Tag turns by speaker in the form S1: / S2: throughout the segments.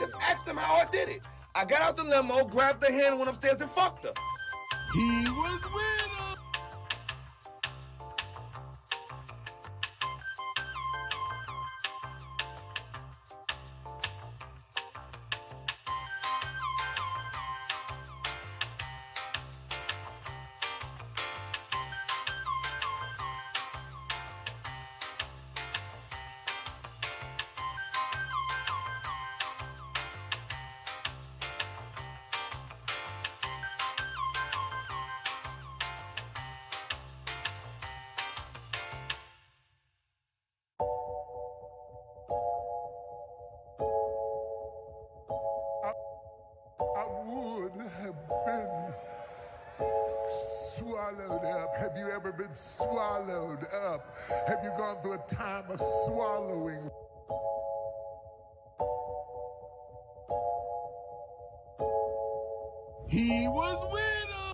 S1: Just asked him how I did it. I got out the limo, grabbed her hand, went upstairs and fucked her.
S2: He was with her.
S3: I would have been swallowed up. Have you ever been swallowed up? Have you gone through a time of swallowing?
S2: He was with her.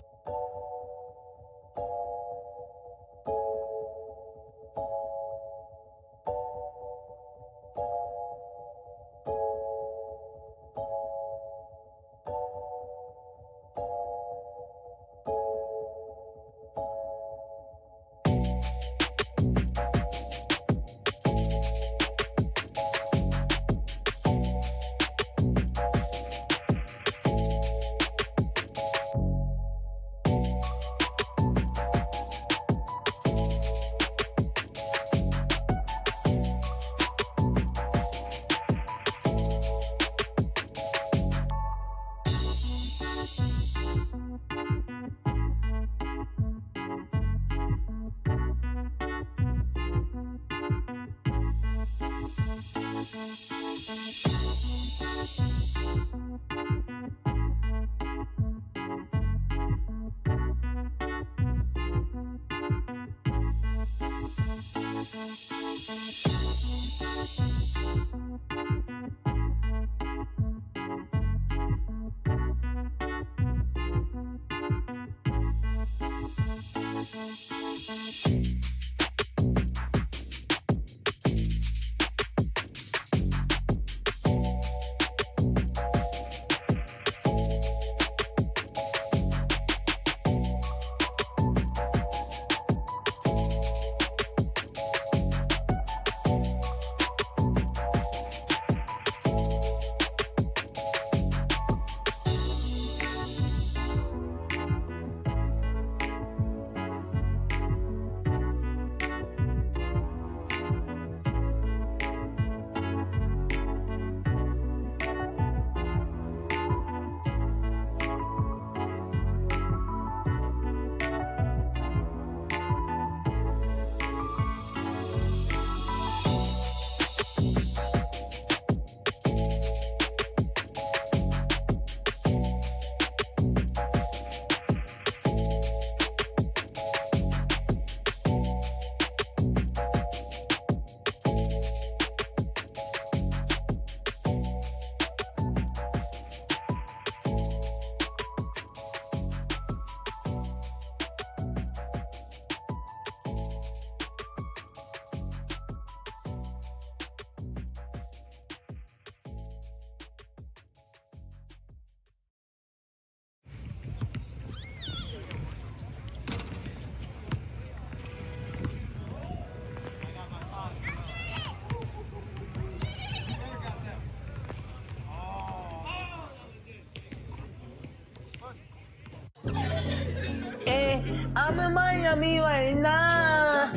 S4: I'm in Miami right now.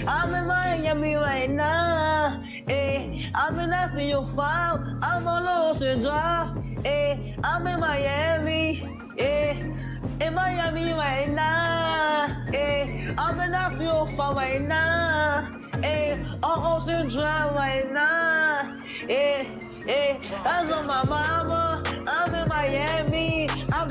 S4: I'm in Miami right now. I've been after your file. I'm on Ocean Drive. I'm in Miami. In Miami right now. I've been after your file right now. On Ocean Drive right now. That's on my mama. I'm in Miami.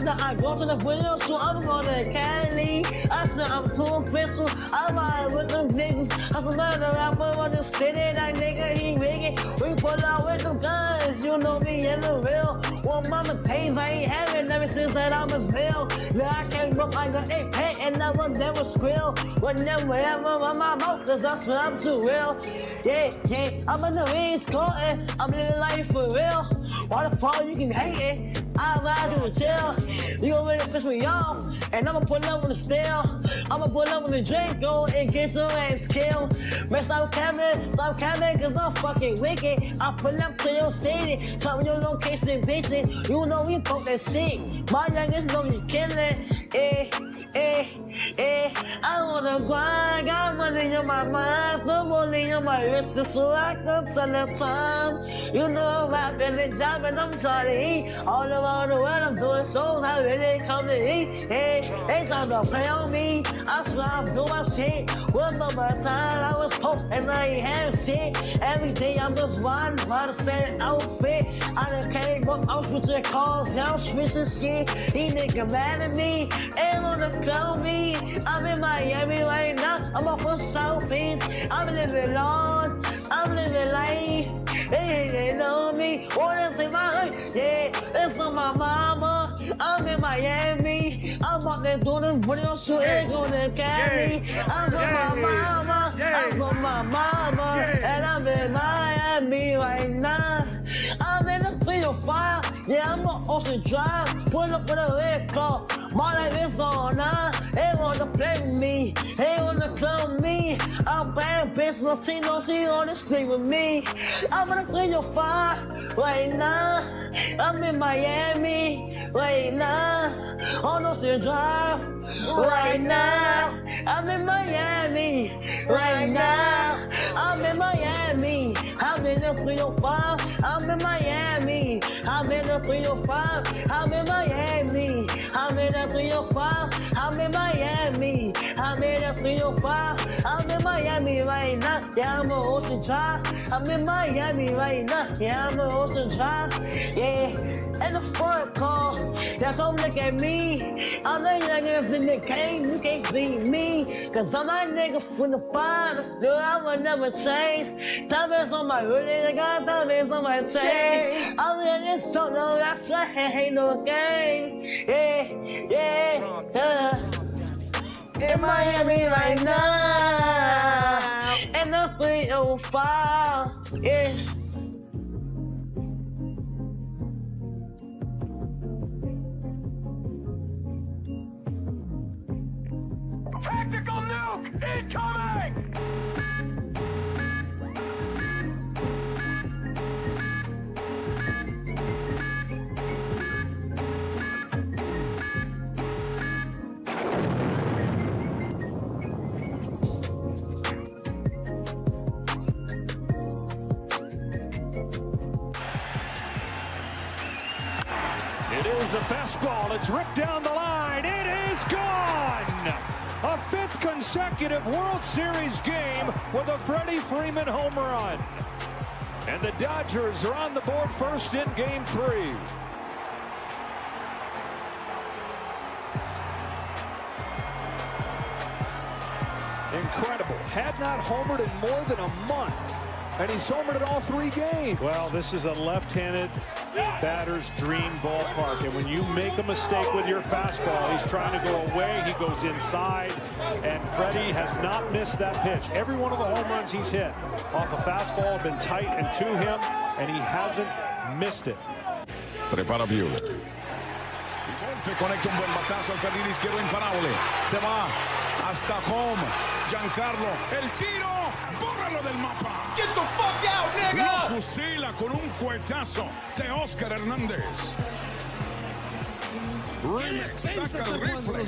S4: I go to the window, so I'm going to Cali. I swear I'm too official. I'm out with them niggas. I'm some other rapper on the city. That nigga, he rigging. We pull out with them guns. You know me in the real. Well, mama pays, I ain't having ever since that I was real. Yeah, I came up, I got a pay, and I would never squeal. Would never ever on my mouth, cause I swear I'm too real. Yeah, I'm in the East Court, I'm living life for real. Why the fuck you can hate it? I rise you to chill. You gon' really piss me off, and I'ma pull up on the steel. I'ma pull up on the drink, go and get your ass killed. Man, stop camming, cause I'm fucking wicked. I pull up to your city, tell me your location, bitches. You know we fuck that shit. My youngest know you killin', I wanna grind, got money in my mind, no money on my wrist, so I can tell the time. You know I'm rapping the job and I'm trying to eat. All around the world I'm doing shows, I really come to eat. They trying to play on me, I swear I'm doing my shit. One by my time I was poor and I ain't have shit. Every day I'm just riding by the same outfit. I done came up, I'm switching cars, now I'm switching shit. These niggas mad at me, they wanna clone me. I'm in Miami right now, I'm off of South Beach. I'm living large, I'm living life. They know me, wanna take my life. Yeah, it's on my mama. I'm in Miami, I'm out there doing the video shooting on the Cali. I'm from my mama, I'm from my mama, and I'm in Miami right now. I'm in the 305, yeah, I'm on Ocean Drive. Pull up with a red car, my life is on now. They wanna play with me, they wanna clone me. I'm bad bitch, Latino, she wanna sleep with me. I'm in the 305 right now. I'm in Miami right now. On Ocean Drive right now. I'm in Miami right now. I'm in Miami. I'm in the 305. I'm in Miami. I'm in the 305. I'm in Miami. I'm in the 305. I'm in Miami. I'm in the 305. I'm in Miami right now. Yeah, I'm on Ocean Drive. I'm in Miami right now. Yeah, I'm on Ocean Drive. Yeah, and the front car. That's all look at me. I'm the youngest in the game. You can't beat me. Cause I'm that nigga from the bottom. No, I will never change. Diamonds on my really, I got diamonds on my chain. I'm in this song, no, that's right, ain't no game. Yeah. In Miami right now. And the 305. Yeah.
S5: Tactical nuke incoming! It is a fastball. It's ripped down the line. It is gone! A fifth consecutive World Series game with a Freddie Freeman home run. And the Dodgers are on the board first in Game 3. Incredible. Had not homered in more than a month. And he's homered in all 3 games.
S6: Well, this is a left-handed batter's dream ballpark. And when you make a mistake with your fastball, he's trying to go away. He goes inside. And Freddie has not missed that pitch. Every one of the home runs he's hit off a fastball have been tight and to him. And he hasn't missed it.
S7: Prepara Bueller. Conecta un buen batazo al jardín izquierdo imparable. Se va hasta home. Giancarlo. El tiro. Bórralo del mapa.
S1: Get the fuck out, nigga!
S7: Lo fusila con un cuetazo de Oscar Hernández. Remix saca el rifle.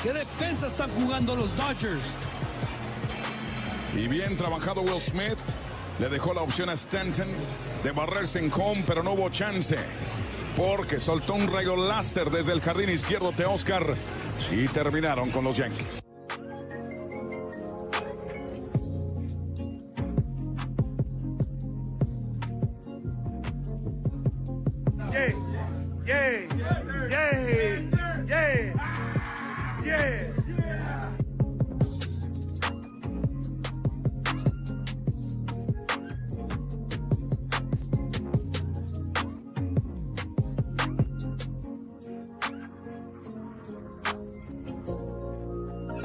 S2: ¿Qué defensa están jugando los Dodgers?
S7: Y bien trabajado Will Smith. Le dejó la opción a Stanton de barrerse en home, pero no hubo chance. Porque soltó un rayo láser desde el jardín izquierdo de Oscar. Y terminaron con los Yankees.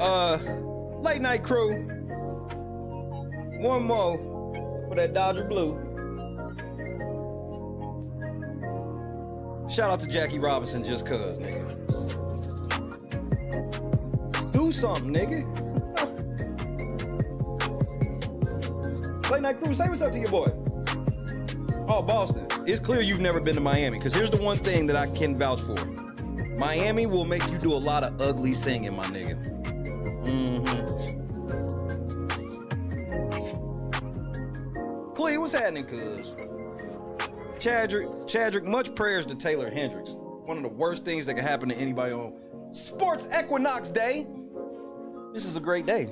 S8: Late night crew. One more for that Dodger Blue. Shout out to Jackie Robinson just cuz, nigga. Do something, nigga. Late night crew, say what's up to your boy. Oh, Boston. It's clear you've never been to Miami, because here's the one thing that I can vouch for. Miami will make you do a lot of ugly singing, my nigga. Clea, what's happening, cuz? Chadrick, much prayers to Taylor Hendricks. One of the worst things that can happen to anybody on Sports Equinox Day. This is a great day.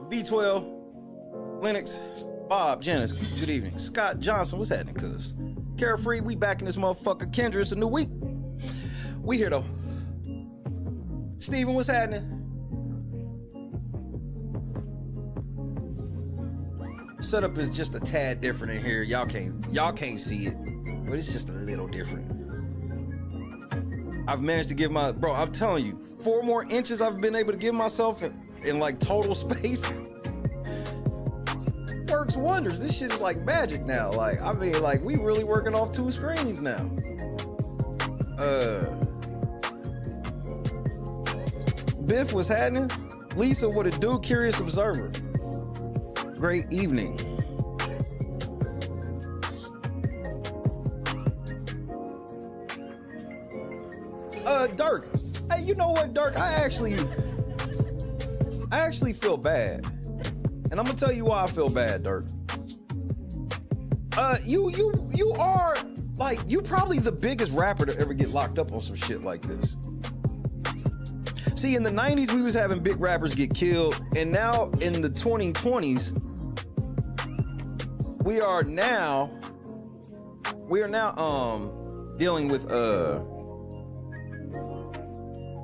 S8: B12, Lennox, Bob, Janice, good evening. Scott Johnson, what's happening, cuz? Carefree, we back in this motherfucker. Kendra, it's a new week. We here, though. Steven, what's happening? Setup is just a tad different in here. Y'all can't see it, but it's just a little different. I've managed to give bro, I'm telling you, 4 more inches I've been able to give myself in like total space. Works wonders. This shit is like magic now. Like, I mean, like, we really working off 2 screens now. Biff, what's happening? Lisa, what it do? Curious observer. Great evening. Durk. Hey, you know what, Durk? I actually feel bad. And I'm gonna tell you why I feel bad, Durk. You are, like, you probably the biggest rapper to ever get locked up on some shit like this. See, in the 90s, we was having big rappers get killed, and now in the 2020s, we are now dealing with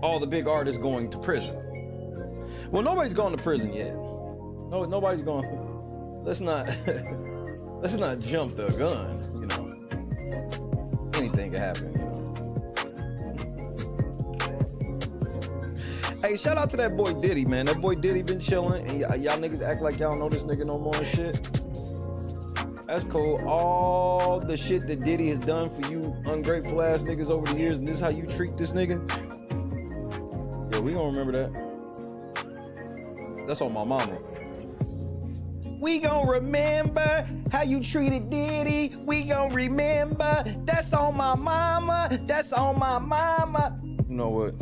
S8: all the big artists going to prison. Well, nobody's gone to prison yet. No, nobody's going. Let's not jump the gun, you know. Anything can happen, you know. Hey, shout out to that boy Diddy, man. That boy Diddy been chilling, and y'all niggas act like y'all know this nigga no more and shit. That's cool. All the shit that Diddy has done for you ungrateful ass niggas over the years, and this is how you treat this nigga? Yeah, we gonna remember that. That's on my mama. We gon' remember how you treated Diddy. We gon' remember. That's on my mama. That's on my mama. You know what?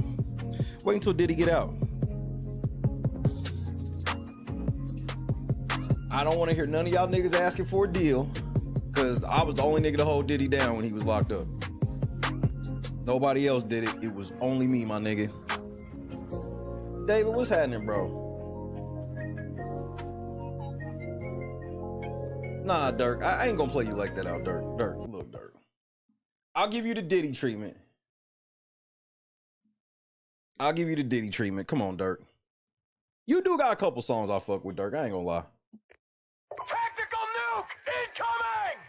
S8: Wait until Diddy get out. I don't want to hear none of y'all niggas asking for a deal, because I was the only nigga to hold Diddy down when he was locked up. Nobody else did it. It was only me, my nigga. David, what's happening, bro? Nah, Durk, I ain't gonna play you like that out, Durk. Look, Durk. I'll give you the Diddy treatment. Come on, Durk. You do got a couple songs I fuck with, Durk. I ain't gonna lie.
S5: Tactical nuke incoming!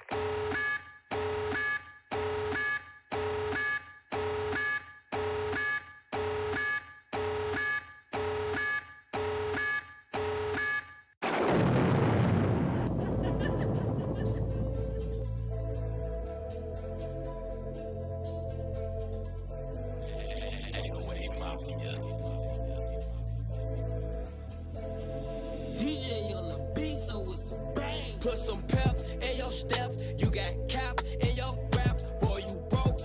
S2: DJ on the beat, so it's a bang.
S9: Put some pep in your step. You got cap in your rap. Boy, you broke,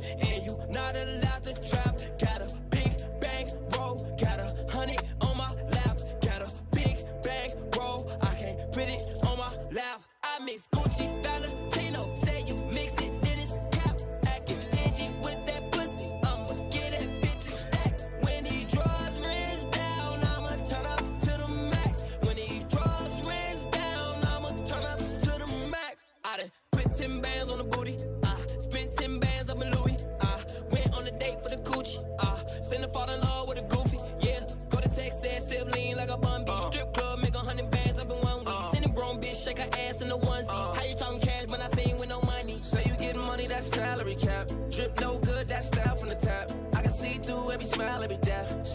S9: and you not allowed to trap. Got a big bang roll, got 100 on my lap. Got a big bang roll, I can't put it on my lap. I mix Gucci, Valentino, say you mix it, then it's cap. Acting stingy with that pussy, I'ma get that bitch a stack. When he draws rings down, I'ma turn up to the max. When he draws rings down, I'ma turn up to the max. I done put 10 bands on the booty, spent 10 bands up in Louis, went on a date for the coochie, send her fall in love with a goofy, yeah. Go to Texas, sip lean like a bum beach. Strip club, make 100 bands up in 1 week. Send a grown bitch, shake her ass in the onesie. How you talking cash when I seen with no money? Say you getting money, that's salary cap. Drip no good, that's style from the tap. I can see through every smile, every death.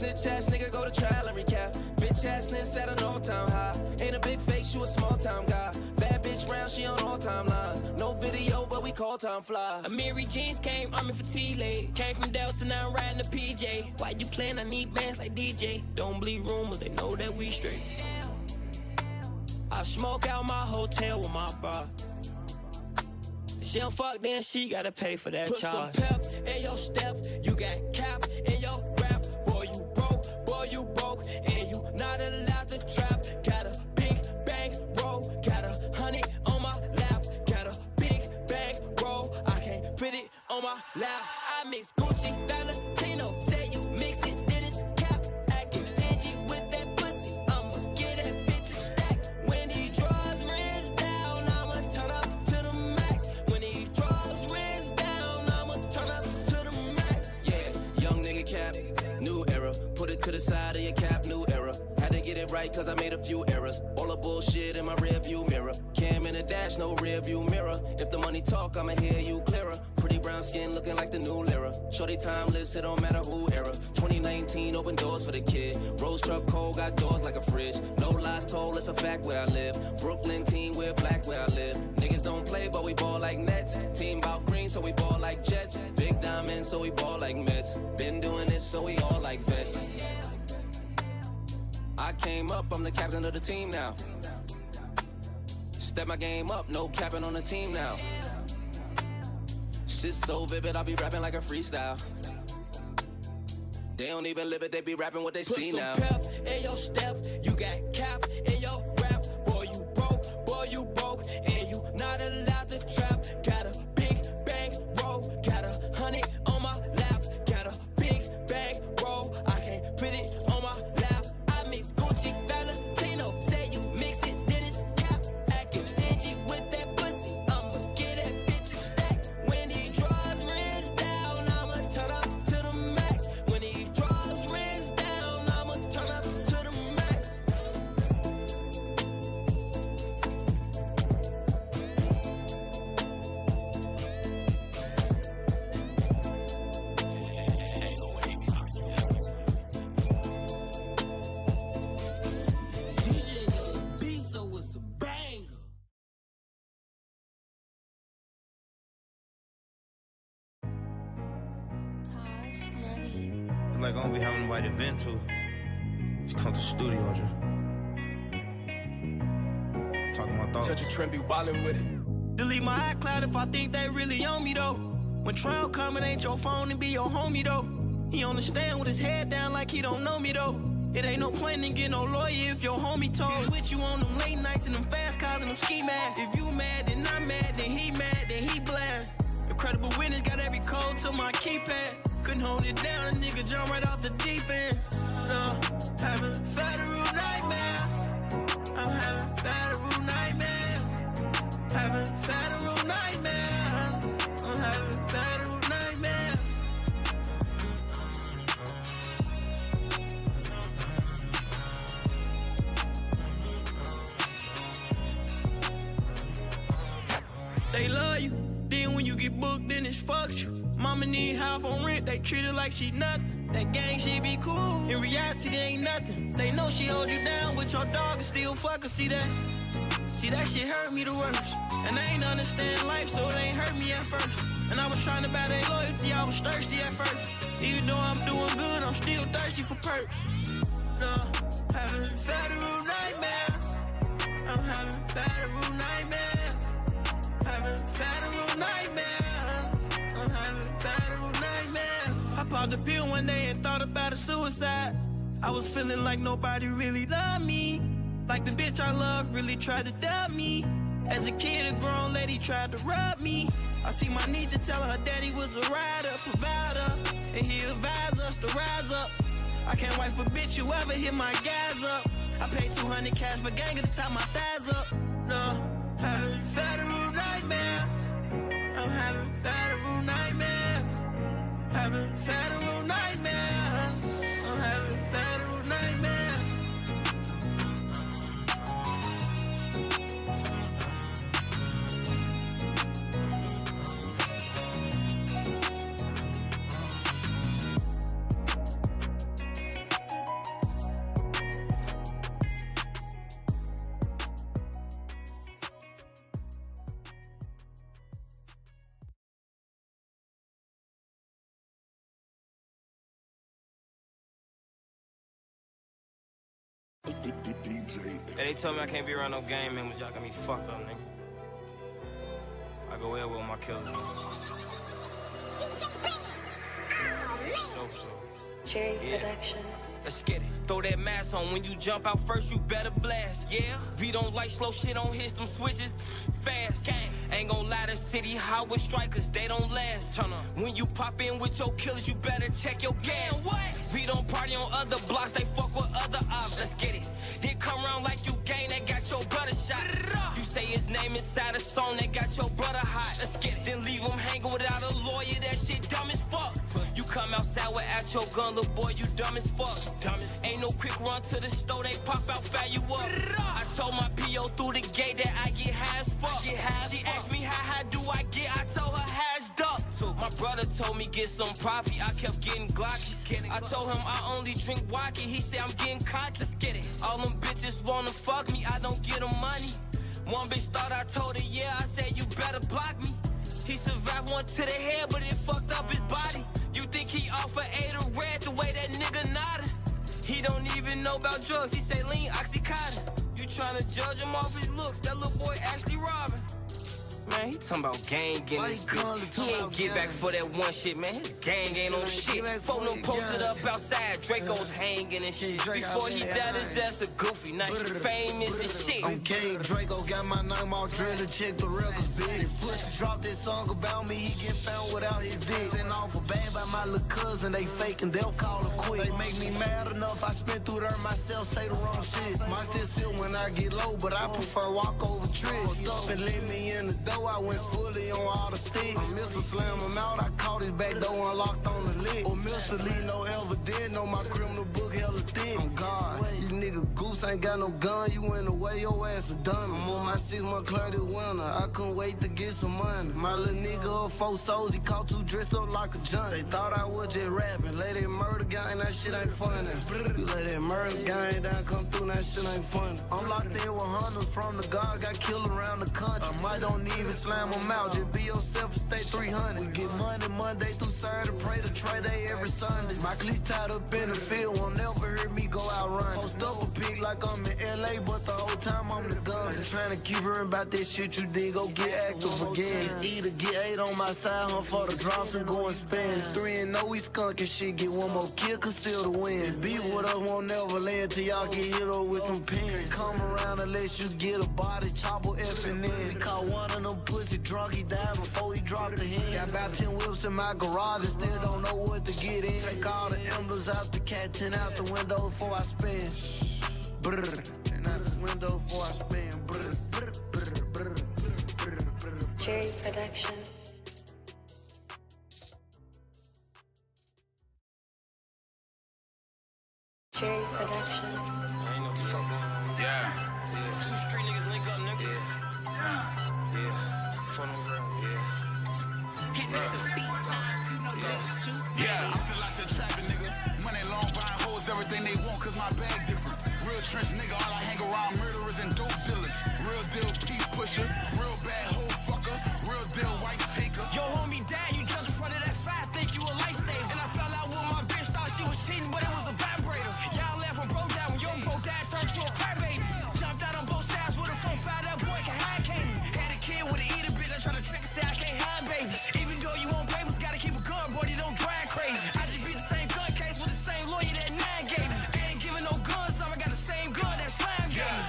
S9: ass at an all-time high. Ain't a big face, you a small-time guy. Bad bitch round, she on all-time lines. No video, but we call time fly. Amiri jeans came, army fatigue leg. Came from Delta, now I'm riding the PJ. Why you playing? I need bands like DJ. Don't believe rumors, they know that we straight. I smoke out my hotel with my bra. If she don't fuck, then she gotta pay for that charge. Put some pep in your step, you got cap in your rap. Boy, you broke, and you not allowed to trap. Got a big bang roll, got 100 on my lap. Got a big bang roll, I can't put it on my lap. I mix Gucci, Valentino, say you mix it, then it's cap. Acting stingy with that pussy, I'ma get that bitch a stack. When he draws rings down, I'ma turn up to the max. When he draws rings down, I'ma turn up to the max. Yeah, young nigga cap, new era. Put it to the side of your cap, new era. Had to get it right cause I made a few errors. All the bullshit in my rear view mirror. Cam in the dash, no rear view mirror. If the money talk, I'ma hear you clearer. Pretty brown skin looking like the new Lyra. Shorty timeless, it don't matter who era. 2019, open doors for the kid. Rose truck cold, got doors like a fridge. No lies told, it's a fact where I live. Brooklyn team, we're black where I live. Niggas don't play, but we ball like Nets. Team bout green, so we ball like Jets. Big diamond, so we ball like Mets. Been doing this, so we all like vets. I came up, I'm the captain of the team now. Step my game up, no capping on the team now. Shit so vivid, I be rapping like a freestyle. They don't even live it, they be rapping what they see now. Put some pep in your step, you got cap in your rap. Boy, you broke, and you not allowed to trap. Got a big bang roll, got 100 on my lap. Got a big bang roll, I can't put it on my lap. I mix Gucci, Valentino, say you mix it, then it's cap. Acting stingy with that pussy, I'ma get that bitch a stack. When he draws rings down, I'ma turn up to the max. When he draws rings down, I'ma turn up to the max. DJ Young B, so it's a banger.
S10: It's like I don't be having nobody to vent to. Just come to the studio, just talking my thoughts.
S9: Touch a trend, be wildin' with it. Delete my iCloud if I think they really on me though. When trial coming, ain't your phone and be your homie though. He on the stand with his head down like he don't know me though. It ain't no point in getting no lawyer if your homie told. He with you on them late nights and them fast cars and them ski masks. If you mad, then I'm mad, then he blast. Incredible witness, got every code to my keypad. Couldn't hold it down, a nigga jump right off the deep end. Having federal nightmares. I'm having federal nightmares. Having federal nightmares. I'm having federal nightmares. They love you, then when you get booked, then it's fucked you. Mama need half on rent, they treat her like she nothing. That gang shit be cool, in reality they ain't nothing. They know she hold you down with your dog and still fuck her, see that? See that shit hurt me the worst. And I ain't understand life, so it ain't hurt me at first. And I was trying to buy their loyalty, I was thirsty at first. Even though I'm doing good, I'm still thirsty for perks. Having federal nightmares. I'm having federal nightmares. Having federal nightmares. I'm having federal nightmares. I popped a pill one day and thought about a suicide. I was feeling like nobody really loved me. Like the bitch I love really tried to dub me. As a kid, a grown lady tried to rub me. I see my niece and tell her daddy was a rider, provider, and he advised us to rise up. I can't wife a bitch who ever hit my guys up. I paid 200 cash for gang to tie my thighs up. Having federal nightmares. I'm having federal nightmares. Having federal nightmares. I'm having federal nightmares. Hey, they told me I can't be around no game, man, but y'all got me fucked up, nigga. I go well with my killers, man.
S11: Cherry production.
S9: Let's get it. Throw that mask on. When you jump out first, you better blast. Yeah, we don't like slow shit on hits, them switches fast. Gang. Ain't gon' lie, the city hot with strikers, they don't last. Turn on. When you pop in with your killers, you better check your gas. What? We don't party on other blocks, they fuck with other ops. Let's get it. Then come around like you gang, that got your brother shot. You say his name inside a song, that got your brother hot. Let's get it. Then leave him hanging without a lawyer, that shit dumb as fuck. You come outside without your gun, little boy, you dumb as fuck. Ain't no quick run to the store, they pop out, fire you up. I told my P.O. through the gate that I get high as fuck. She asked me how do I get, I told her hashed up. My brother told me get some property, I kept getting glocky. I told him I only drink Wack, he said I'm getting cocky. Let's get it. All them bitches wanna fuck me, I don't get them money. One bitch thought I told her yeah, I said you better block me. He survived one to the head, but it fucked up his body. You think he offer A to red the way that nigga nodded? He don't even know about drugs, he say lean Oxycontin. You tryna judge him off his looks, that little boy actually robbing. Man, he talking about gang getting his bitch. He ain't get back for that one shit, man. His gang ain't on shit. Phone them posted up outside, Draco's hanging and shit. Before he died, his ass a goofy. Now he famous and shit.
S12: I'm King Draco, got my name all drilled to check the records, bitch. Pussy dropped that song about me, he get found without his dick. Sent off a bang by my little cousin, they faking, they'll call it quick. They make me mad enough, I spent through there myself, say the wrong shit. Might still sit when I get low, but I prefer walk over tricks. Fucked up and let me in the door. I went fully on all the sticks. Mr. Slam him out, I caught his back door unlocked on the lick. Or Mr. Lee no ever did know my criminal book hella thick. I'm God, you nigga goose ain't got no gun, you went away, your ass a dummy. I'm on my 6-month clear this winter, I couldn't wait to get some money. My little nigga of 4 souls, he caught 2 dressed up like a junk. They thought I was just rapping, lay that murder gang, that shit ain't funny. You lay that murder gang down, come through, that shit ain't funny. I'm locked in with hunters from the guard, got killed around the country. I might don't even slam them out, just be yourself and stay 300. We get money Monday through Saturday, pray to trade day every Sunday. My cleats tied up in the field, won't never hear me go out running. Post up a pig like I'm in LA, but the whole time I'm the gun. Trying to keep her about that shit you did, go get active again. Either get 8 on my side, hunt for the drops and go and spend. 3 and no, we skunk and shit, get 1 more kill, conceal the win. Be with us, won't never land till y'all get hit up with them pins. Come around unless you get a body, chopper effing in. We caught one of them pussy drunk, he died before he dropped the hand. Got about 10 whips in my garage and still don't know what to get in. Take all the emblems out the cat, 10 out the window before I spin. Brr, and out the window before I spin. Brr, brr, brr, brr, brr, brr.
S11: Cherry production. Cherry production.
S9: I ain't no fuck.
S7: Yeah.
S9: 2 street niggas link up, nigga. Yeah. Fun over yeah. Hitting at the beat, you know that. Shoot.
S3: Yeah, I feel like a trapping nigga. Money long, buying hoes, everything they want, cause my bag different. Real trench nigga, all I hang around murderers and dope dealers. Real deal peace pusher, real bad hoe fucker, real deal wife taker.
S9: Yo, homie, dad, you jumped in front of that fire, think you a lifesaver. And I fell out with my bitch, thought she was cheating, but it was a vibrator. Y'all left when broke down, when your broke dad turned to a crybaby. Jumped out on both sides with a 4-5, that boy can hide candy. Had a kid with an eater bitch, I try to trick and say I can't hide babies. Even though you want papers, gotta keep a gun, boy, you don't drive crazy. I just beat the same gun case with the same lawyer that 9 gave me. I ain't giving no guns, so I got the same gun that slime gave me.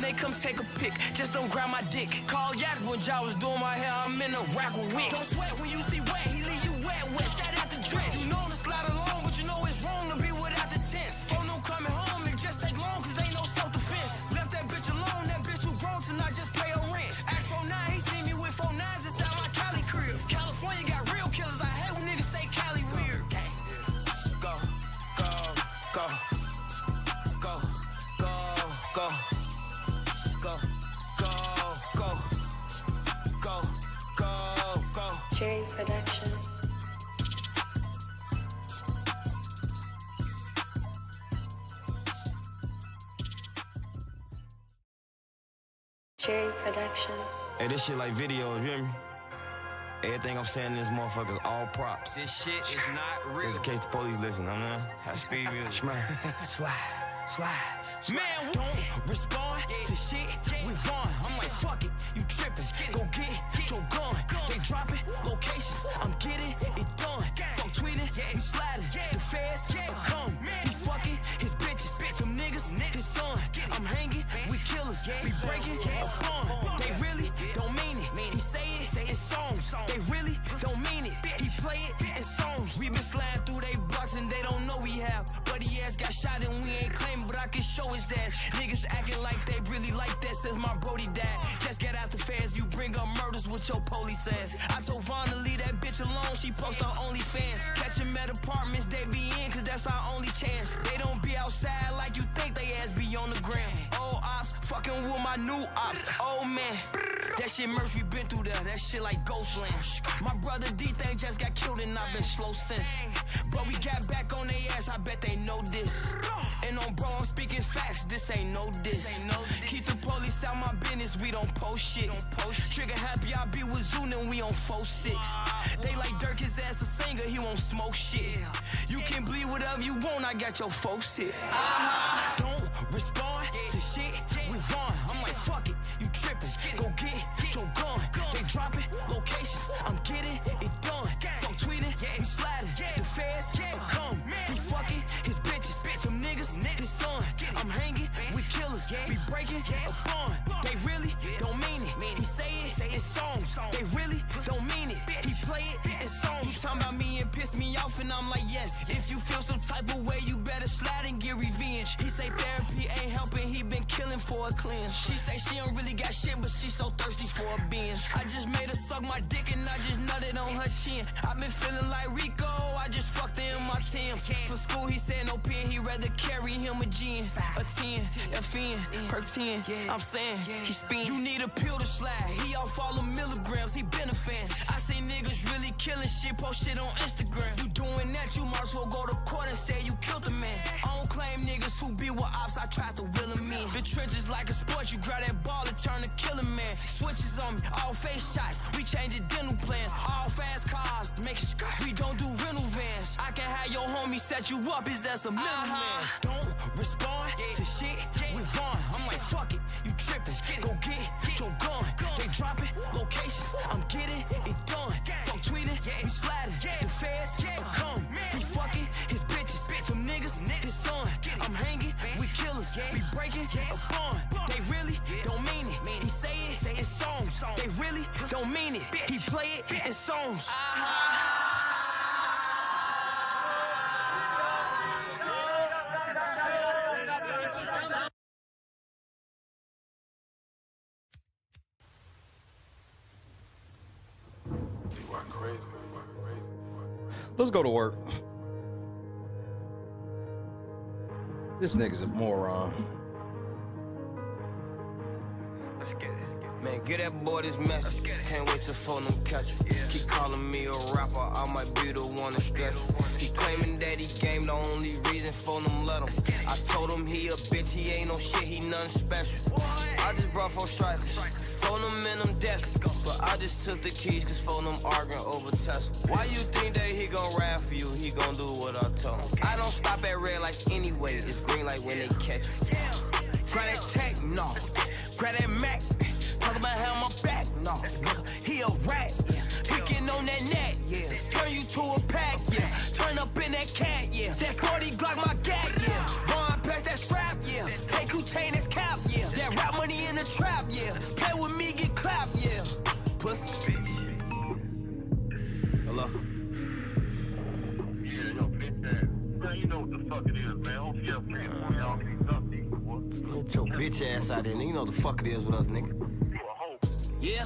S9: they come take a pic. Just don't grab my dick. Call Yak when y'all was doing my hair. I'm in a rack with wicks. Don't sweat when you see wet. He leave you wet. Shout out the drink. You know to slide along, but you know it's wrong to be without the tents. Phone no coming home, it just take long, cause ain't no self-defense. Left that bitch alone, that bitch too grown to not just pay her rent. Ask 49, he see me with 49s inside my Cali crib. California got real killers, I hate when niggas say Cali weird. Go, go, go, go, go, go, go, go, go, go, go, go.
S11: Cherry Production. Cherry Production.
S10: Hey, this shit like video, you hear me? Everything I'm saying in this motherfucker is all props.
S9: This shit is not real.
S10: Just in case the police listen, I'm not high speed music. Slide, slide.
S9: Man, don't respond to shit with on. I'm like, fuck it, you trippin'. Go get your gun. They dropping locations. I'm getting it done. Fuck tweeting, we sliding. The feds come. He fucking his bitches. Them niggas, his son. I'm hanging with killers. We breaking a bond. They really don't mean it. He say it in songs. They really don't mean it. He play it in songs. We been sliding through they blocks and they don't know we have. But he ass got shot and we ain't claiming, but I can show his ass. Niggas acting like they really like that since my Brody died. Just get out the feds, you bring up murders with your police ass. I told Vaughn to leave that bitch alone, she post on OnlyFans. Catch him at apartments, they be in, cause that's our only chance. They don't be outside like you think they ass be on the gram. Old ops, fucking with my new ops. Oh man, that shit merch, we been through that. That shit like Ghostland. My brother D-Thing just got killed and I've been slow since. But we got back on their ass, I bet they know this. And on bro, I'm speaking facts, this ain't no diss. Keep the police out my business, we don't post shit. Trigger happy, I be with Zoon and we on 4-6. They like Durk, his ass a singer, he won't smoke shit. You can bleed whatever you want, I got your folks hit. Don't respond to shit with on. I'm like, fuck it, you trippin'. Go get your gun. They dropping locations, I'm getting it done. Fuck tweeting, we sliding. The feds come. He fucking his bitches. Them niggas, his son. I'm hanging with killers. We breaking a bond. They really don't mean it. He say it in songs. They really don't mean it. He play it in songs. You talking about me and piss me off, and I'm like, yes. If you feel some type of way, you better slide and get revenge. He say therapy ain't helping. He been killing for a cleanse. She say she don't really got shit, but she so thirsty for a binge. I just made her suck my dick and I just nutted on her chin. I been feeling like Rico. I just fucked her in my Timbs. For school, he said no pen. He rather carry him a gin, a 10, FN, perk 10. I'm saying he spin. You need a pill to slide. He off all the milligrams. He been a fan. I see niggas really killing shit, post shit on Instagram. You doing that, you might as well go to court and say you killed a man. I don't claim niggas who be with ops. I tried to will them in. The trenches like a sport. You grab that ball and turn to killer man. Switches on me, all face shots. We changing dental plans. All fast cars, make it we don't do rental vans. I can have your homie set you up. His ass a middleman. Don't respond to shit with Vaughn. I'm like, fuck it, you trippin'. Go get your gun. They dropping locations. I'm getting it done. Fuck tweeting, we sliding. The feds come. He fucking his bitches. Them niggas, his son. I'm hanging with killers. We breaking a bond. They really don't mean it. He say it in songs. They really don't mean it. He play it in songs.
S8: Let's go to work. This nigga's a moron.
S10: Let's get it.
S9: Man, get that boy this message. Can't wait to phone him catch him. Keep calling me a rapper, I might be the one to stretch him. He claiming that he game, the only reason phone him let him. I told him he a bitch, he ain't no shit, he nothing special. I just brought 4 strikers, phone him and I'm desperate. But I just took the keys, cause phone him arguing over Tesla. Why you think that he gon' rap for you? He gon' do what I told him. I don't stop at red lights anyway, it's green light when they catch me. Grab that tech, no. Grab that Mac. Talk about how my back, no. He a rat, yeah. Tweaking on that net, yeah. Turn you to a pack, yeah. Turn up in that cat, yeah. That 40 Glock my gat, yeah. Vaughn pass that scrap, yeah. Take who chain his cap, yeah. That rap money
S10: your bitch ass out there, nigga. You know what the fuck it is with us, nigga.
S9: Yeah,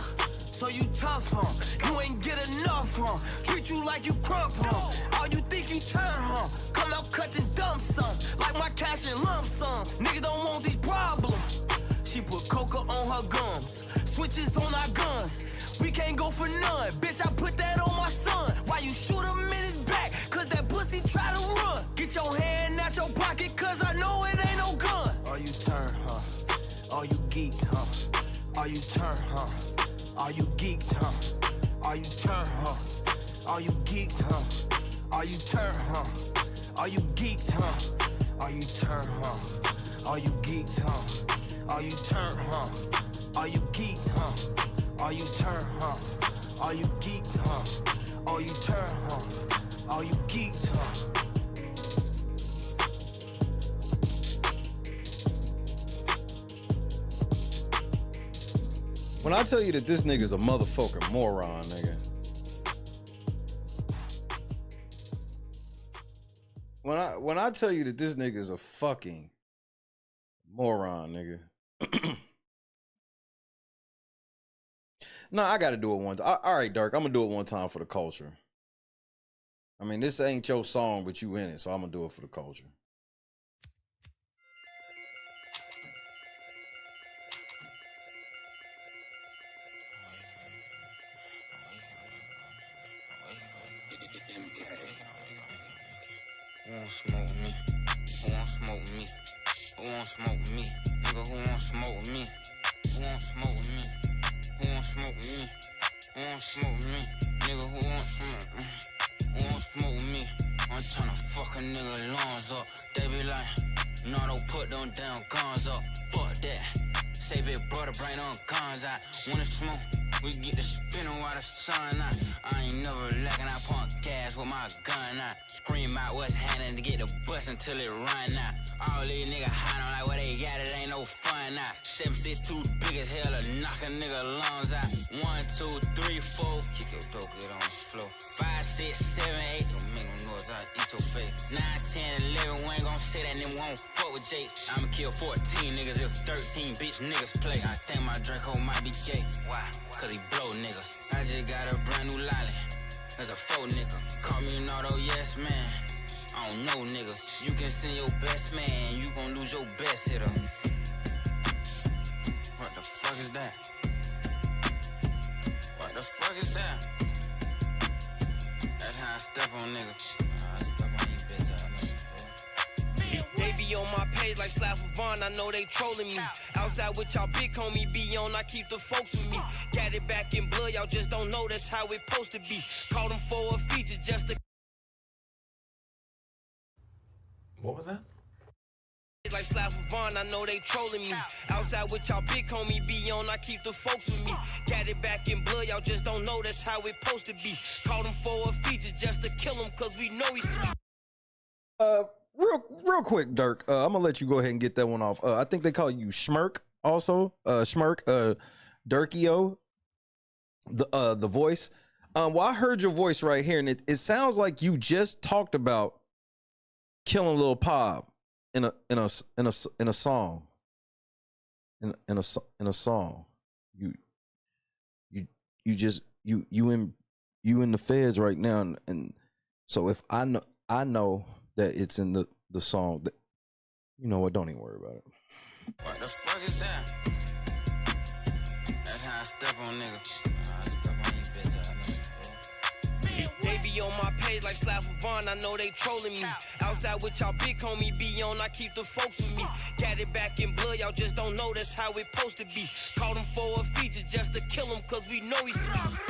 S9: so you tough, huh? You ain't get enough, huh? Treat you like you crump, huh? All you think you turn, huh? Come out cuts and dump some, like my cash and lump sum. Nigga don't want these problems. She put coca on her gums, switches on our guns. We can't go for none, bitch. I put that on my son. Why you shoot him in his back? Cause that pussy try to run. Get your hand out your pocket, cause I know it ain't no gun. Are you turn, huh? Are you geeked, huh? Are you turn, huh? Are you geeked, huh? Are you turn, huh? Are you geeked, huh? Are you turn, huh? Are you geeked, huh? Are you turn, huh? Are you geeked, huh? Are you turn, huh? Are you geeked, huh? Are you turn, huh? Are you geeked, huh? Are you turn, huh? Are you geeked, huh?
S8: When I tell you that this nigga's a motherfucking moron, nigga. When I tell you that this nigga's a fucking moron, nigga. No, I gotta do it one time. All right, Durk, I'm gonna do it one time for the culture. I mean, this ain't your song, but you in it, so I'm gonna do it for the culture.
S10: Who won't smoke with me? Who won't smoke with me? Who won't smoke with me? Nigga, who won't smoke with me? Who won't smoke with me? Who won't smoke with me? Who won't smoke with me? Nigga, who won't smoke with me? Who won't smoke with me? I'm tryna fuck a nigga lungs up. They be like, no, don't put them damn guns up. Fuck that. Say big brother, bring them guns out. When it's smoke, we get the spinning while the sun out. I ain't never lacking, I pump gas with my gun out. Scream out what's happening to get the bus until it run out. All these niggas hiding like what they got, it ain't no fun out. 7'6" too big as hell to knock a nigga lungs out. 1, 2, 3, 4, kick your dope, get on the floor. 5, 6, 7, 8, don't make no noise, I'll eat your face. 9, 10, 11, we ain't gon' say that, then we won't fuck with Jake. I'ma kill 14 niggas if 13 bitch niggas play. I think my Draco might be gay. Why? Cause he blow niggas. I just got a brand new lolly. There's a faux nigga. Call me an auto yes man. I don't know niggas. You can send your best man, you gon' lose your best hitter. What the fuck is that? What the fuck is that? That's how I step on niggas. I step on you bitch ass niggas.
S9: They be on my page like Slap Vaughn, I know they trolling me. Outside with y'all big homie be on, I keep the folks with me. Got it back in blood, y'all just don't know that's how it supposed to be. Called them for a feature just to.
S13: What was that?
S9: Like Slap Vaughn, I know they trolling me. Outside with y'all big homie be on, I keep the folks with me. Got it back in blood, y'all just don't know that's how it supposed to be. Called him for a feature just to kill him, cause we know he's sweet.
S8: Real quick, Durk. I'm gonna let you go ahead and get that one off. I think they call you Schmirk also. Schmirk, Durkio, the voice. Well, I heard your voice right here, and it sounds like you just talked about killing Lil Pop in a song. In a song. You in the feds right now, and so if I know that it's in the song, that, you know what, don't even worry about it.
S10: What the fuck is that? That's how I step on niggas. I step on you bitch ass niggas.
S9: They be on my page like Slap Vaughn, I know they trolling me. Outside with y'all big homie be on, I keep the folks with me. Got it back in blood, y'all just don't know that's how it supposed to be. Called him for a feature just to kill him, cause we know he's sweet.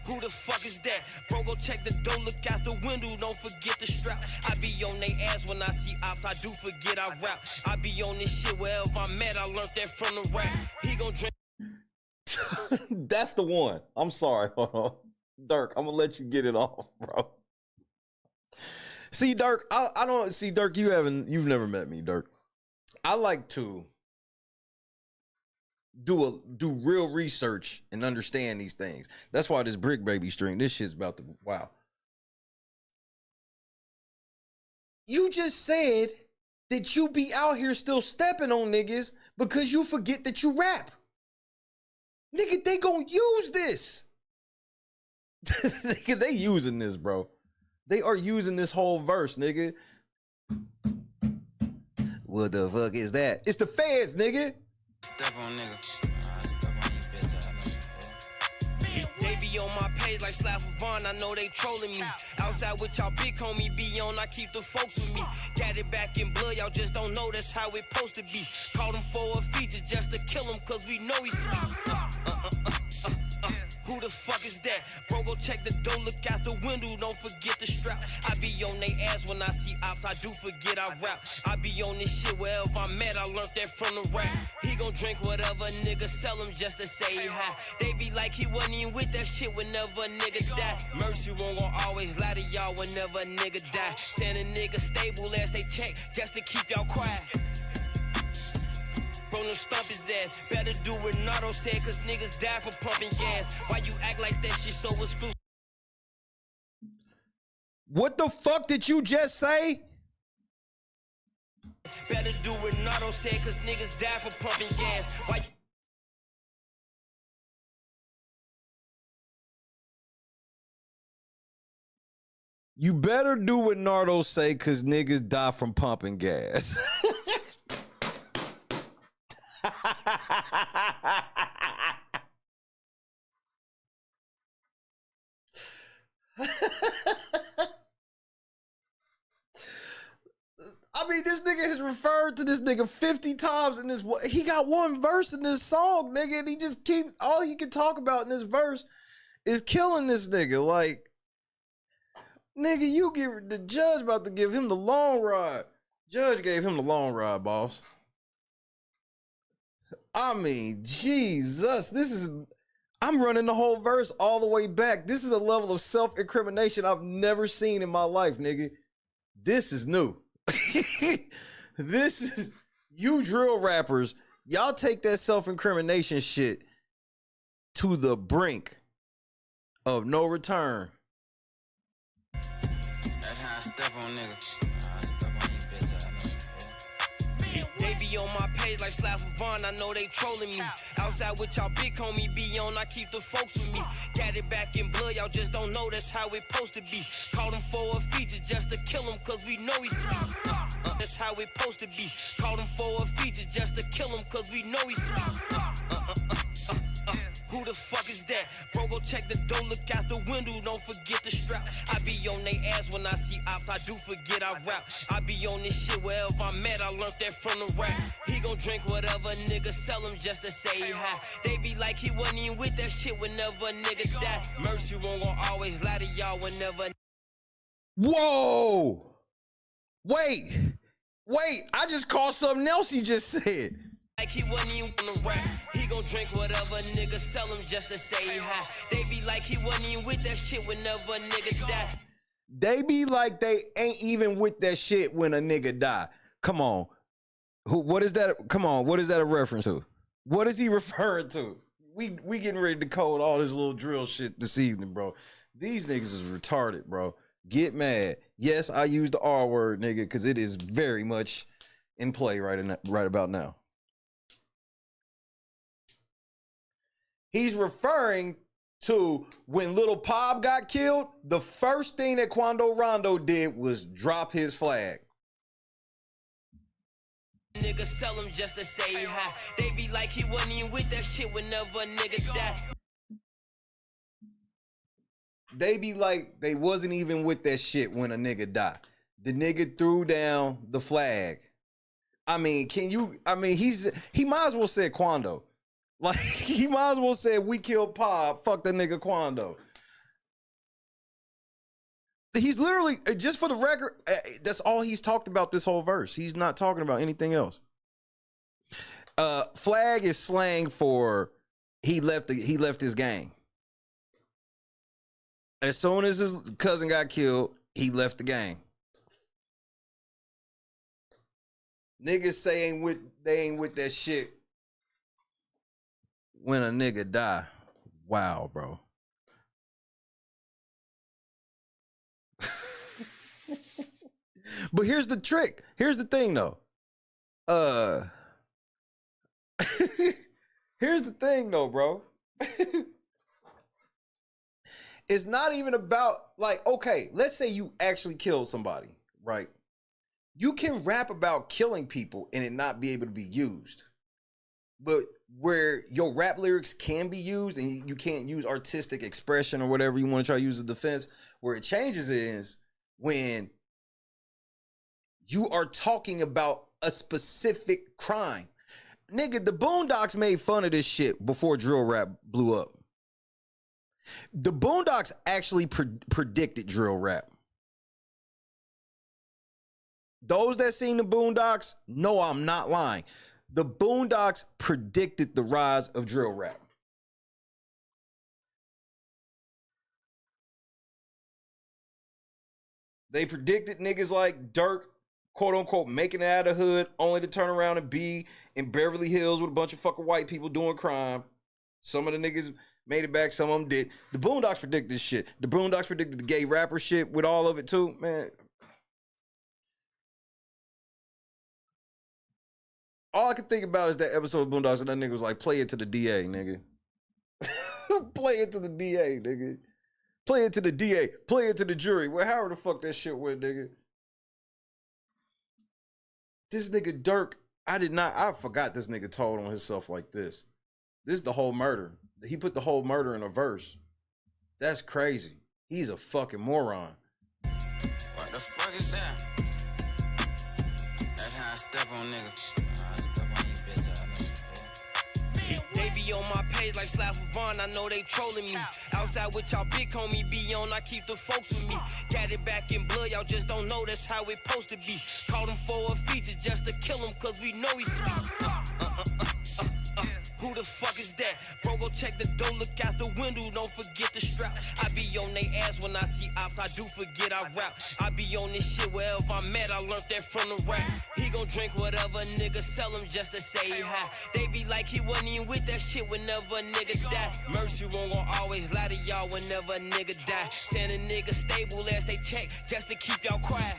S9: Who the fuck is that? Bro, go check the door, look out the window, don't forget the strap. I be on they ass when I see ops, I do forget I rap. I be on this shit wherever I'm at, I learned that from the rap. He gon' drink.
S8: That's the one. I'm sorry. Hold on. Durk, I'm gonna let you get it off, bro. See, Durk, I don't see Durk, you've never met me, Durk. I like to do real research and understand these things. That's why this Bricc Baby string, this shit's about to, wow. You just said that you be out here still stepping on niggas because you forget that you rap. Nigga, they gonna use this. Nigga, they using this, bro. They are using this whole verse, nigga. What the fuck is that? It's the feds, nigga.
S10: Step on nigga. Step on you, bitch.
S9: They be on my page like Slap Vaughn, I know they trolling me. Outside with y'all big homie be on, I keep the folks with me. Got it back in blood, y'all just don't know that's how it supposed to be. Called him for a feature just to kill him cause we know he's sweet. Who the fuck is that? Bro, go check the door, look out the window, don't forget the strap. I be on they ass when I see ops, I do forget I rap. I be on this shit wherever I'm at, I learned that from the rap. He gon' drink whatever nigga sell him just to say hi. They be like he wasn't even with that shit whenever a nigga die. Mercy won't gon' always lie to y'all whenever a nigga die. Send a nigga stable as they check just to keep y'all quiet. Bro, no stump his ass. Better do what Nardo said, cause niggas die for pumping gas. Why you act like that shit so exclusive?
S8: What the fuck did you just say?
S9: Better do what Nardo said, cause niggas die for pumping gas. Why
S8: You better do what Nardo say, cause niggas die from pumping gas. I mean, this nigga has referred to this nigga 50 times in this. He got one verse in this song, nigga, and he just keeps, all he can talk about in this verse is killing this nigga. Like, nigga, you give the judge about to give him the long ride. Judge gave him the long ride, boss. I mean, Jesus, this is, I'm running the whole verse all the way back. This is a level of self-incrimination I've never seen in my life, nigga. This is new. This is, you drill rappers, y'all take that self-incrimination shit to the brink of no return.
S10: That's how I step on nigga. I step on you, bitch.
S9: they be on my page like Slap Vaughn, I know they trolling me. Outside with y'all big homie be on, I keep the folks with me. Got it back in blood, y'all just don't know that's how it supposed to be. Called him for a feature just to kill him cause we know he's sweet. That's how it supposed to be. Called him for a feature just to kill him cause we know he's sweet. Who the fuck is that? Bro, go check the door, look out the window, don't forget the strap. I be on they ass when I see ops, I do forget I rap. I be on this shit wherever I'm at, I learned that from the rap. He gon' drink whatever nigga sell him just to say hi. They be like he wasn't even with that shit whenever a nigga die. Mercy won't gon' always lie to y'all whenever.
S8: Whoa! Wait, I just caught something else he just said.
S9: Like he wasn't even on the rap. He gon' drink whatever nigga sell him just to say hi. They be like he wasn't even with that shit whenever a nigga die.
S8: They be like they ain't even with that shit when a nigga die. Come on. What is that? Come on, what is that a reference to? What is he referring to? We getting ready to code all this little drill shit this evening, bro. These niggas is retarded, bro. Get mad. Yes, I use the R word, nigga, because it is very much in play right about now. He's referring to when Little Pop got killed, the first thing that Quando Rondo did was drop his flag.
S9: Nigga sell him just to say hi. They be like he wasn't even with that shit whenever a nigga die.
S8: They be like they wasn't even with that shit when a nigga died. The nigga threw down the flag. I mean, he might as well say Quando. Like, he might as well say we killed Pop, fuck that nigga Quando. He's literally, just for the record, that's all he's talked about this whole verse. He's not talking about anything else. Flag is slang for he left his gang. As soon as his cousin got killed, he left the gang. Niggas say they ain't with that shit when a nigga die. Wow, bro. But here's the trick. Here's the thing, though. Here's the thing, though, bro. It's not even about, like, okay, let's say you actually killed somebody, right? You can rap about killing people and it not be able to be used. But where your rap lyrics can be used and you can't use artistic expression or whatever you want to try to use as defense, where it changes is when you are talking about a specific crime. Nigga, the Boondocks made fun of this shit before drill rap blew up. The Boondocks actually predicted drill rap. Those that seen the Boondocks know I'm not lying. The Boondocks predicted the rise of drill rap. They predicted niggas like Durk, quote unquote, making it out of the hood, only to turn around and be in Beverly Hills with a bunch of fucking white people doing crime. Some of the niggas made it back, some of them did. The Boondocks predicted this shit. The Boondocks predicted the gay rapper shit with all of it too, man. All I can think about is that episode of Boondocks and that nigga was like, play it to the DA, nigga. Play it to the DA, nigga. Play it to the DA. Play it to the jury. Well, however the fuck that shit went, nigga. This nigga Durk, I forgot this nigga told on himself like this. This is the whole murder. He put the whole murder in a verse. That's crazy. He's a fucking moron.
S10: What the fuck is that? That's how I step on nigga. I step on you, bitch.
S9: They be on my page like Slav Vaughn, I know they trolling me. Outside with y'all big homie be on, I keep the folks with me. Got it back in blood, y'all just don't know that's how it supposed to be. Called him for a feature just to kill him, cause we know he's sweet. Who the fuck is that? Bro, go check the door, look out the window, don't forget the strap. I be on they ass when I see ops, I do forget I rap. I be on this shit wherever I'm at, I learned that from the rap. He gon' drink whatever nigga sell him just to say hi. They be like he wasn't even with that shit whenever a nigga die. Mercy won't gon' always lie to y'all whenever a nigga die. Send a nigga stable as they check just to keep y'all quiet.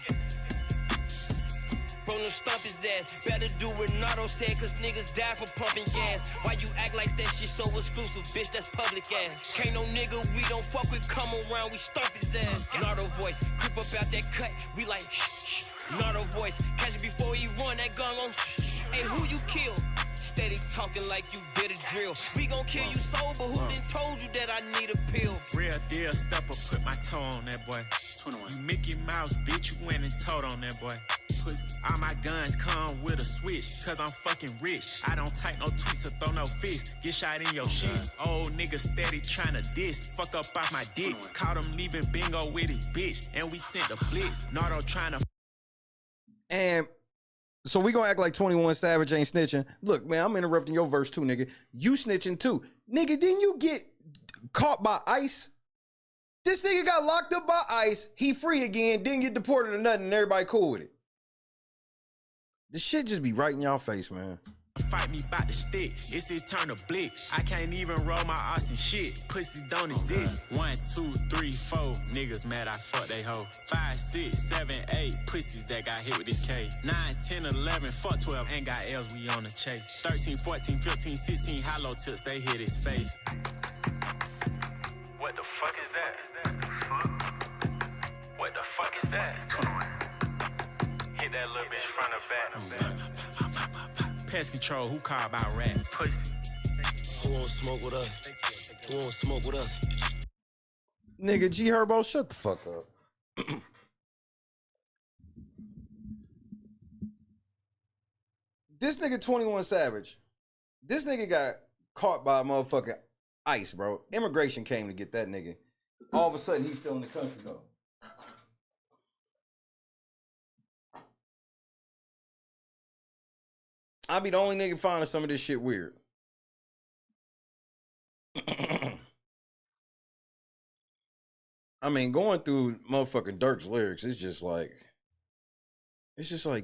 S9: Bro, no stump his ass. Better do what Nardo said, cause niggas die for pumping gas. Why you act like that shit so exclusive, bitch? That's public ass. Can't no nigga we don't fuck with come around, we stomp his ass. Nardo voice, creep up out that cut, we like shh, shh. Nardo voice, catch it before he run, that gun on shh, shh. Hey, who you kill? Steady talking like you did a drill. We gon' kill you sober, who done told you that I need a pill?
S13: Real deal stepper, put my toe on that boy. 21. You Mickey Mouse, bitch, you went and told on that boy. Pussy. All my guns come with a switch, cause I'm fucking rich. I don't type no tweets or throw no fists. Get shot in your shit. Old nigga steady tryna diss. Fuck up off my dick. Caught him leaving bingo with his bitch, and we sent the blitz. Nardo tryna.
S8: And so we gonna act like 21 Savage ain't snitching. Look, man, I'm interrupting your verse too, nigga. You snitching too. Nigga, didn't you get caught by ICE? This nigga got locked up by ICE. He free again, didn't get deported or nothing, and everybody cool with it. This shit just be right in y'all face, man.
S13: Fight me by the stick, it's his turn to blick. I can't even roll my ass and shit. Pussy don't exist. 1, 2, 3, 4 niggas mad I fuck they hoe. 5, 6, 7, 8 pussies that got hit with this K. 9, 10, 11, fuck 12, ain't got L's, we on the chase. 13, 14, 15, 16 hollow tips, they hit his face. What the fuck is that? What the fuck is that? Hit that little bitch front or back. Pest control, who call about rats? Pussy.
S12: Who wanna smoke with us? Who wanna smoke with us?
S8: Nigga, G Herbo, shut the fuck up. This nigga 21 Savage, this nigga got caught by a motherfucking ICE, bro. Immigration came to get that nigga. All of a sudden, he's still in the country, though. I be the only nigga finding some of this shit weird. I mean, going through motherfucking Durk's lyrics, it's just like,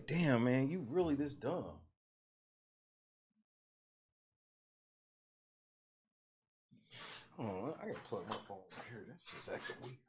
S8: damn, man, you really this dumb. Hold on, I gotta plug my phone over here. That shit's acting weak.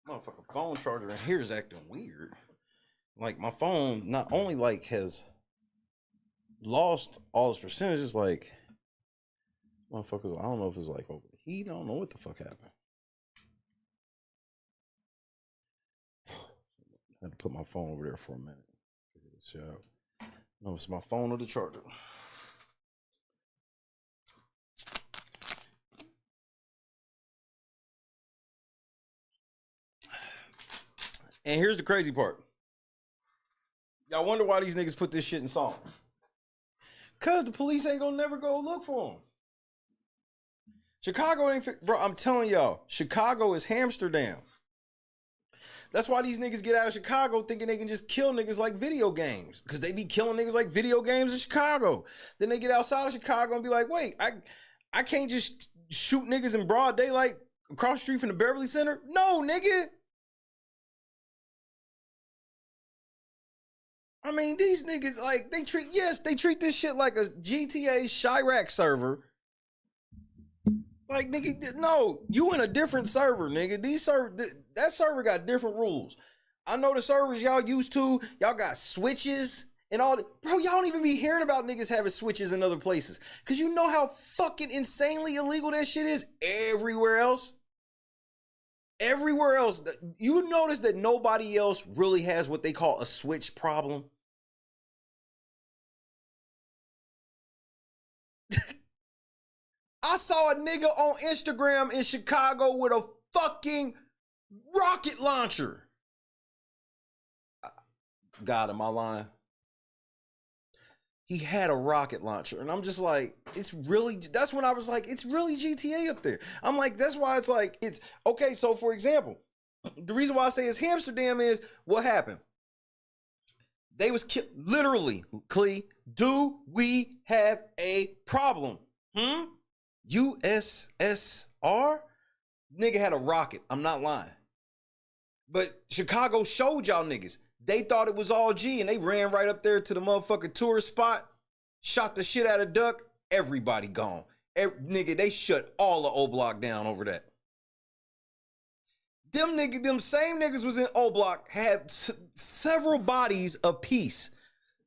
S8: Motherfucking phone charger in here is acting weird. Like my phone not only like has lost all its percentages, like motherfuckers, I don't know if it's like overheat. I don't know what the fuck happened. I had to put my phone over there for a minute. No, it's my phone or the charger. And here's the crazy part. Y'all wonder why these niggas put this shit in songs. Cause the police ain't gonna never go look for them. Chicago ain't, bro, I'm telling y'all, Chicago is Amsterdam. That's why these niggas get out of Chicago thinking they can just kill niggas like video games. Cause they be killing niggas like video games in Chicago. Then they get outside of Chicago and be like, wait, I can't just shoot niggas in broad daylight across the street from the Beverly Center? No, nigga. I mean, these niggas, like, they treat this shit like a GTA Chirac server. Like, nigga, no, you in a different server, nigga. That server got different rules. I know the servers y'all used to, y'all got switches and all that. Bro, y'all don't even be hearing about niggas having switches in other places. Because you know how fucking insanely illegal that shit is everywhere else. Everywhere else, you notice that nobody else really has what they call a switch problem. I saw a nigga on Instagram in Chicago with a fucking rocket launcher. God, am I lying? He had a rocket launcher. And I'm just like, that's when I was like, it's really GTA up there. I'm like, that's why it's like, it's, okay, so for example, the reason why I say it's Amsterdam is, what happened? They was literally, Clee, do we have a problem? USSR? Nigga had a rocket. I'm not lying. But Chicago showed y'all niggas. They thought it was all G and they ran right up there to the motherfucking tourist spot, shot the shit out of Durk. Everybody gone. Nigga, they shut all of O Block down over that. Them same niggas was in O Block, had several bodies apiece.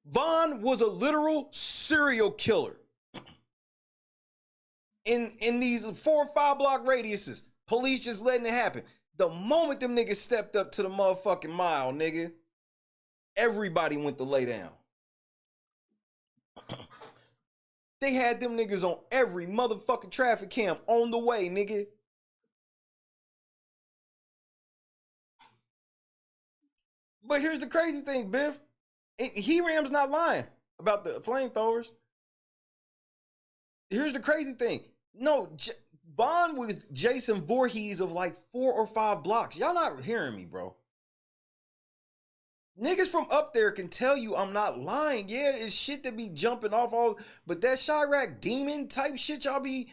S8: Vaughn was a literal serial killer. In these 4 or 5 block radiuses, police just letting it happen. The moment them niggas stepped up to the motherfucking mile, nigga, everybody went to lay down. They had them niggas on every motherfucking traffic cam on the way, nigga. But here's the crazy thing, Biff. He-Ram's not lying about the flamethrowers. Here's the crazy thing. No, Vaughn with Jason Voorhees of like 4 or 5 blocks. Y'all not hearing me, bro. Niggas from up there can tell you I'm not lying. Yeah, it's shit that be jumping off all, but that Chirac demon type shit y'all be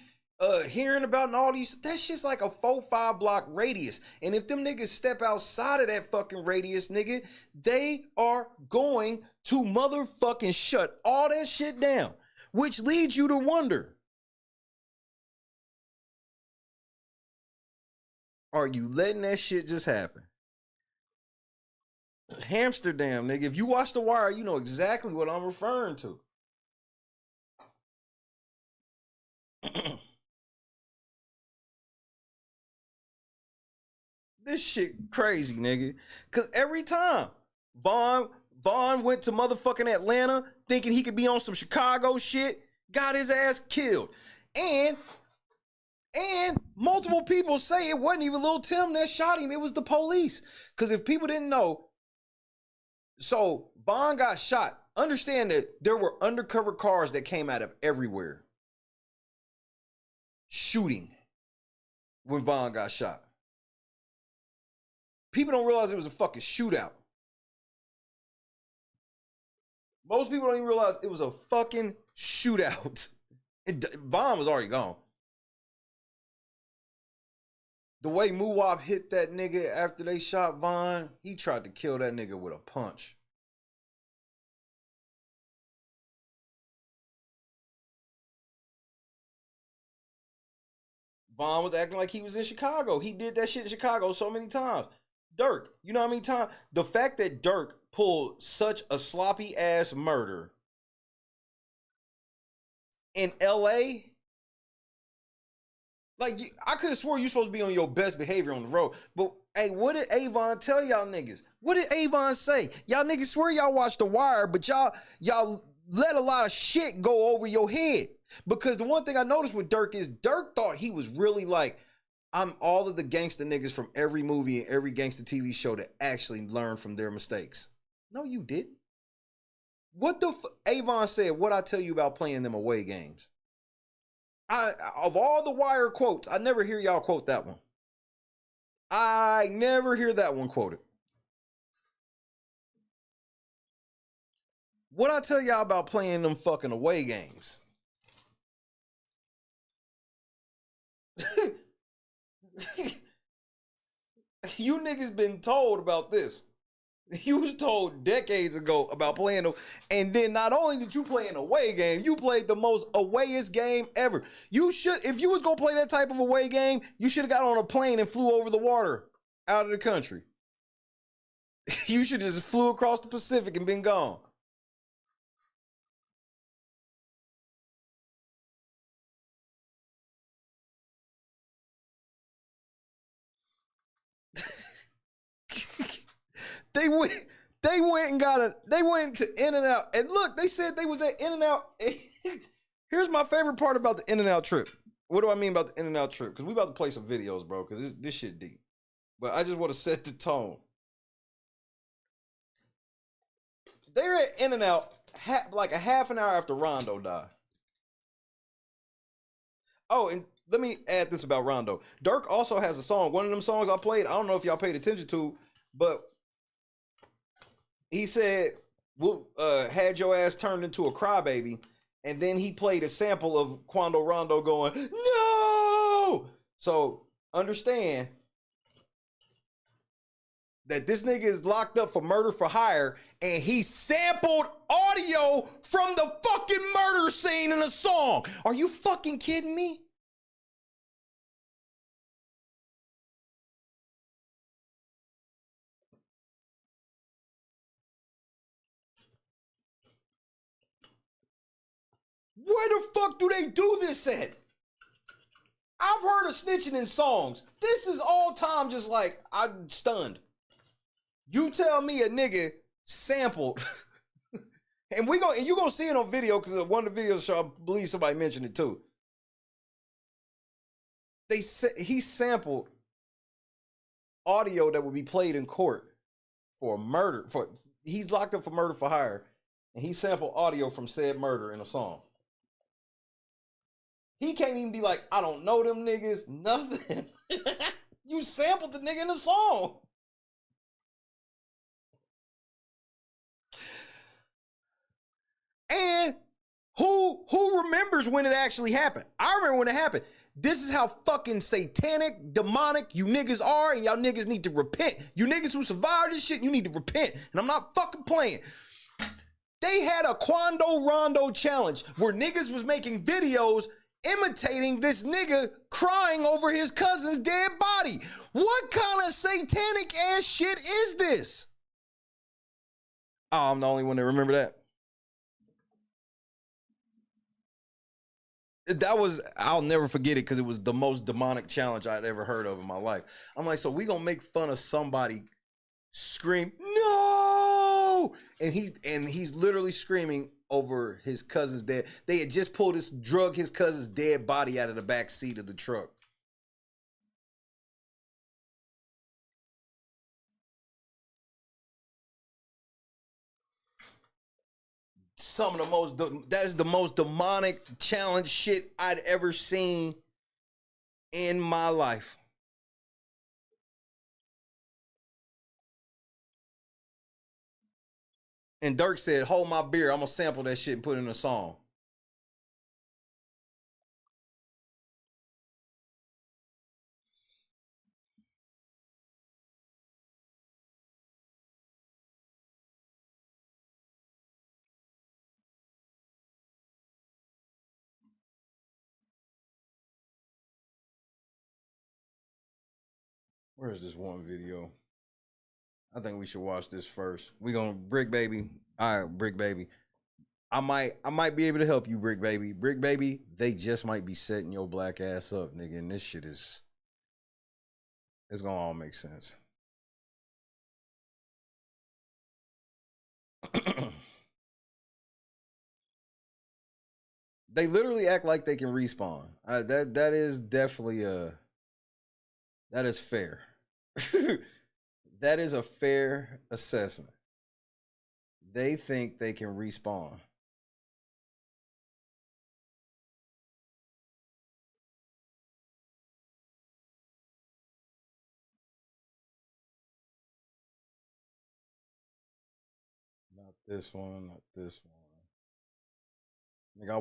S8: hearing about and all these, that shit's like a 4-5 block radius. And if them niggas step outside of that fucking radius, nigga, they are going to motherfucking shut all that shit down. Which leads you to wonder, are you letting that shit just happen? Amsterdam, nigga. If you watch The Wire, you know exactly what I'm referring to. This shit crazy, nigga. Cause every time Vaughn went to motherfucking Atlanta thinking he could be on some Chicago shit, got his ass killed. And multiple people say it wasn't even Lil Tim that shot him, it was the police. Cause if people didn't know, so Vaughn got shot. Understand that there were undercover cars that came out of everywhere shooting when Vaughn got shot. People don't realize it was a fucking shootout. Most people don't even realize it was a fucking shootout. Vaughn was already gone. The way Muwab hit that nigga after they shot Vaughn, he tried to kill that nigga with a punch. Vaughn was acting like he was in Chicago. He did that shit in Chicago so many times. Durk, you know how many times? The fact that Durk pulled such a sloppy ass murder in LA, like, I could have swore you supposed to be on your best behavior on the road. But hey, what did Avon tell y'all niggas? What did Avon say? Y'all niggas swear y'all watched The Wire, but y'all let a lot of shit go over your head. Because the one thing I noticed with Durk is Durk thought he was really like, I'm all of the gangster niggas from every movie and every gangster TV show that actually learn from their mistakes. No, you didn't. What the Avon said, what I tell you about playing them away games? Of all the Wire quotes, I never hear y'all quote that one. I never hear that one quoted. What I tell y'all about playing them fucking away games? You niggas been told about this. You was told decades ago about playing them. And then not only did you play an away game, you played the most awayest game ever. You should, if you was gonna play that type of away game, you should have got on a plane and flew over the water out of the country. You should have just flew across the Pacific and been gone. They went to In-N-Out. And look, they said they was at In-N-Out. Here's my favorite part about the In-N-Out trip. What do I mean about the In-N-Out trip? Because we about to play some videos, bro, because this shit deep. But I just want to set the tone. They're at In-N-Out like a half an hour after Rondo died. Oh, and let me add this about Rondo. Durk also has a song. One of them songs I played, I don't know if y'all paid attention to, but he said, "We'll had your ass turned into a crybaby," and then he played a sample of Quando Rondo going, "No!" So understand that this nigga is locked up for murder for hire, and he sampled audio from the fucking murder scene in a song. Are you fucking kidding me? Where the fuck do they do this at? I've heard of snitching in songs. This is all time just like, I'm stunned. You tell me a nigga sampled, and you gonna see it on video because one of the videos show, I believe somebody mentioned it too. He sampled audio that would be played in court for murder. He's locked up for murder for hire, and he sampled audio from said murder in a song. He can't even be like, I don't know them niggas, nothing. You sampled the nigga in the song. And who remembers when it actually happened? I remember when it happened. This is how fucking satanic, demonic you niggas are, and y'all niggas need to repent. You niggas who survived this shit, you need to repent. And I'm not fucking playing. They had a Quando Rondo challenge where niggas was making videos imitating this nigga crying over his cousin's dead body. What kind of satanic ass shit is this? Oh, I'm the only one that remember that. That was, I'll never forget it because it was the most demonic challenge I'd ever heard of in my life. I'm like, so we gonna make fun of somebody scream, no! And he's literally screaming over his cousin's dead. They had just drug his cousin's dead body out of the back seat of the truck. That is the most demonic challenge shit I'd ever seen in my life. And Durk said, hold my beer, I'm gonna sample that shit and put it in a song. Where's this one video? I think we should watch this first. We gonna Bricc baby. All right, Bricc baby. I might be able to help you, Bricc baby. Bricc baby, they just might be setting your black ass up, nigga. And this shit it's gonna all make sense. They literally act like they can respawn. That is definitely that is fair. That is a fair assessment. They think they can respawn. Not this one, not this one. Nigga,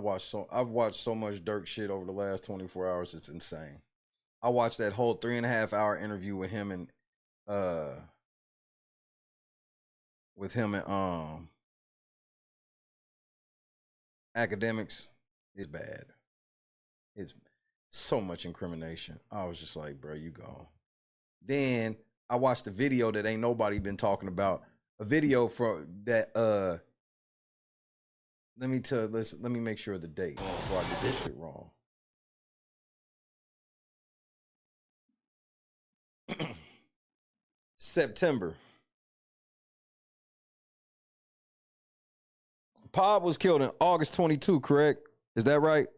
S8: I've watched so much Durk shit over the last 24 hours, it's insane. I watched that whole 3.5 hour interview with him and academics. It's bad. It's so much incrimination. I was just like, bro, you gone. Then I watched a video that ain't nobody been talking about. A video from that let me make sure of the date before I get this shit wrong. September. Pod was killed in August 22, correct? Is that right?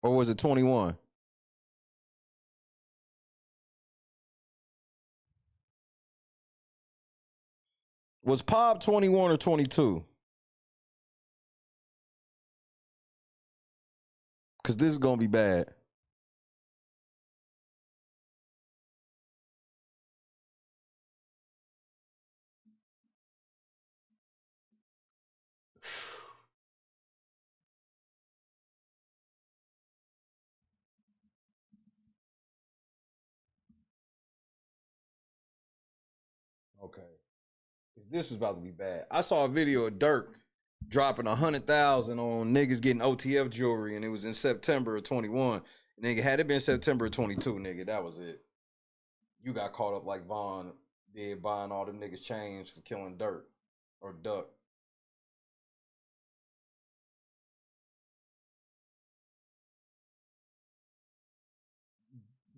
S8: Or was it 21? Was Pod 21 or 22? Because this is going to be bad. Okay. This was about to be bad. I saw a video of Durk dropping 100,000 on niggas getting OTF jewelry, and it was in September of 21. Nigga, had it been September of 22, nigga, that was it. You got caught up like Vaughn did buying all them niggas chains for killing Durk or Duck.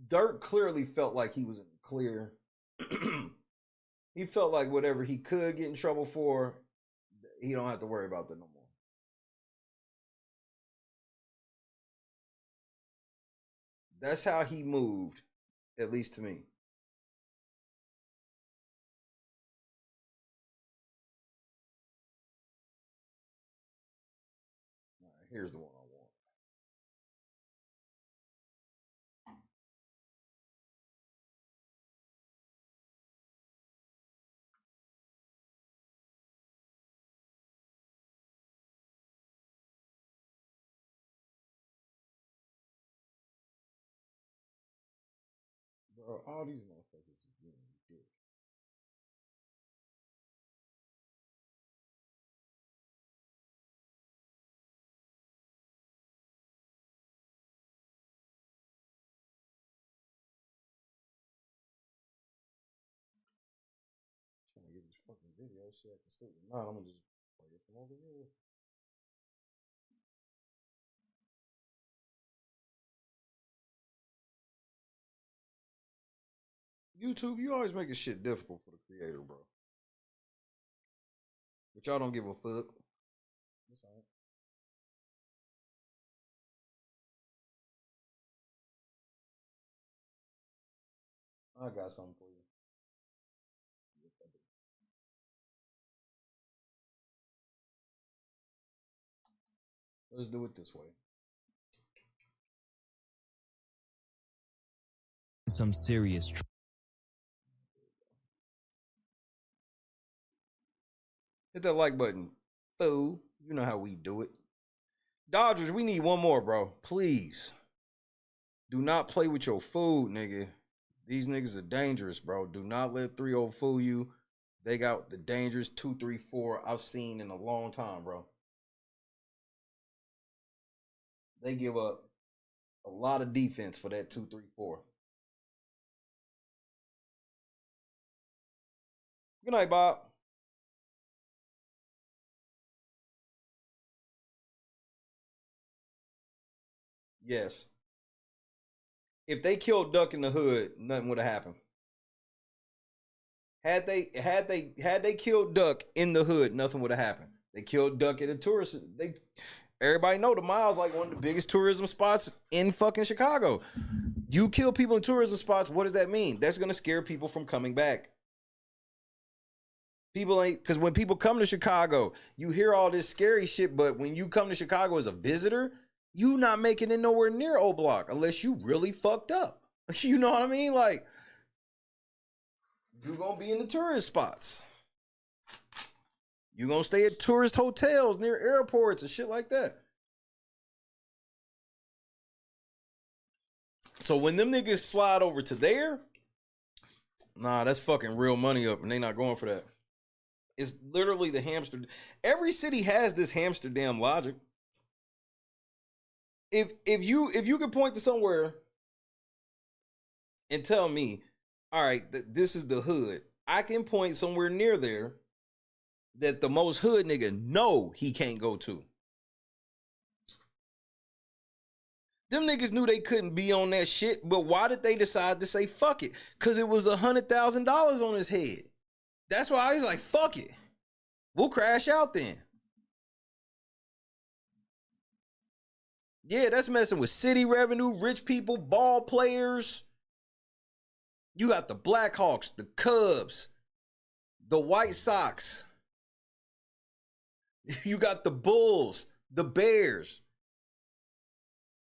S8: Durk clearly felt like he was in the clear. He felt like whatever he could get in trouble for, he don't have to worry about that no more. That's how he moved, at least to me. All right, here's the one I want. Bro, all these motherfuckers is being dick. Trying to get this fucking video so I can still. Nah, I'm gonna just play it from over here. YouTube, you always making shit difficult for the creator, bro. But y'all don't give a fuck. That's all right. I got something for you. Let's do it this way.
S14: Some serious.
S8: Hit that like button. Fool. You know how we do it. Dodgers, we need one more, bro. Please. Do not play with your food, nigga. These niggas are dangerous, bro. Do not let 3-0 fool you. They got the dangerous 2-3-4 I've seen in a long time, bro. They give up a lot of defense for that 2-3-4. Good night, Bob. Yes. If they killed Duck in the hood, nothing would have happened. Had they killed Duck in the hood, nothing would have happened. They killed Duck at a tourist. Everybody know the Mile's like one of the biggest tourism spots in fucking Chicago. You kill people in tourism spots, what does that mean? That's gonna scare people from coming back. People ain't, because when people come to Chicago, you hear all this scary shit, but when you come to Chicago as a visitor, you not making it nowhere near O Block unless you really fucked up. You know what I mean? Like, you're gonna be in the tourist spots. You're gonna stay at tourist hotels near airports and shit like that. So when them niggas slide over to there, nah, that's fucking real money up, and they not going for that. It's literally the hamster. Every city has this Amsterdam logic. If you could point to somewhere and tell me, all right, this is the hood, I can point somewhere near there that the most hood nigga know he can't go to. Them niggas knew they couldn't be on that shit, but why did they decide to say fuck it? Because it was $100,000 on his head. That's why I was like, fuck it. We'll crash out then. Yeah, that's messing with city revenue, rich people, ball players. You got the Blackhawks, the Cubs, the White Sox. You got the Bulls, the Bears.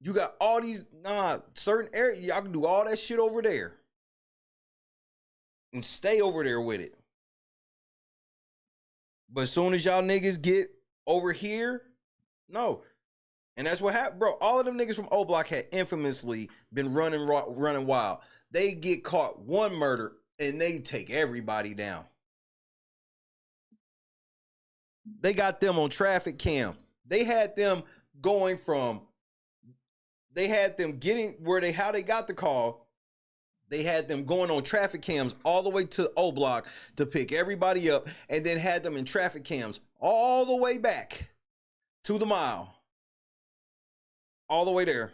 S8: You got all these, certain areas. Y'all can do all that shit over there. And stay over there with it. But as soon as y'all niggas get over here, no. And that's what happened, bro. All of them niggas from O Block had infamously been running wild. They get caught one murder and they take everybody down. They got them on traffic cam. They had them going from, they had them getting where how they got the call. They had them going on traffic cams all the way to O Block to pick everybody up, and then had them in traffic cams all the way back to the Mile. All the way there.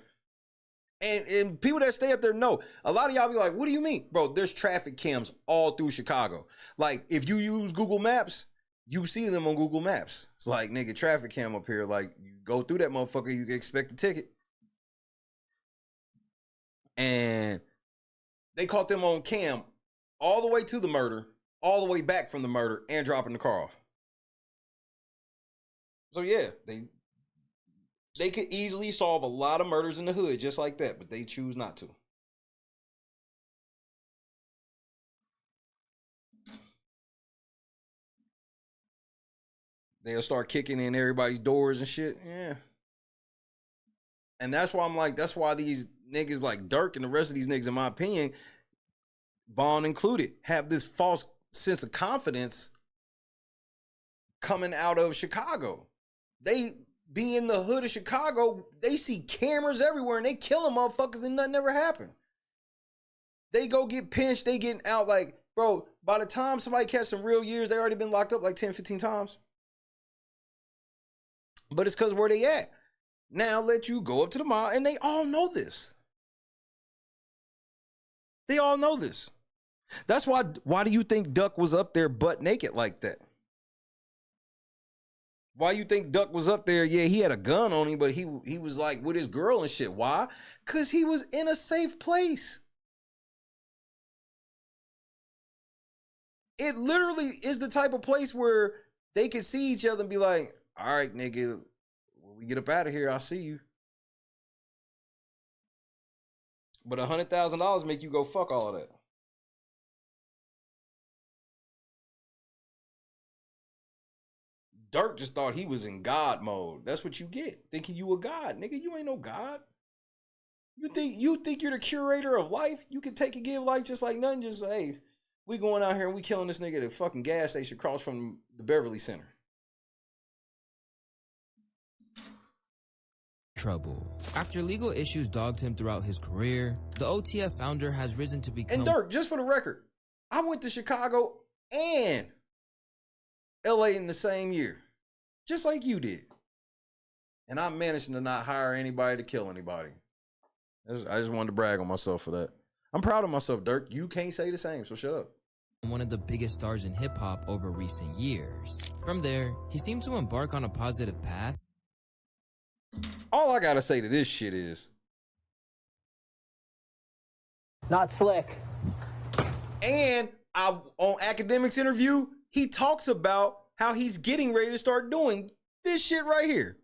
S8: And people that stay up there know. A lot of y'all be like, what do you mean? Bro, there's traffic cams all through Chicago. Like, if you use Google Maps, you see them on Google Maps. It's like, nigga, traffic cam up here. Like, you go through that motherfucker, you can expect a ticket. And they caught them on cam all the way to the murder, all the way back from the murder, and dropping the car off. So yeah, they could easily solve a lot of murders in the hood just like that, but they choose not to. They'll start kicking in everybody's doors and shit. Yeah. And that's why I'm like, that's why these niggas like Durk and the rest of these niggas, in my opinion, Vaughn included, have this false sense of confidence coming out of Chicago. They be in the hood of Chicago, they see cameras everywhere and they killing motherfuckers and nothing ever happened. They go get pinched, they getting out like, bro, by the time somebody catch some real years, they already been locked up like 10, 15 times. But it's because where they at. Now let you go up to the mall, and they all know this. They all know this. That's why do you think Duck was up there butt naked like that? Why you think Duck was up there? Yeah, he had a gun on him, but he was like with his girl and shit. Why? Because he was in a safe place. It literally is the type of place where they can see each other and be like, all right, nigga, when we get up out of here, I'll see you. But $100,000 make you go fuck all of that. Durk just thought he was in God mode. That's what you get. Thinking you a God. Nigga, you ain't no God. You think you're the curator of life? You can take and give life just like nothing. Just say, hey, we going out here and we killing this nigga at a fucking gas station across from the Beverly Center.
S14: Trouble. After legal issues dogged him throughout his career, the OTF founder has risen to become...
S8: And Durk, just for the record, I went to Chicago and LA in the same year, just like you did. And I'm managing to not hire anybody to kill anybody. I just wanted to brag on myself for that. I'm proud of myself, Durk. You can't say the same, so shut up.
S14: One of the biggest stars in hip-hop over recent years. From there, he seemed to embark on a positive path.
S8: All I gotta say to this shit is...
S4: Not slick.
S8: And on Academic's interview, he talks about how he's getting ready to start doing this shit right here.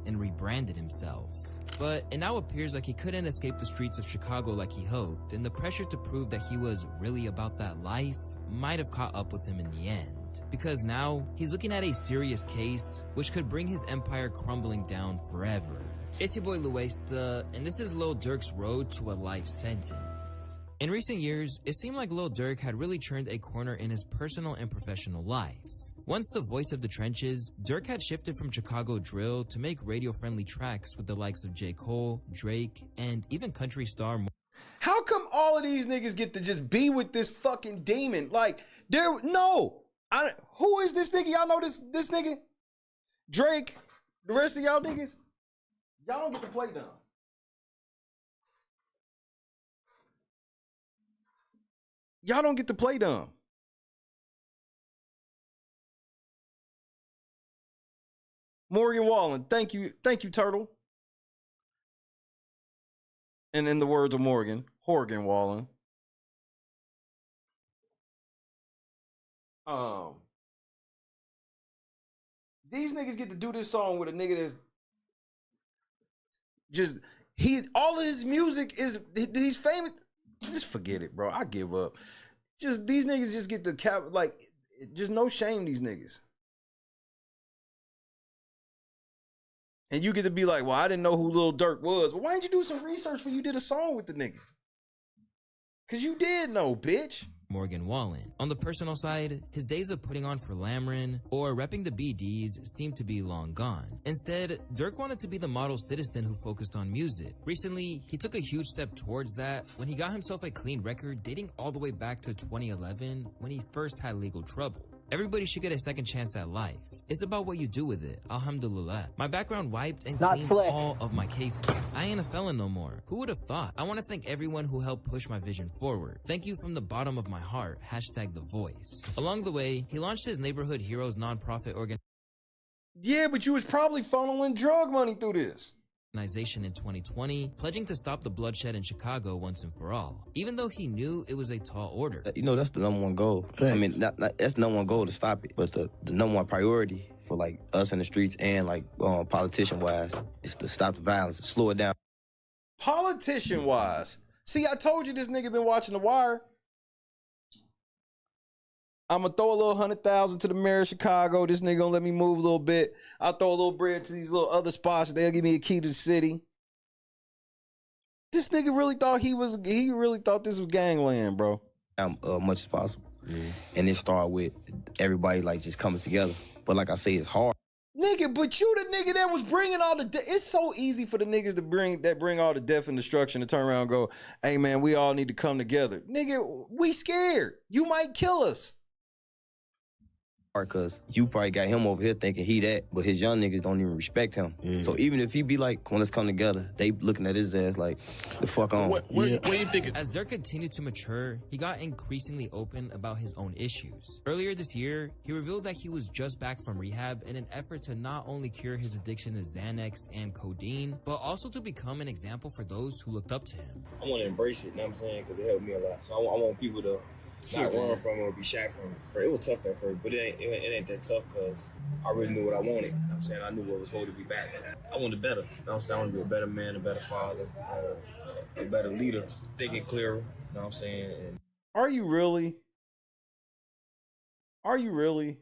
S14: And rebranded himself. But it now appears like he couldn't escape the streets of Chicago like he hoped, and the pressure to prove that he was really about that life might have caught up with him in the end. Because now, he's looking at a serious case, which could bring his empire crumbling down forever. It's your boy Luesta, and this is Lil Durk's road to a life sentence. In recent years, it seemed like Lil Durk had really turned a corner in his personal and professional life. Once the voice of the trenches, Durk had shifted from Chicago drill to make radio-friendly tracks with the likes of J. Cole, Drake, and even country star.
S8: How come all of these niggas get to just be with this fucking demon? Like, who is this nigga? Y'all know this nigga? Drake, the rest of y'all niggas? Y'all don't get to play dumb. Y'all don't get to play dumb. Morgan Wallen, thank you, Turtle. And in the words of Morgan Wallen. These niggas get to do this song with a nigga that's just all of his music is he's famous. Just forget it, bro. I give up. Just these niggas just get the just no shame these niggas. And you get to be like, well, I didn't know who Lil Durk was. Well, why didn't you do some research when you did a song with the nigga? Because you did know, bitch.
S14: Morgan Wallen. On the personal side, his days of putting on for Lamron or repping the BDs seemed to be long gone. Instead, Durk wanted to be the model citizen who focused on music. Recently, he took a huge step towards that when he got himself a clean record dating all the way back to 2011 when he first had legal trouble. Everybody should get a second chance at life. It's about what you do with it. Alhamdulillah. My background wiped and cleaned all of my cases. I ain't a felon no more. Who would have thought? I want to thank everyone who helped push my vision forward. Thank you from the bottom of my heart. #The Voice. Along the way, he launched his Neighborhood Heroes nonprofit organization.
S8: Yeah, but you was probably funneling drug money through this
S14: organization in 2020, pledging to stop the bloodshed in Chicago once and for all, even though he knew it was a tall order.
S15: You know, that's the number one goal. I mean, that's the number one goal to stop it, but the number one priority for like us in the streets and like politician-wise is to stop the violence, slow it down.
S8: Politician-wise, see, I told you this nigga been watching The Wire. I'm gonna throw a little 100,000 to the mayor of Chicago. This nigga gonna let me move a little bit. I'll throw a little bread to these little other spots. They'll give me a key to the city. This nigga really thought he really thought this was gangland, bro.
S15: Much as possible. And it started with everybody like just coming together. But like I say, it's hard.
S8: Nigga, but you the nigga that was bringing all the it's so easy for the niggas to bring all the death and destruction to turn around and go, hey man, we all need to come together. Nigga, we scared. You might kill us.
S15: Because you probably got him over here thinking he that, but his young niggas don't even respect him. So even if he be like, come on, let's come together, they looking at his ass like, the fuck on.
S14: What do you think? As Durk continued to mature, he got increasingly open about his own issues. Earlier this year, he revealed that he was just back from rehab in an effort to not only cure his addiction to Xanax and codeine, but also to become an example for those who looked up to him.
S16: I want to embrace it, you know what I'm saying, because it helped me a lot. So I want people to not run from it or be shy from it. It was tough at first, but it ain't that tough because I really knew what I wanted. You know what I'm saying? I knew what was holding me back. I wanted better. You know what I'm saying? I want to be a better man, a better father, a better leader, thinking clearer. You know what I'm saying? And
S8: Are you really? Are you really?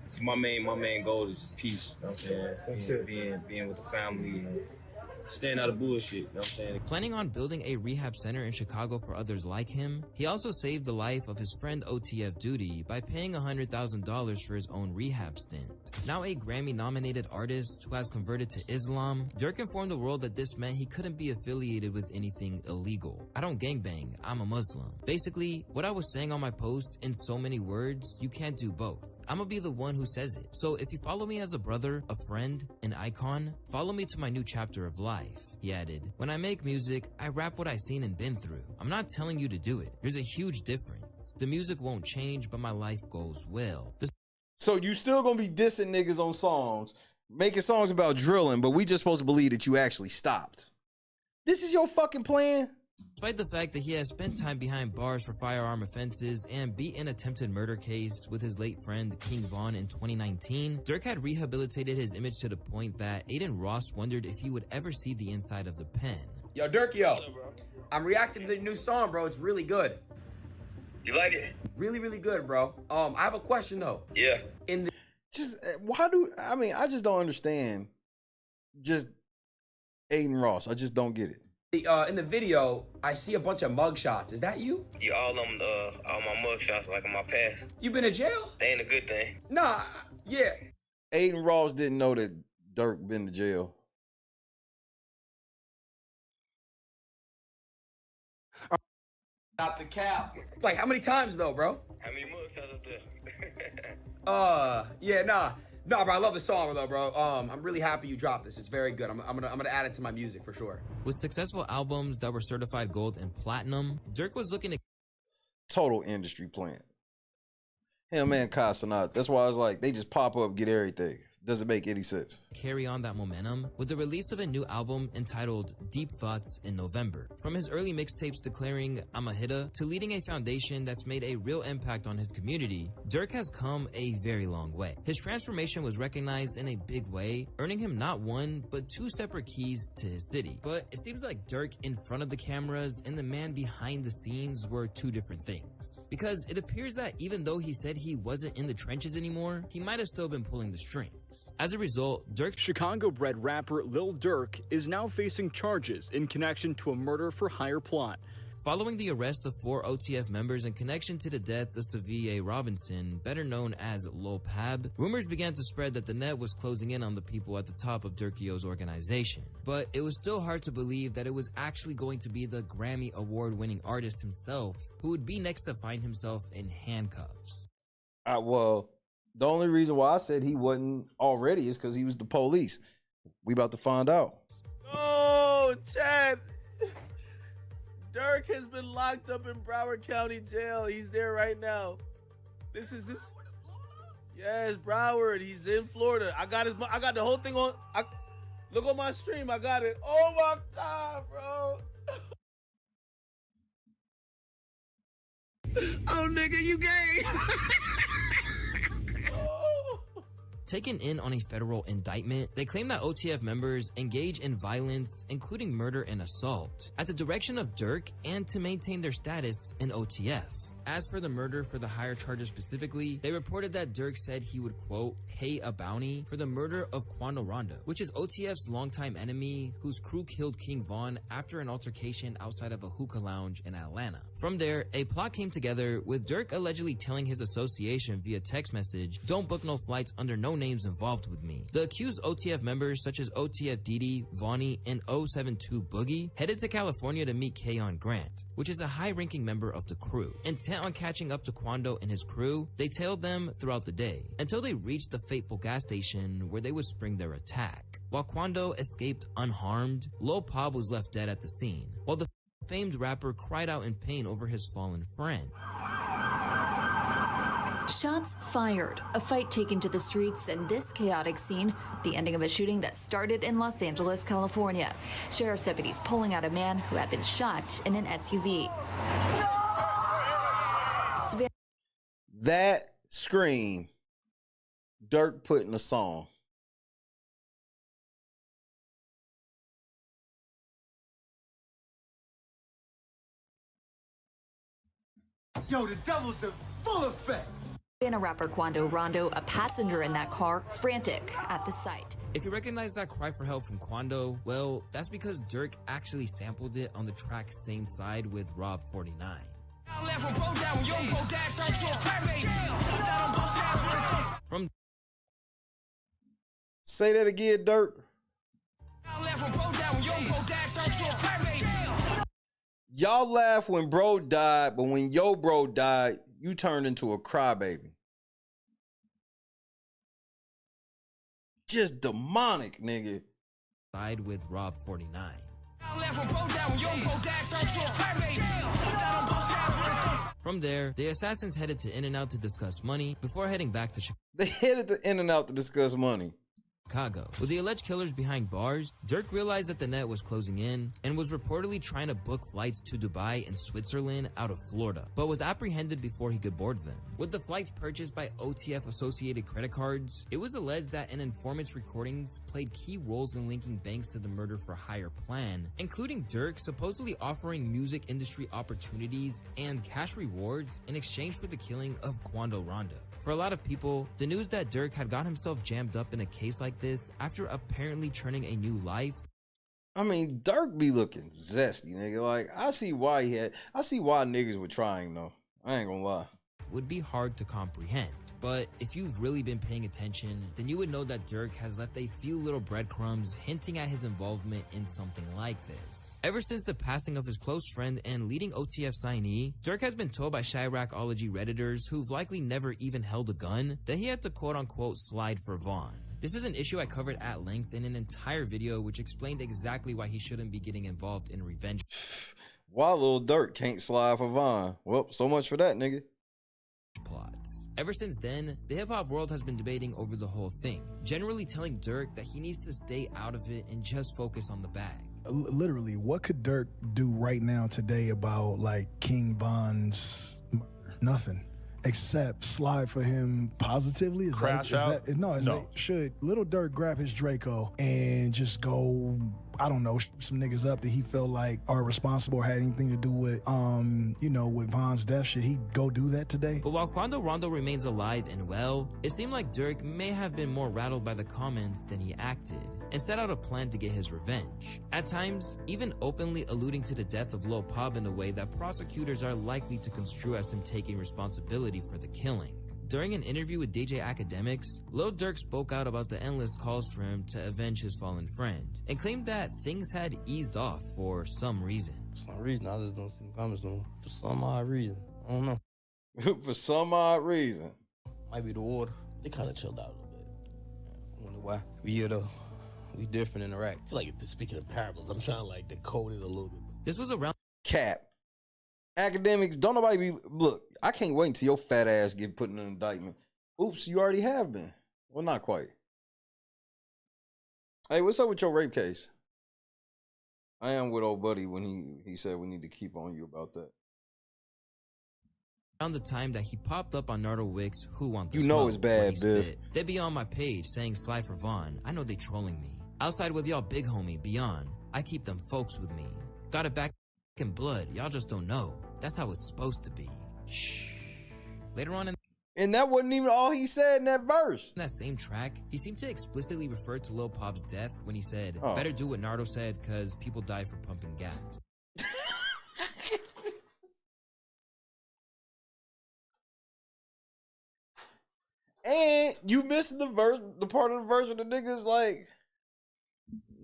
S16: See, my main goal is peace. You know what I'm saying? Being with the family staying out of bullshit, you know what I'm saying?
S14: Planning on building a rehab center in Chicago for others like him, he also saved the life of his friend OTF Duty by paying $100,000 for his own rehab stint. Now a Grammy-nominated artist who has converted to Islam, Durk informed the world that this meant he couldn't be affiliated with anything illegal. I don't gangbang, I'm a Muslim. Basically, what I was saying on my post, in so many words, you can't do both. I'ma be the one who says it. So if you follow me as a brother, a friend, an icon, follow me to my new chapter of life. He added, when I make music, I rap what I've seen and been through. I'm not telling you to do it. There's a huge difference. The music won't change, but my life goals will.
S8: So you still gonna be dissing niggas on songs, making songs about drilling, but we just supposed to believe that you actually stopped. This is your fucking plan?
S14: Despite the fact that he has spent time behind bars for firearm offenses and beat an attempted murder case with his late friend King Von in 2019, Durk had rehabilitated his image to the point that Aiden Ross wondered if he would ever see the inside of the pen.
S17: Yo, Durk, yo. I'm reacting to the new song, bro. It's really good.
S16: You like it?
S17: Really, really good, bro. I have a question, though.
S16: Yeah.
S17: I
S8: just don't understand just Aiden Ross. I just don't get it.
S17: In the video, I see a bunch of mug shots. Is that you?
S16: Yeah, all my mug shots like in my past.
S17: You been in jail?
S16: They ain't a good thing.
S17: Nah, yeah.
S8: Aiden Ross didn't know that Durk been to jail.
S17: Not the cap. Like, how many times, though, bro?
S16: How many mug shots up there?
S17: Yeah, nah, bro. I love the song, though, bro. I'm really happy you dropped this. It's very good. I'm gonna add it to my music for sure.
S14: With successful albums that were certified gold and platinum, Durk was looking to
S8: total industry plant. Him and Casanat. That's why I was like, they just pop up, get everything. Doesn't make any sense.
S14: Carry on that momentum with the release of a new album entitled Deep Thoughts in November. From his early mixtapes declaring I'm a hitter to leading a foundation that's made a real impact on his community, Durk has come a very long way. His transformation was recognized in a big way, earning him not one, but two separate keys to his city. But it seems like Durk in front of the cameras and the man behind the scenes were two different things. Because it appears that even though he said he wasn't in the trenches anymore, he might have still been pulling the strings. As a result, Durk's
S18: Chicago-bred rapper Lil Durk is now facing charges in connection to a murder-for-hire plot.
S14: Following the arrest of 4 OTF members in connection to the death of Savier Robinson, better known as Lil Pab, rumors began to spread that the net was closing in on the people at the top of Durkio's organization. But it was still hard to believe that it was actually going to be the Grammy award-winning artist himself who would be next to find himself in handcuffs.
S8: Well, the only reason why I said he wasn't already is because he was the police. We about to find out.
S19: Oh, Chad. Durk has been locked up in Broward County Jail. He's there right now. This is this. Yes, Broward. He's in Florida. I got the whole thing on. Look on my stream. I got it. Oh my God, bro. Oh, nigga, you gay.
S14: Taken in on a federal indictment, they claim that OTF members engage in violence, including murder and assault, at the direction of Durk and to maintain their status in OTF. As for the murder for the hire charges specifically, they reported that Durk said he would, quote, pay a bounty for the murder of Quando Rondo, which is OTF's longtime enemy whose crew killed King Von after an altercation outside of a hookah lounge in Atlanta. From there, a plot came together with Durk allegedly telling his association via text message, don't book no flights under no names involved with me. The accused OTF members such as OTF Didi, Vonnie, and 072 Boogie headed to California to meet Keon Grant, which is a high-ranking member of the crew. Intent on catching up to Quando and his crew, they tailed them throughout the day until they reached the fateful gas station where they would spring their attack. While Quando escaped unharmed, Lil Pab was left dead at the scene, while the famed rapper cried out in pain over his fallen friend.
S20: Shots fired, a fight taken to the streets, and this chaotic scene, the ending of a shooting that started in Los Angeles, California. Sheriff's deputies pulling out a man who had been shot in an SUV.
S8: That scream, Durk put in a song.
S19: Yo, the devil's in full effect.
S20: And a rapper Quando Rondo, a passenger in that car, frantic at the sight.
S14: If you recognize that cry for help from Quando, well, that's because Durk actually sampled it on the track Same Side with Rob 49. From
S8: Say that again, Durk. Y'all laugh when bro died, but when yo bro died, you turned into a crybaby. Just demonic, nigga.
S14: Side with Rob 49. From there, the assassins headed to In-N-Out to discuss money before heading back to Chicago.
S8: They headed to In-N-Out to discuss money.
S14: With the alleged killers behind bars, Durk realized that the net was closing in and was reportedly trying to book flights to Dubai and Switzerland out of Florida, but was apprehended before he could board them. With the flights purchased by OTF-associated credit cards, it was alleged that an informant's recordings played key roles in linking banks to the murder-for-hire plan, including Durk supposedly offering music industry opportunities and cash rewards in exchange for the killing of Quando Rondo. For a lot of people, the news that Durk had got himself jammed up in a case like this after apparently turning a new life.
S8: I mean, Durk be looking zesty, nigga. Like, I see why niggas were trying, though. I ain't gonna lie.
S14: Would be hard to comprehend. But if you've really been paying attention, then you would know that Durk has left a few little breadcrumbs hinting at his involvement in something like this. Ever since the passing of his close friend and leading OTF signee, Durk has been told by Chirac-ology Redditors who've likely never even held a gun that he had to quote-unquote slide for Vaughn. This is an issue I covered at length in an entire video which explained exactly why he shouldn't be getting involved in revenge.
S8: Why little Durk can't slide for Vaughn? Well, so much for that, nigga.
S14: Plots. Ever since then, the hip-hop world has been debating over the whole thing, generally telling Durk that he needs to stay out of it and just focus on the bag.
S2: Literally, what could Durk do right now today about like King Von's murder? Nothing. Except slide for him positively.
S6: Crash out?
S2: Should little Durk grab his Draco and just go, I don't know, shoot some niggas up that he felt like are responsible or had anything to do with, with Von's death? Should he go do that today?
S14: But while Quando Rondo remains alive and well, it seemed like Durk may have been more rattled by the comments than he acted, and set out a plan to get his revenge. At times, even openly alluding to the death of Lil Pub in a way that prosecutors are likely to construe as him taking responsibility for the killing. During an interview with DJ Academics, Lil Durk spoke out about the endless calls for him to avenge his fallen friend, and claimed that things had eased off for some reason.
S15: For some reason, I just don't see the comments no more. For some odd reason. I don't know.
S8: For some odd reason.
S15: Might be the water. They kind of chilled out a little bit. I wonder why. We different in Iraq.
S21: I feel like speaking of parables, I'm trying to like decode it a little bit.
S14: This was around
S8: cap. Academics, don't nobody be, look, I can't wait until your fat ass get put in an indictment. Oops, you already have been. Well, not quite. Hey, what's up with your rape case? I am with old buddy when he said we need to keep on you about that.
S14: Around the time that he popped up on Nardo Wick's Who Want the
S8: You know
S14: Smoke,
S8: it's bad,
S14: where he
S8: Biff.
S14: spit. They be on my page saying slide for Vaughn. I know they trolling me. Outside with y'all big homie, Beyond. I keep them folks with me. Got it back in blood. Y'all just don't know. That's how it's supposed to be. Shh. Later on
S8: and that wasn't even all he said in that verse.
S14: In that same track, he seemed to explicitly refer to Lil Pop's death when he said,
S8: Oh.
S14: better do what Nardo said because people die for pumping gas.
S8: And you missed the verse, the part of the verse where the niggas like,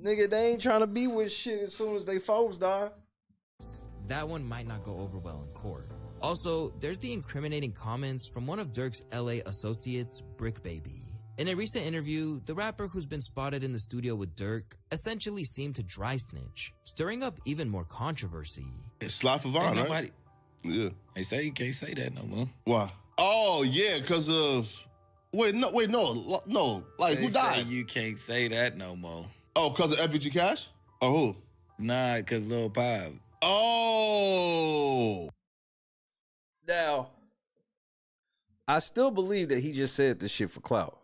S8: nigga, they ain't trying to be with shit as soon as they folks die.
S14: That one might not go over well in court. Also, there's the incriminating comments from one of Durk's LA associates, Bricc Baby. In a recent interview, the rapper who's been spotted in the studio with Durk essentially seemed to dry snitch, stirring up even more controversy.
S22: Slide for Vaughn,
S23: Ain't
S22: right?
S23: nobody-
S22: Yeah.
S23: They say you can't say that no more.
S22: Why? Oh, yeah, because of... Wait, no. Like,
S23: They
S22: who died?
S23: say you can't say that no more.
S22: Oh, because of FVG Cash? Or who?
S23: Nah, because Lil Pop.
S22: Oh!
S8: Now, I still believe that he just said this shit for clout.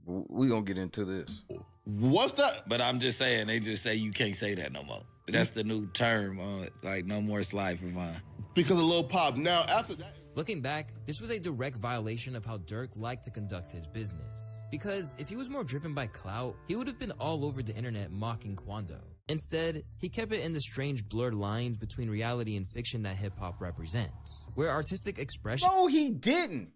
S8: We gonna get into this.
S22: What's that?
S23: But I'm just saying, they just say you can't say that no more. That's the new term, like no more slide for Vaughn.
S22: Because of Lil Pop. Now, after that...
S14: Looking back, this was a direct violation of how Durk liked to conduct his business. Because if he was more driven by clout, he would have been all over the internet mocking Quando. Instead, he kept it in the strange blurred lines between reality and fiction that hip-hop represents, where artistic expression
S8: he didn't.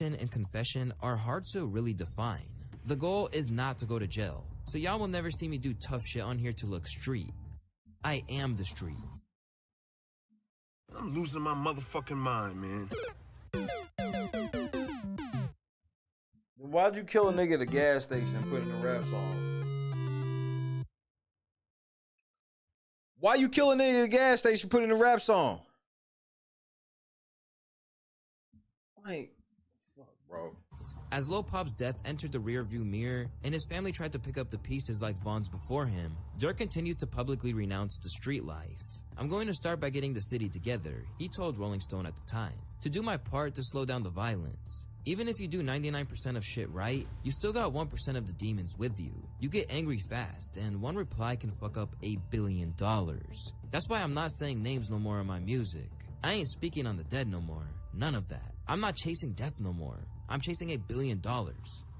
S14: and confession are hard to really define. The goal is not to go to jail, so y'all will never see me do tough shit on here to look street. I am the street.
S1: I'm losing my motherfucking mind, man.
S8: Why'd you kill a nigga at a gas station and put in a rap song? Why you kill a nigga at a gas station and put in a rap song? Like, fuck, bro.
S14: As Lil Pop's death entered the rearview mirror and his family tried to pick up the pieces like Vaughn's before him, Durk continued to publicly renounce the street life. I'm going to start by getting the city together, he told Rolling Stone at the time, to do my part to slow down the violence. Even if you do 99% of shit right, you still got 1% of the demons with you. You get angry fast, and one reply can fuck up $8 billion. That's why I'm not saying names no more in my music. I ain't speaking on the dead no more. None of that. I'm not chasing death no more. I'm chasing $8 billion.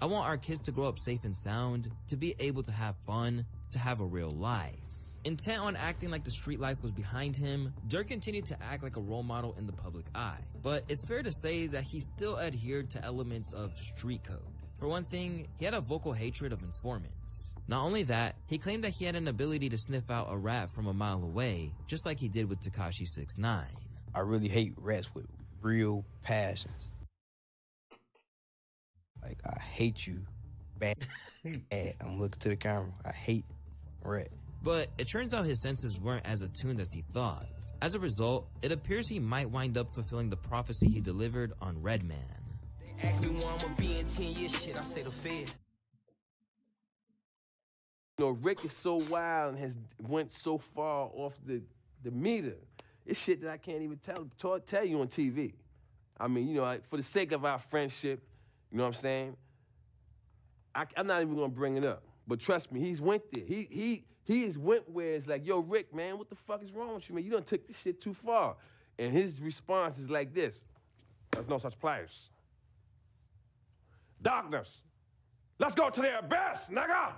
S14: I want our kids to grow up safe and sound, to be able to have fun, to have a real life. Intent on acting like the street life was behind him, Durk continued to act like a role model in the public eye. But it's fair to say that he still adhered to elements of street code. For one thing, he had a vocal hatred of informants. Not only that, he claimed that he had an ability to sniff out a rat from a mile away, just like he did with Tekashi 6ix9ine.
S15: I really hate rats with real passions. Like, I hate you bad. I'm looking to the camera. I hate rat.
S14: But it turns out his senses weren't as attuned as he thought. As a result, it appears he might wind up fulfilling the prophecy he delivered on Redman.
S9: They ask me where I'm gonna be in 10 years, shit, I say the feds.
S21: You know, Rick is so wild and has went so far off the meter. It's shit that I can't even tell you on TV. I mean, you know, for the sake of our friendship, you know what I'm saying? I'm not even gonna bring it up. But trust me, he's went there. He has went where it's like, yo, Rick, man, what the fuck is wrong with you, man? You done took this shit too far. And his response is like this. There's no such place. Darkness. Let's go to the abyss, nigga.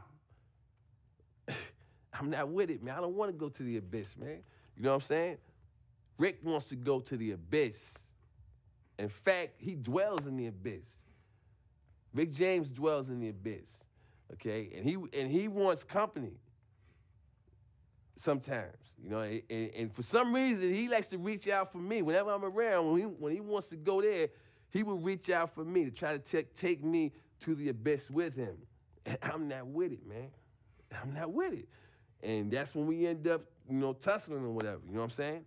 S21: I'm not with it, man. I don't want to go to the abyss, man. You know what I'm saying? Rick wants to go to the abyss. In fact, he dwells in the abyss. Rick James dwells in the abyss, okay? And he wants company. Sometimes, you know, and for some reason, he likes to reach out for me. Whenever I'm around, when he wants to go there, he will reach out for me to try to take me to the abyss with him. And I'm not with it, man. I'm not with it. And that's when we end up, you know, tussling or whatever, you know what I'm saying?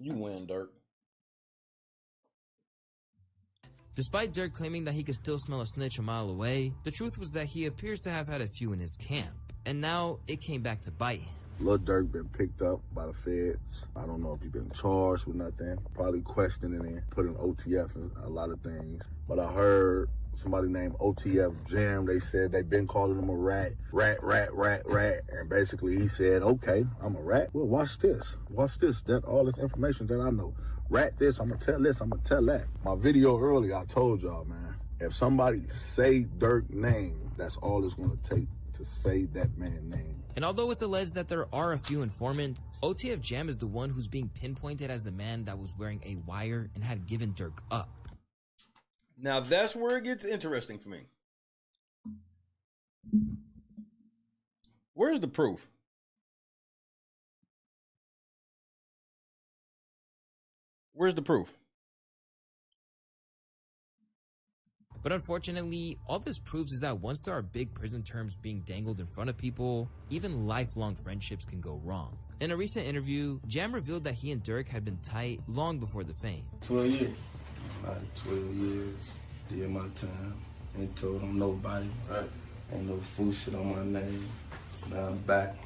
S8: You win, Durk.
S14: Despite Durk claiming that he could still smell a snitch a mile away, the truth was that he appears to have had a few in his camp. And now it came back to bite him.
S5: Lil Durk been picked up by the feds. I don't know if he's been charged with nothing. Probably questioning and put in OTF and a lot of things. But I heard somebody named OTF Jam, they said they've been calling him a rat. And basically he said, okay, I'm a rat. Well, watch this. Watch this. That all this information that I know. Rat this, I'm gonna tell this, I'm gonna tell that. My video earlier, I told y'all, man, if somebody say Durk name, that's all it's gonna take to say that man's name.
S14: And although it's alleged that there are a few informants, OTF Jam is the one who's being pinpointed as the man that was wearing a wire and had given Durk up.
S8: Now that's where it gets interesting for me. Where's the proof? Where's the proof?
S14: But unfortunately, all this proves is that once there are big prison terms being dangled in front of people, even lifelong friendships can go wrong. In a recent interview, Jam revealed that he and Durk had been tight long before the fame.
S21: 12 years.
S5: Like 12 years, did my time. Ain't told on nobody. Right. Ain't no fool shit on my name. Now I'm back.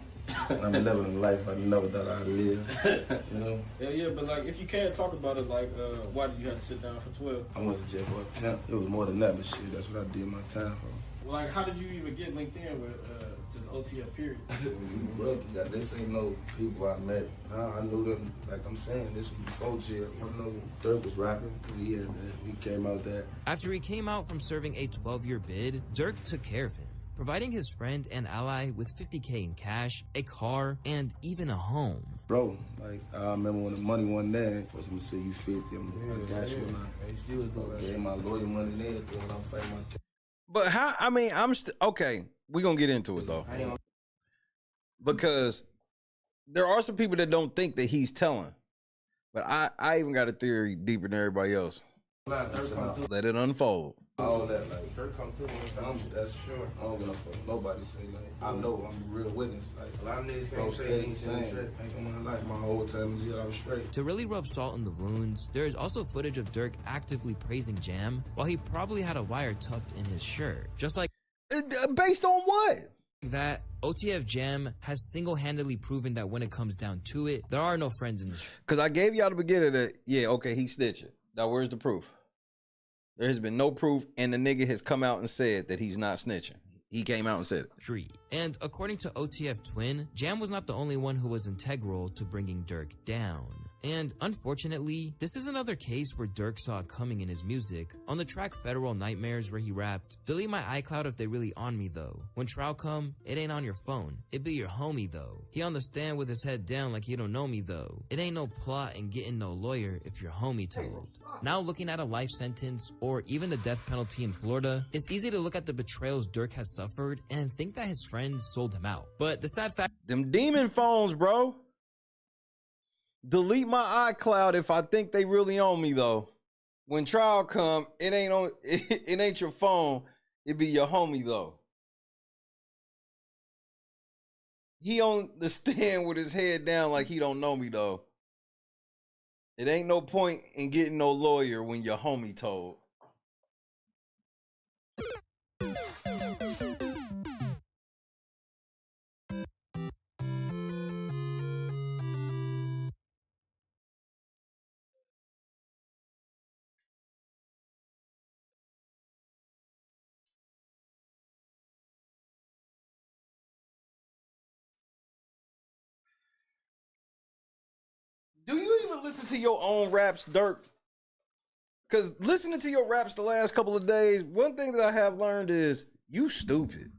S5: I'm living a life I never thought I'd live. You know?
S3: Yeah, but like, if you can't talk about it, like, why did you have to sit down for 12?
S5: I went to jail for a temp. It was more than that, but shit, that's what I did my time for.
S3: Like, how did you even get linked in with just OTF period?
S5: Bro, this ain't no people I met. I knew them, like I'm saying, this was before jail. I know Durk was rapping. We came out there.
S14: After he came out from serving a 12-year bid, Durk took care of him, providing his friend and ally with $50K in cash, a car, and even a home.
S5: Bro, like, I remember when the money wasn't there, for some to say you 50, I got you. I gave my lawyer money and everything when I fight my case.
S8: But how, I mean, okay, we're going to get into it though. Because there are some people that don't think that he's telling. But I even got a theory deeper than everybody else. Let it unfold.
S5: All that, like, Durk come through. That's sure. I don't give a fuck. Nobody say, like, I know I'm a real witness. Like, a lot of niggas can't say anything. My life, my whole time in jail, I was straight.
S14: To really rub salt in the wounds, there is also footage of Durk actively praising Jam while he probably had a wire tucked in his shirt. Just like.
S8: Based on what?
S14: That OTF Jam has single-handedly proven that when it comes down to it, there are no friends in the street.
S8: Because I gave y'all the beginning that, yeah, okay, he's snitching. Now, where's the proof? There has been no proof, and the nigga has come out and said that he's not snitching. He came out and said it.
S14: And according to OTF Twin, Jam was not the only one who was integral to bringing Durk down. And unfortunately, this is another case where Durk saw it coming in his music. On the track Federal Nightmares where he rapped, "Delete my iCloud if they really on me though. When trial come, it ain't on your phone. It be your homie though. He on the stand with his head down like he don't know me though. It ain't no plot and getting no lawyer if your homie told." Now looking at a life sentence or even the death penalty in Florida, it's easy to look at the betrayals Durk has suffered and think that his friends sold him out. But the sad fact—
S8: them demon phones, bro. Delete my iCloud if I think they really on me though. When trial come, it ain't your phone, it be your homie though. He on the stand with his head down like he don't know me though. It ain't no point in getting no lawyer when your homie told. Do you even listen to your own raps, Durk? Because listening to your raps the last couple of days, one thing that I have learned is you stupid.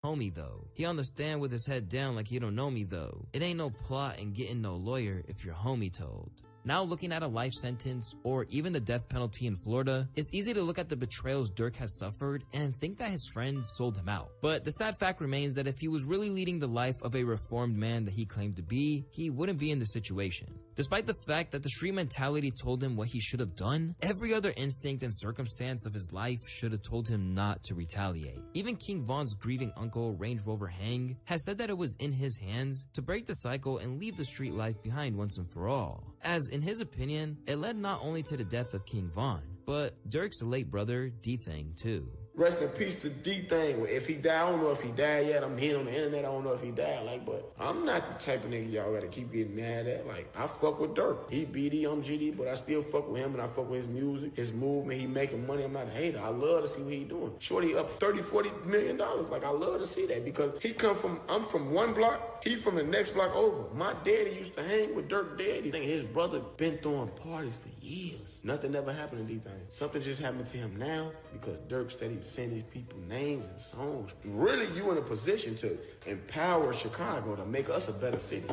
S14: Homie though. He on the stand with his head down like he don't know me though. It ain't no plot and getting no lawyer if your homie told. Now looking at a life sentence or even the death penalty in Florida, it's easy to look at the betrayals Durk has suffered and think that his friends sold him out. But the sad fact remains that if he was really leading the life of a reformed man that he claimed to be, he wouldn't be in this situation. Despite the fact that the street mentality told him what he should have done, every other instinct and circumstance of his life should have told him not to retaliate. Even King Von's grieving uncle, Range Rover Hang, has said that it was in his hands to break the cycle and leave the street life behind once and for all. As in his opinion, it led not only to the death of King Von, but Durk's late brother, D-Thang, too.
S7: Rest in peace to D-Thang. If he died, I don't know if he died yet. I'm hearing on the internet, I don't know if he died. Like, but I'm not the type of nigga y'all gotta keep getting mad at. Like, I fuck with Durk. He BD, I'm GD, but I still fuck with him and I fuck with his music, his movement. He making money. I'm not a hater. I love to see what he doing. Shorty up $30-40 million. Like, I love to see that because he come from, I'm from one block, he from the next block over. My daddy used to hang with Durk daddy. I think his brother been throwing parties for years. Nothing ever happened to D-Thang. Something just happened to him now because Durk said he was sending these people names and songs. Really, you in a position to empower Chicago to make us a better city.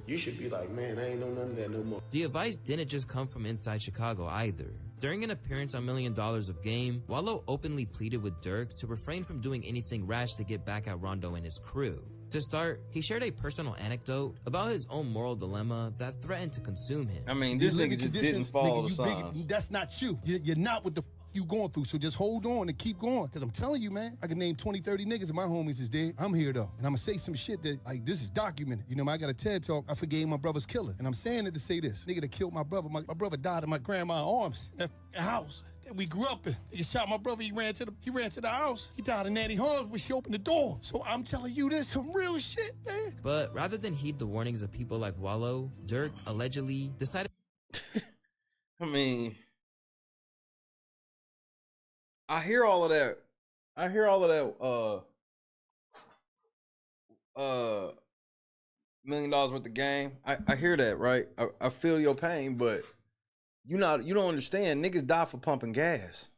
S7: You should be like, man, I ain't know none of that no more.
S14: The advice didn't just come from inside Chicago either. During an appearance on $1 Million of Game, Wallow openly pleaded with Durk to refrain from doing anything rash to get back at Rondo and his crew. To start, he shared a personal anecdote about his own moral dilemma that threatened to consume him.
S8: I mean, this nigga just didn't follow the signs.
S11: That's not you. You're not what the
S10: you going through. So just hold on and keep going. Because I'm telling you, man, I can name 20, 30 niggas and my homies is dead. I'm here, though. And I'm going to say some shit that, like, this is documented. You know, I got a TED Talk. I forgave my brother's killer. And I'm saying it to say this. Nigga that killed my brother. My brother died in my grandma's arms. That house that we grew up in. He shot my brother. He ran to the house. He died in Nanny's arms when she opened the door. So I'm telling you, this some real shit, man.
S14: But rather than heed the warnings of people like Wallow, Durk allegedly decided...
S8: I mean, I hear all of that. $1 million worth of game. I hear that, right? I feel your pain, but you don't understand. Niggas die for pumping gas.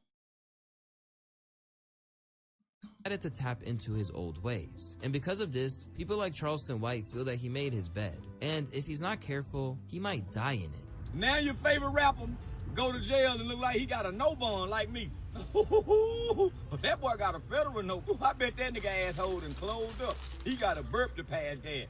S14: Decided to tap into his old ways. And because of this, people like Charleston White feel that he made his bed. And if he's not careful, he might die in it.
S11: Now your favorite rapper go to jail and look like he got a no bond like me. That boy got a federal no. I bet that nigga asshole and closed up. He got a burp to pass gas.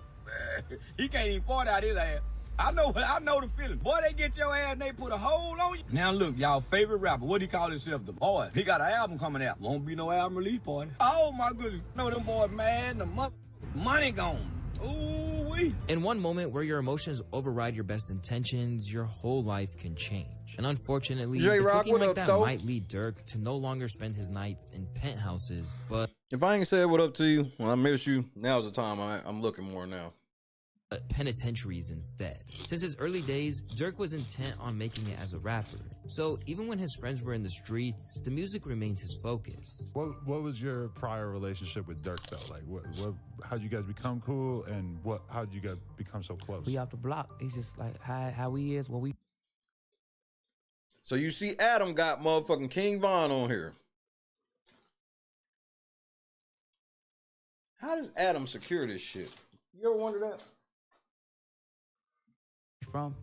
S11: He can't even fart out his ass. I know the feeling. Boy, they get your ass and they put a hole on you. Now look, y'all favorite rapper, what he call himself? The Boy. He got an album coming out. Won't be no album release party. Oh my goodness. No, them boys mad and the money gone. Ooh-wee.
S14: In one moment where your emotions override your best intentions, your whole life can change. And unfortunately, it's looking like that might lead Durk to no longer spend his nights in penthouses, but...
S8: If I ain't said what up to you when I miss you, now's the time I'm looking more now.
S14: Penitentiaries instead. Since his early days, Durk was intent on making it as a rapper. So even when his friends were in the streets, the music remained his focus.
S13: What was your prior relationship with Durk though? Like how'd you guys become cool, and how'd you guys become so close?
S24: We off the block. It's just like how we is when we.
S8: So you see Adam got motherfucking King Von on here. How does Adam secure this shit? You ever wonder that?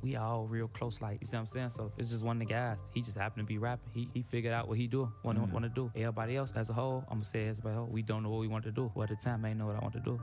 S24: We all real close, like, you see what I'm saying? So it's just one of the guys. He just happened to be rapping. He figured out what he want to do. Everybody else as a whole, I'm gonna say as a whole, we don't know what we want to do. Well, at the time, I ain't know what I want to do.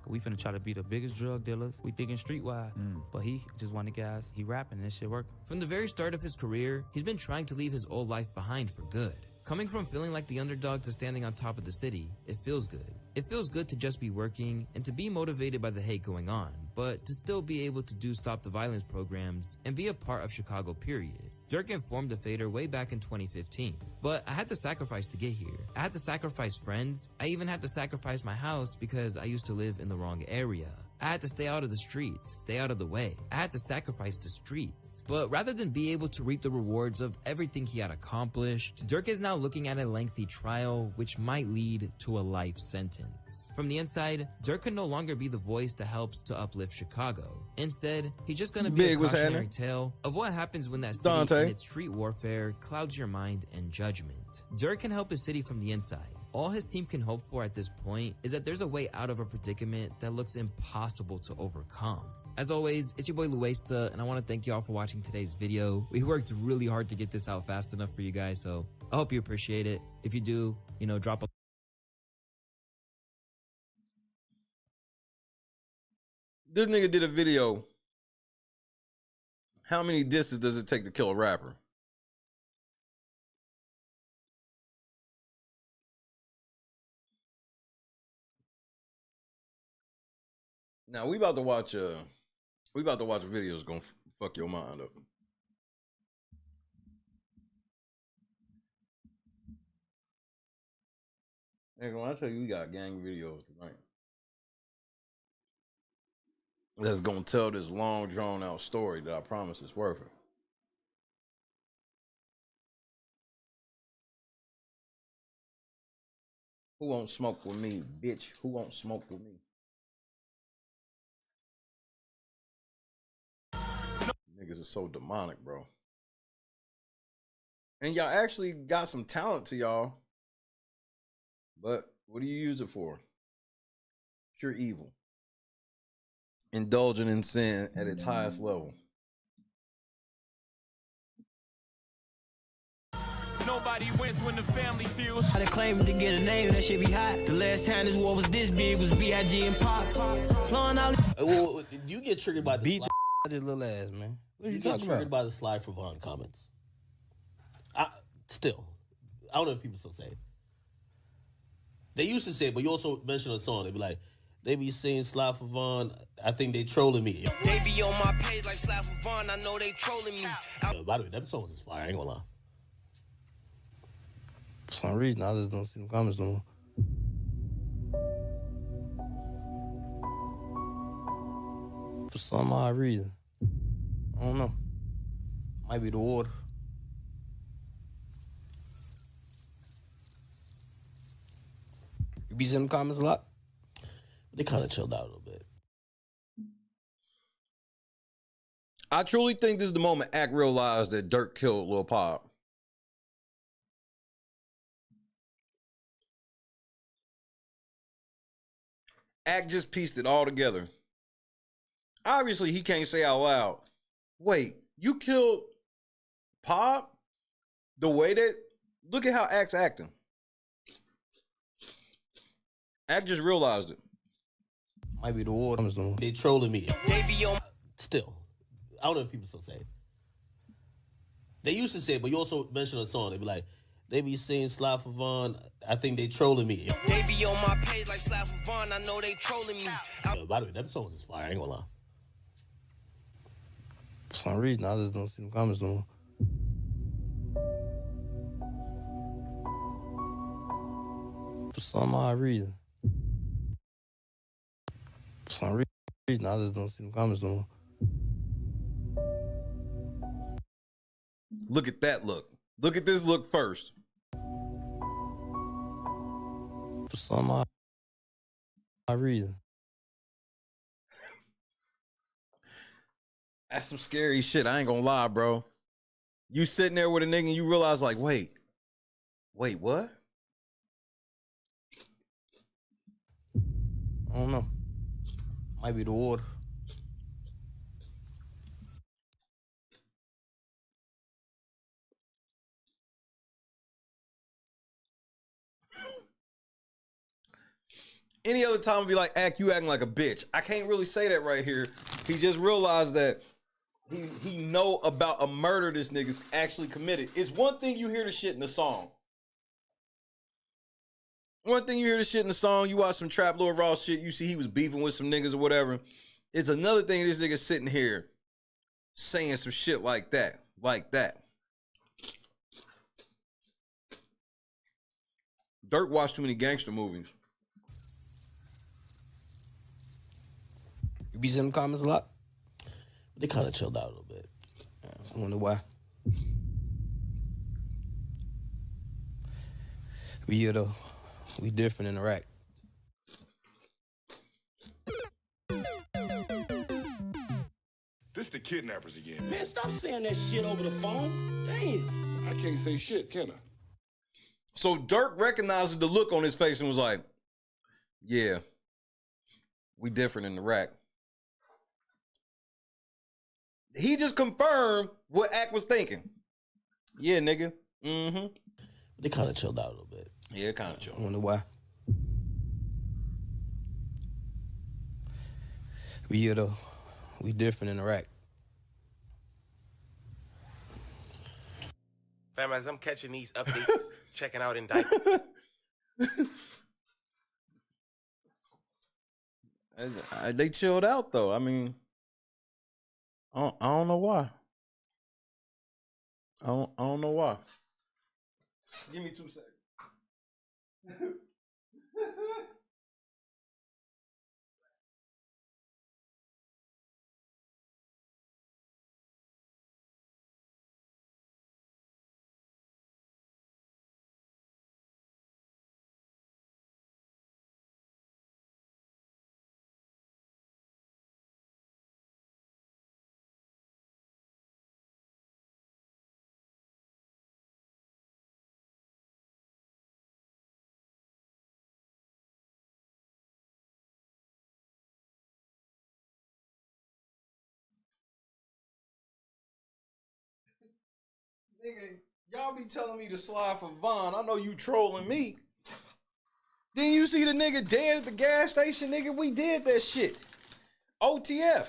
S24: We finna try to be the biggest drug dealers. We thinking streetwise, but he just one of the guys. He rapping and this shit working.
S14: From the very start of his career, he's been trying to leave his old life behind for good. Coming from feeling like the underdog to standing on top of the city, it feels good. It feels good to just be working and to be motivated by the hate going on, but to still be able to do Stop the Violence programs and be a part of Chicago, period. Durk informed the Fader way back in 2015. But I had to sacrifice to get here. I had to sacrifice friends. I even had to sacrifice my house because I used to live in the wrong area. I had to stay out of the streets, stay out of the way. I had to sacrifice the streets. But rather than be able to reap the rewards of everything he had accomplished, Durk is now looking at a lengthy trial which might lead to a life sentence. From the inside, Durk can no longer be the voice that helps to uplift Chicago. Instead, he's just gonna be a cautionary tale of what happens when that city and its street warfare clouds your mind and judgment. Durk can help his city from the inside. All his team can hope for at this point is that there's a way out of a predicament that looks impossible to overcome. As always, it's your boy Luesta, and I want to thank you all for watching today's video. We worked really hard to get this out fast enough for you guys, so I hope you appreciate it. If you do, drop a...
S8: This nigga did a video. How many disses does it take to kill a rapper? Now we about to watch a video that's gonna fuck your mind up. Nigga, when I tell you we got gang videos tonight, that's gonna tell this long drawn out story that I promise is worth it. Who won't smoke with me, bitch? Who won't smoke with me? Niggas are so demonic, bro. And y'all actually got some talent to y'all. But what do you use it for? Pure evil. Indulging in sin at its highest level.
S11: Nobody wins when the family feels. I claim to get a name, that shit be hot. The last time this war was this big was B.I.G. and Pop. Flowing out.
S25: Well, you get triggered by the
S26: beat this little ass, man. What are you
S25: get
S26: talking
S25: triggered
S26: about?
S25: by the Slide for Vaughn comments. Still,
S4: I don't know if people still say it. They used to say it, but you also mentioned a song. They be like, they be saying Sly for Vaughn. I think they trolling me.
S9: They be on my page like Sly for Vaughn. I know they trolling me.
S4: By the way, them songs is fire. I ain't gonna lie.
S15: For some reason, I just don't see them comments no more. For some odd reason. I don't know. Might be the water. You be seeing them comments a lot?
S4: They kind of chilled out a little bit.
S8: I truly think this is the moment Act realized that Durk killed Lil Pop. Act just pieced it all together. Obviously, he can't say out loud, wait, you killed Pop? The way that, look at how Act's acting. Act just realized it.
S15: Might be the water.
S4: They trolling me.
S9: They be on.
S4: Still, I don't know if people still say it. They used to say it, but you also mentioned a song. They be like, they be saying Sly for Vaughn. I think they trolling me.
S9: They be on my page like Sly for Vaughn. I know they trolling me.
S4: By the way, them songs is fire. I ain't gonna lie.
S15: For some reason, I just don't see them comments no more. For some odd reason. For some reason, I just don't see them comments no more.
S8: Look at that look. Look at this look first.
S15: For some odd reason.
S8: That's some scary shit. I ain't gonna lie, bro. You sitting there with a nigga and you realize, like, wait, what?
S15: I don't know. Might be the water.
S8: Any other time I'd be like, Act, you acting like a bitch. I can't really say that right here. He just realized that he know about a murder this nigga's actually committed. It's one thing you hear the shit in the song. One thing you hear the shit in the song, you watch some Trap Lord Ross shit, you see he was beefing with some niggas or whatever. It's another thing this nigga sitting here saying some shit like that. Durk watched too many gangster movies.
S15: You be seeing them comments a lot?
S4: They kind of chilled out a little bit.
S15: I wonder why. We here though. We different in Iraq.
S12: This the kidnappers again.
S4: Man, stop saying that shit over the phone. Dang.
S12: I can't say shit, can I?
S8: So Durk recognized the look on his face and was like, yeah, we different in Iraq. He just confirmed what Act was thinking. Yeah, nigga. Mm-hmm.
S4: They kind of chilled out a little bit.
S8: Yeah, kind of chilled.
S15: I wonder why. We here though. We different in Iraq.
S16: Fam, as I'm catching these updates, checking out indictment.
S8: They chilled out though. I mean, I don't know why. I don't know why. Give me 2 seconds. Nigga, y'all be telling me to slide for Vaughn. I know you trolling me. Then you see the nigga dead at the gas station, nigga. We did that shit. OTF.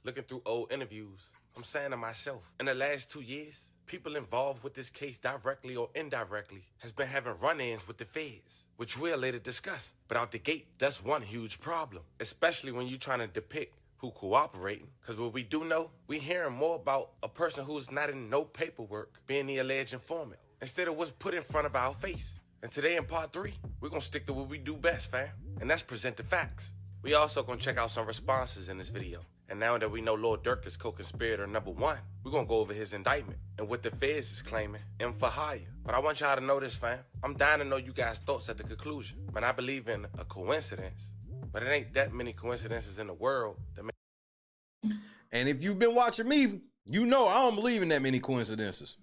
S16: Looking through old interviews. I'm saying to myself, in the last 2 years, people involved with this case directly or indirectly has been having run-ins with the feds, which we'll later discuss. But out the gate, that's one huge problem, especially when you're trying to depict who cooperating. Because what we do know, we hearing more about a person who's not in no paperwork being the alleged informant, instead of what's put in front of our face. And today in part 3, we're gonna stick to what we do best, fam, and that's present the facts. We also gonna check out some responses in this video. And now that we know Lord Durk is co-conspirator number 1, we're gonna go over his indictment and what the feds is claiming, and for hire. But I want y'all to know this, fam. I'm dying to know you guys' thoughts at the conclusion. Man, I believe in a coincidence, but it ain't that many coincidences in the world that make.
S8: And if you've been watching me, you know I don't believe in that many coincidences.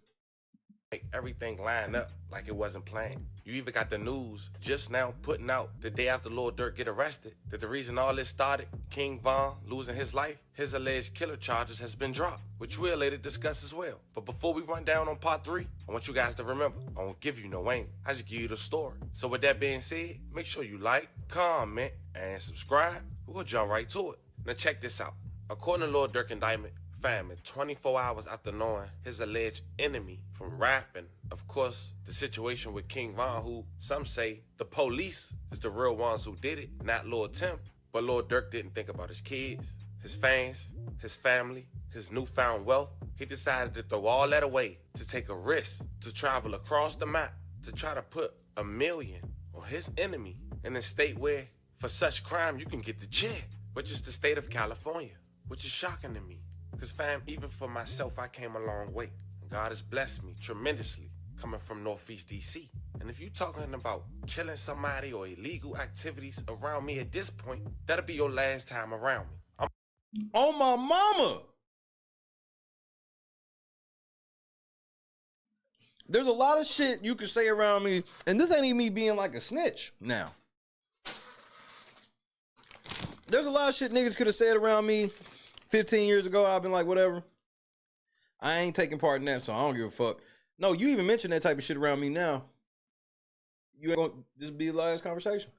S16: Make everything line up like it wasn't planned. You even got the news just now putting out the day after Lord Durk get arrested that the reason all this started, King Von losing his life, his alleged killer charges has been dropped, which we'll later discuss as well. But before we run down on part 3, I want you guys to remember, I won't give you no aim. I just give you the story. So with that being said, make sure you like, comment, and subscribe. We're gonna jump right to it. Now check this out. According to Lord Durk indictment, fam, 24 hours after knowing his alleged enemy from rapping, of course, the situation with King Von, who some say the police is the real ones who did it, not Lord Tim. But Lord Durk didn't think about his kids, his fans, his family, his newfound wealth. He decided to throw all that away to take a risk to travel across the map to try to put $1 million on his enemy in a state where for such crime you can get to jail, which is the state of California, which is shocking to me. Because fam, even for myself, I came a long way. God has blessed me tremendously coming from Northeast DC. And if you're talking about killing somebody or illegal activities around me at this point, that'll be your last time around me.
S8: On my mama. There's a lot of shit you could say around me, and this ain't even me being like a snitch now. There's a lot of shit niggas could have said around me 15 years ago. I've been like, whatever. I ain't taking part in that, so I don't give a fuck. No, you even mention that type of shit around me now. You ain't gonna just be the last conversation.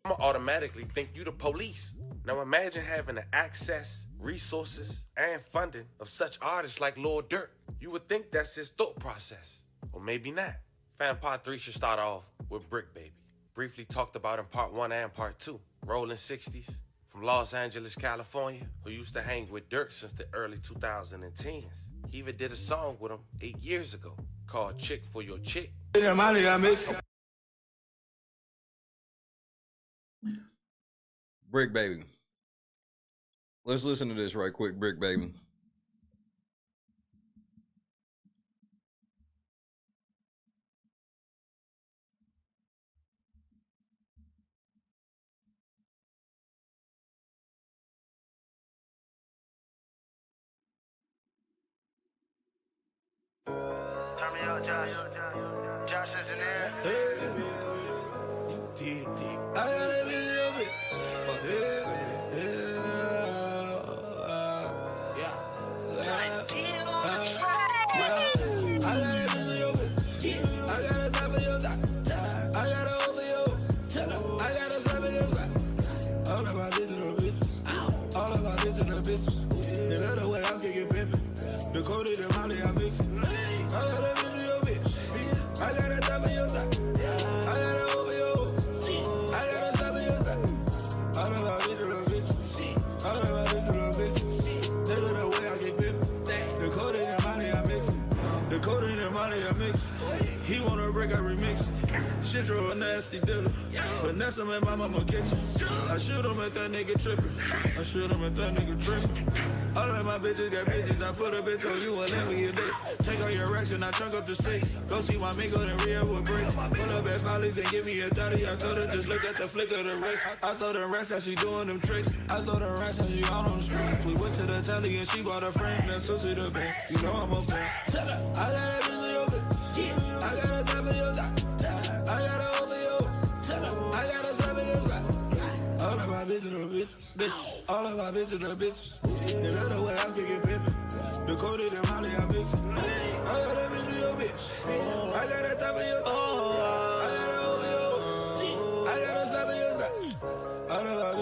S16: I'm gonna automatically think you the police. Now imagine having the access, resources, and funding of such artists like Lord Durk. You would think that's his thought process. Or maybe not. Fam, part 3 should start off with Bricc, baby. Briefly talked about in part 1 and part 2. Rolling 60s. From Los Angeles, California, who used to hang with Durk since the early 2010s. He even did a song with him 8 years ago called Chick for Your Chick.
S8: Bricc, baby. Let's listen to this right quick, Bricc, baby.
S9: Turn me up, Josh. Josh engineer.
S6: Hey. You dig. I gotta be your bitch. Fuck it. Yeah. Deal on the track. I gotta be your bitch. I gotta die for your die. I gotta over your. I gotta slap in your slap. All of my digital bitches. All of my digital bitches. They love the way I'm kicking pimpin'. The code of the money I mix it. I gotta be your bitch. I gotta die for your side. I gotta over your. I gotta stop your side. All of my digital bitches. All of my digital bitches. They look the way I get pimpin'. The code in the money I mix it. The code in the money I mix it. He wanna break, I remix it. Shit's real nasty dealer. Finesse him in my mama kitchen. I shoot him at that nigga trippin'. I shoot him at that nigga trippin'. All of my bitches got bitches. I put a bitch on you whenever you bitch. Take all your racks and I trunk up to 6. Go see my mingo and Rio with bricks. Pull up at Follies and give me a 30. I told her just look at the flick of the wrist. I thought them racks how she doing them tricks. I thought them racks how she out on the street. We went to the telly and she bought a frame. Then took to the bank. You know I'm up there. I gotta be your bitch. I gotta die for your die. I gotta over your. I gotta slap in your slap. All of my bitches. All of my bitches. They love the way I'm kicking pimpin'. The code of the money I mix it. I gotta be your bitch. I gotta die for your. I gotta over your. I gotta slap in your slap. All of my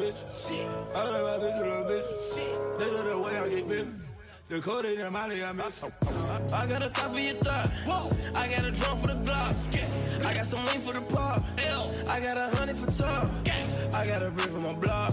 S6: bitches. bitches. Shit. All of my bitches, little bitches. Shit. They know the way I get bitten. The code in that money I mix. I got a top for your thought. Whoa. I got a drum for the Glock. I got some lean for the pop. I got 100 for top. I got a brick for my block.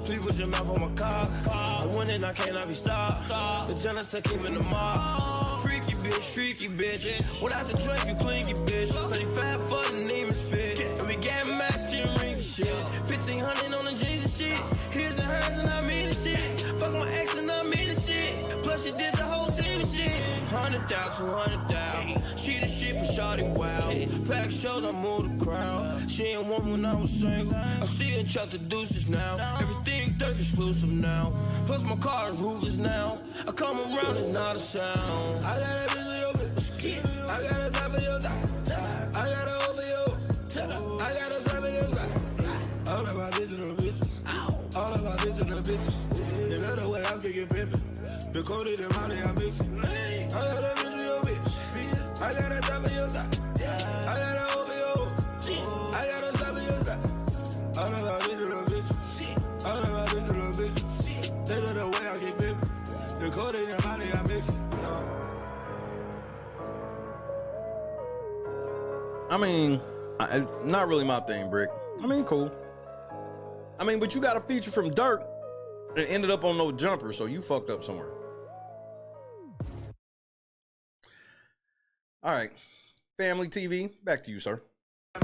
S6: Please put your mouth on my car. I'm winning, I cannot be stopped. The janitor came in the mob. Freaky bitch. Without the drink, you clinky bitch. 35 for the name is fit. And we got matching rings shit. 1500 on the jeans and shit. His and hers and I mean the shit. Fuck my ex and I mean the shit. Plus she did the whole team and shit. 100,000, 200,000. She the shit, but shawty wild. Pack shows, I move the crowd. She ain't one when I was single. I see her chuck the deuces now. Everything Durk exclusive now. Plus my car's roofless now. I come around, it's not a sound. I got a bitch for your bitch. I got a top for your top. I got a over your. I got a side for your side. All of my bitches are bitches. All of my bitches are bitches. They love the way I'm kicking pimpin'. The code in the money I mix it. I got a bitch for your bitch. I got a top for your top. I got a over your. I got a side for your side. All of my bitches are bitches. All of my bitches are bitches. They love the way I get pimpin'. The code in the money I mix it.
S8: I mean, not really my thing, Bricc. I mean, cool. I mean, but you got a feature from Durk and ended up on no jumper, so you fucked up somewhere. All right, Family TV, back to you, sir.
S6: I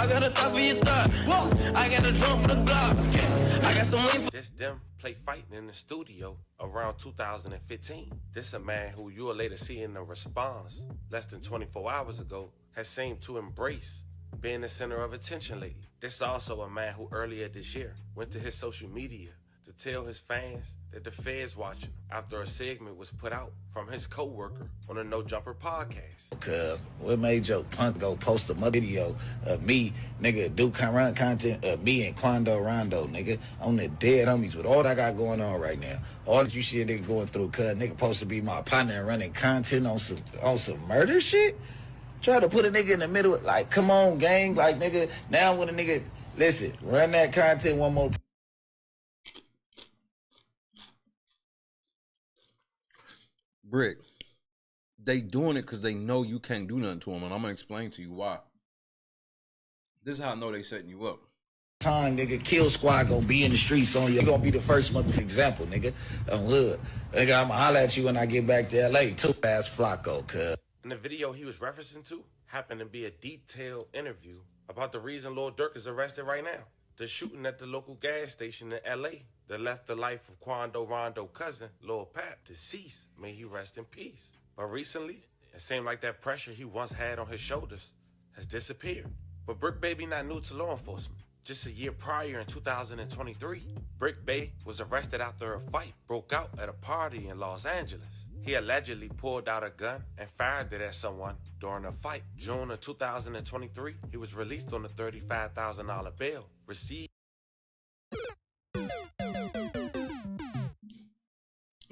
S6: got a thought for your thought. Whoa. I got a drum for the Glock. I got some lean for.
S16: This them play fighting in the studio around 2015. This a man who you'll later see in the response less than 24 hours ago has seemed to embrace being the center of attention lately. This also a man who earlier this year went to his social media to tell his fans that the feds watching him after a segment was put out from his co-worker on a No Jumper podcast.
S23: Cause what made your punk go post a video of me, nigga, do run content of me and Quando Rondo, nigga, on the dead homies with all I got going on right now. All that you shit nigga going through, cuz nigga supposed to be my partner and running content on some murder shit? Try to put a nigga in the middle, like, come on, gang, like, nigga, now when a nigga, listen, run that content one more time.
S8: Bricc, they doing it because they know you can't do nothing to them, and I'm gonna explain to you why. This is how I know they setting you up.
S23: Time, nigga, Kill Squad gonna be in the streets on you. You gonna be the first motherfucking example, nigga, on hood. Nigga, I'ma holler at you when I get back to LA. Too ass Flacco, cuz.
S16: And the video he was referencing to happened to be a detailed interview about the reason Lil Durk is arrested right now. The shooting at the local gas station in LA that left the life of Quando Rondo cousin, Lil Pap, deceased. May he rest in peace. But recently, it seemed like that pressure he once had on his shoulders has disappeared. But Bricc Baby not new to law enforcement. Just a year prior in 2023, Bricc Baby was arrested after a fight broke out at a party in Los Angeles. He allegedly pulled out a gun and fired it at someone during a fight. June of 2023, he was released on a $35,000 bail. Received.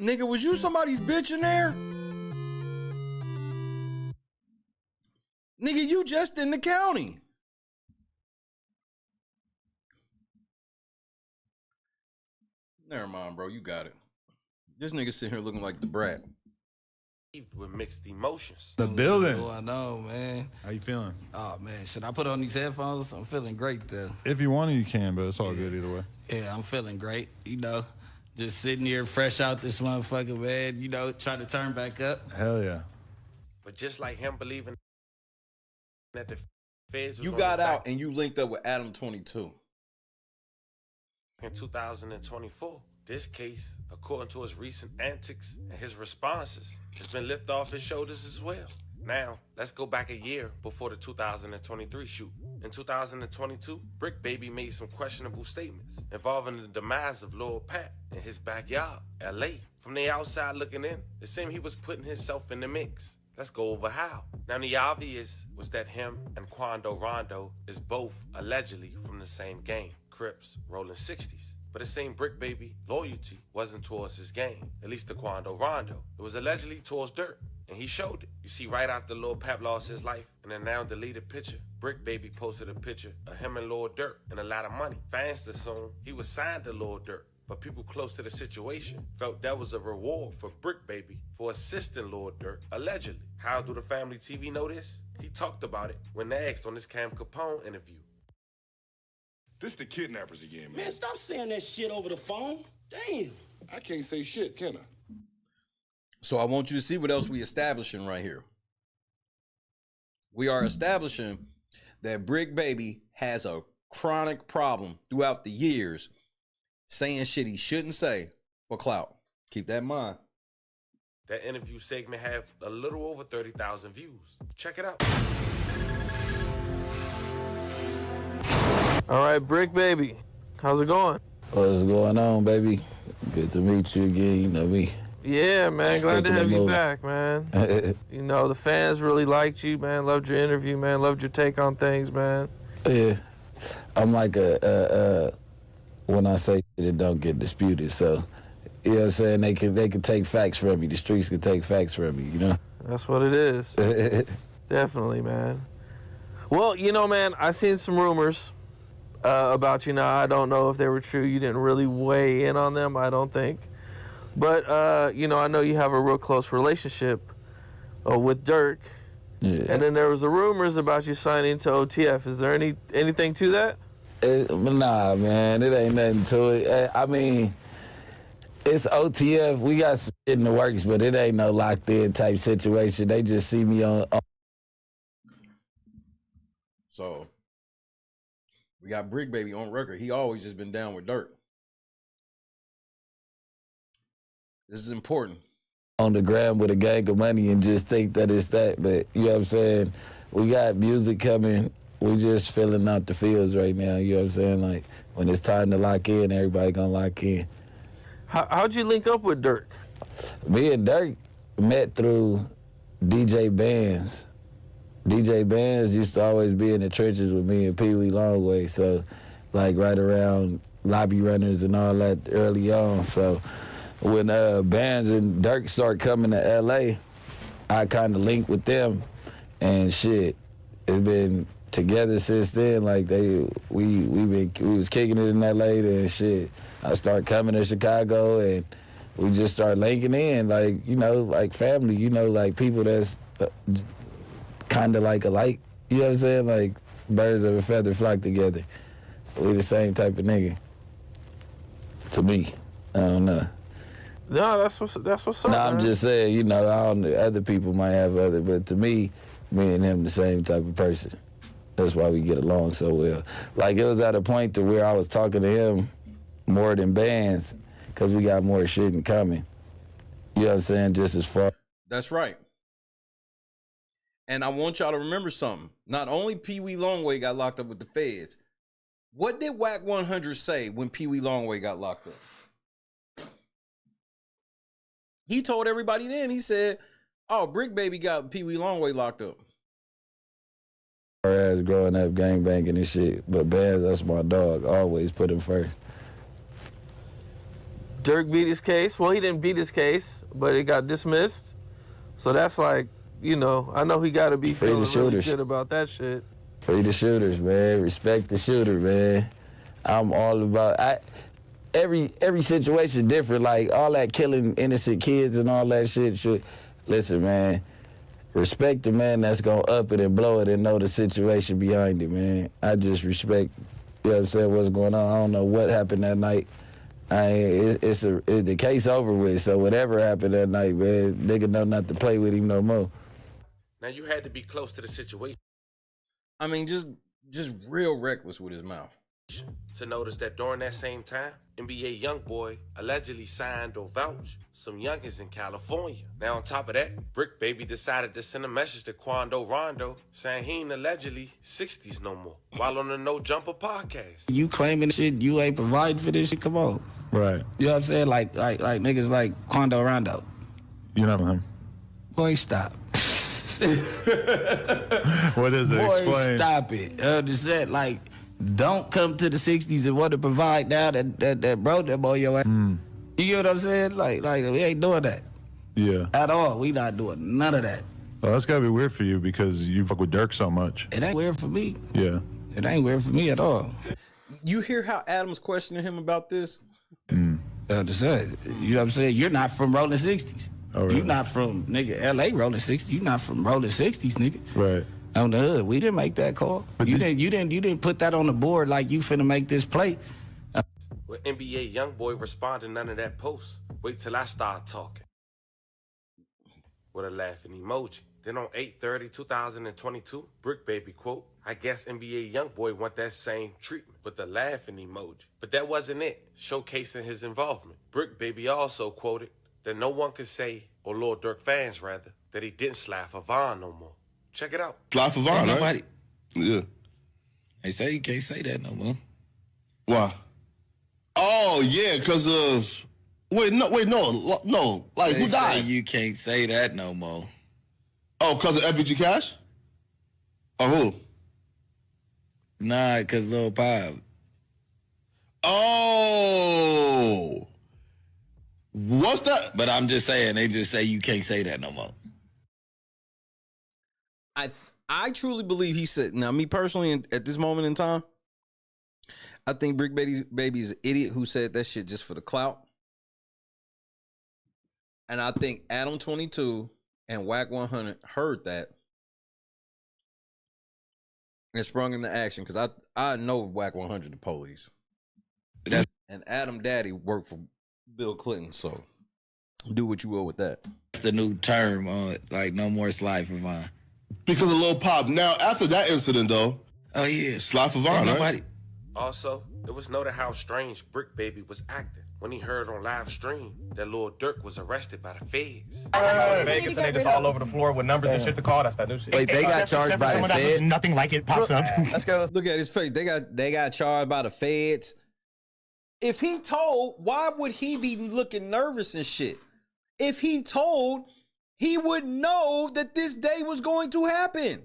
S8: Nigga, was you somebody's bitch in there? Nigga, you just in the county. Never mind, bro. You got it. This nigga sitting here looking like the brat.
S16: With mixed emotions.
S2: The building.
S17: Oh, I know, man.
S2: How you feeling?
S17: Oh, man. Should I put on these headphones? I'm feeling great, though.
S2: If you want to, you can, but it's all good either way.
S17: Yeah, I'm feeling great. You know, just sitting here fresh out this motherfucker, man. You know, trying to turn back up.
S2: Hell yeah.
S16: But just like him believing that the feds was
S8: You
S16: on
S8: got
S16: his
S8: out
S16: back
S8: and you linked up with Adam 22.
S16: in 2024. This case, according to his recent antics and his responses, has been lifted off his shoulders as well. Now, let's go back a year before the 2023 shoot. In 2022, Bricc Baby made some questionable statements involving the demise of Lil Pat in his backyard, LA. From the outside looking in, it seemed he was putting himself in the mix. Let's go over how. Now, the obvious was that him and Quando Rondo is both allegedly from the same gang, Crips, rolling 60s. But it seemed Bricc Baby loyalty wasn't towards his gang, at least to Quando Rondo. It was allegedly towards Durk. and he showed it. You see, right after Lil Pep lost his life in a now deleted picture, Bricc Baby posted a picture of him and Lil Durk and a lot of money. Fans assumed he was signed to Lil Durk, but people close to the situation felt that was a reward for Bricc Baby for assisting Lil Durk, allegedly. How do the family TV know this? He talked about it when asked on his Cam Capone interview.
S12: This the kidnappers again, man.
S1: Man, stop saying that shit over the phone. Damn.
S12: I can't say shit, can I?
S8: So I want you to see what else we establishing right here. We are establishing that Bricc Baby has a chronic problem throughout the years saying shit he shouldn't say for clout. Keep that in mind.
S16: That interview segment had a little over 30,000 views. Check it out.
S18: All right, Bricc Baby, how's it going?
S23: What's going on, baby? Good to meet you again. You know me.
S18: Yeah, man, glad to have you
S23: movie.
S18: back, man. You know, the fans really liked you, man. Loved your interview, man. Loved your take on things, man.
S23: Yeah, I'm like when I say it don't get disputed, so you know what I'm saying, they can take facts from me. The streets can take facts from me, you know?
S18: That's what it is. Definitely, man. Well, you know, man, I seen some rumors about you. Now, I don't know if they were true. You didn't really weigh in on them, I don't think. But, you know, I know you have a real close relationship with Durk.
S23: Yeah.
S18: And then there was the rumors about you signing to OTF. Is there anything to that?
S23: Nah, man, it ain't nothing to it. I mean, it's OTF. We got some shit in the works, but it ain't no locked-in type situation. They just see me on.
S8: So we got Bricc Baby on record. He always just been down with Durk. This is important.
S23: On the ground with a gang of money and just think that it's that. But, you know what I'm saying, we got music coming. We just filling out the fields right now, you know what I'm saying? Like, when it's time to lock in, everybody gonna lock in.
S18: How'd you link up with Durk?
S23: Me and Durk met through DJ Bands. DJ Bands used to always be in the trenches with me and Pee Wee Longway, so, like, right around lobby runners and all that early on, so when Bands and Durk started coming to L.A., I kind of linked with them, and shit, it's been together since then. Like we was kicking it in L.A. and shit. I started coming to Chicago, and we just started linking in, like, you know, like family, you know, like people that's kind of like alike. You know what I'm saying? Like birds of a feather flock together. We the same type of nigga. To me, I don't know.
S18: No, that's what's up.
S23: No, I'm just saying, you know, other people might have other, but to me and him the same type of person. That's why we get along so well. Like, it was at a point to where I was talking to him more than Bands, because we got more shit in common. You know what I'm saying? Just as far.
S8: That's right. And I want y'all to remember something. Not only Pee Wee Longway got locked up with the feds, what did Wack 100 say when Pee Wee Longway got locked up? He told everybody then, he said, oh, Bricc Baby got Pee Wee Longway locked up.
S23: As growing up gangbanging and shit, but Bands, that's my dog. Always put him first.
S18: Durk beat his case. Well, he didn't beat his case, but it got dismissed. So that's like, you know, I know he got to be
S23: Free
S18: feeling
S23: the
S18: really
S23: shooters.
S18: good about that shit.
S23: Free the shooters, man. Respect the shooter, man. I'm all about. Every situation different. Like all that killing innocent kids and all that shit. Listen, man. Respect the man that's gonna up it and blow it and know the situation behind it, man. I just respect, you know what I'm saying, what's going on. I don't know what happened that night. It's the case over with, so whatever happened that night, man, nigga know not to play with him no more.
S16: Now, you had to be close to the situation.
S8: I mean, just real reckless with his mouth.
S16: To notice that during that same time, NBA YoungBoy allegedly signed or vouched some youngins in California. Now, on top of that, Bricc Baby decided to send a message to Quando Rondo saying he ain't allegedly 60s no more, while on the No Jumper podcast.
S23: You claiming shit, you ain't providing for this shit, come on.
S13: Right.
S23: You know what I'm saying? Like niggas like Quando Rondo.
S13: You know him.
S23: Boy, stop.
S13: What is it?
S23: Boy,
S13: Explain.
S23: stop it. Understand? Like, don't come to the 60s and want to provide now that bro, that boy your ass. You get what I'm saying? Like we ain't doing that.
S13: Yeah.
S17: At all. We not doing none of that.
S13: Well, that's gotta be weird for you because you fuck with Durk so much.
S17: It ain't weird for me.
S13: Yeah.
S17: It ain't weird for me at all.
S8: You hear how Adam's questioning him about this?
S17: You know what I'm saying? You're not from rolling 60s.
S13: Oh, really?
S17: You're not from, nigga, LA rolling 60s. You're not from rolling 60s, nigga.
S13: Right.
S17: On the hood. We didn't make that call. You didn't put that on the board like you finna make this play.
S16: With NBA YoungBoy responding none of that post. Wait till I start talking. With a laughing emoji. Then on 8/30/2022, Bricc Baby quote, I guess NBA YoungBoy want that same treatment with the laughing emoji. But that wasn't it, showcasing his involvement. Bricc Baby also quoted that no one could say, or Lord Durk fans rather, that he didn't slap for Von no more. Check it out.
S3: Slap for Von, right?
S17: Nobody.
S3: Yeah.
S17: They say you can't say that no more.
S3: Why? Oh, yeah, because of... Wait, no. Like,
S17: They
S3: who died?
S17: say you can't say that no more.
S3: Oh, because of FBG Cash? Or who?
S17: Nah, because Lil Pop.
S3: Oh. What's that?
S17: But I'm just saying, they just say you can't say that no more.
S8: I truly believe he said, now me personally, at this moment in time, I think Bricc Baby is an idiot who said that shit just for the clout. And I think Adam 22 and Wack 100 heard that and sprung into action because I know Wack 100 the police. And Adam Daddy worked for Bill Clinton, so do what you will with that.
S17: That's the new term on like no more slide for Von.
S3: Because of Lil Pop. Now, after that incident, though.
S17: Oh, yeah.
S3: Slide for Von, right?
S16: Also, it was noted how strange Bricc Baby was acting when he heard on live stream that Lord Durk was arrested by the feds.
S19: Vegas and they just all over the floor with numbers and shit to call. That's that new shit.
S8: Wait, they got charged by the feds?
S19: Nothing like it pops up.
S8: Let's go. Look at his face. They got charged by the feds. If he told, why would he be looking nervous and shit? If he told, he would know that this day was going to happen.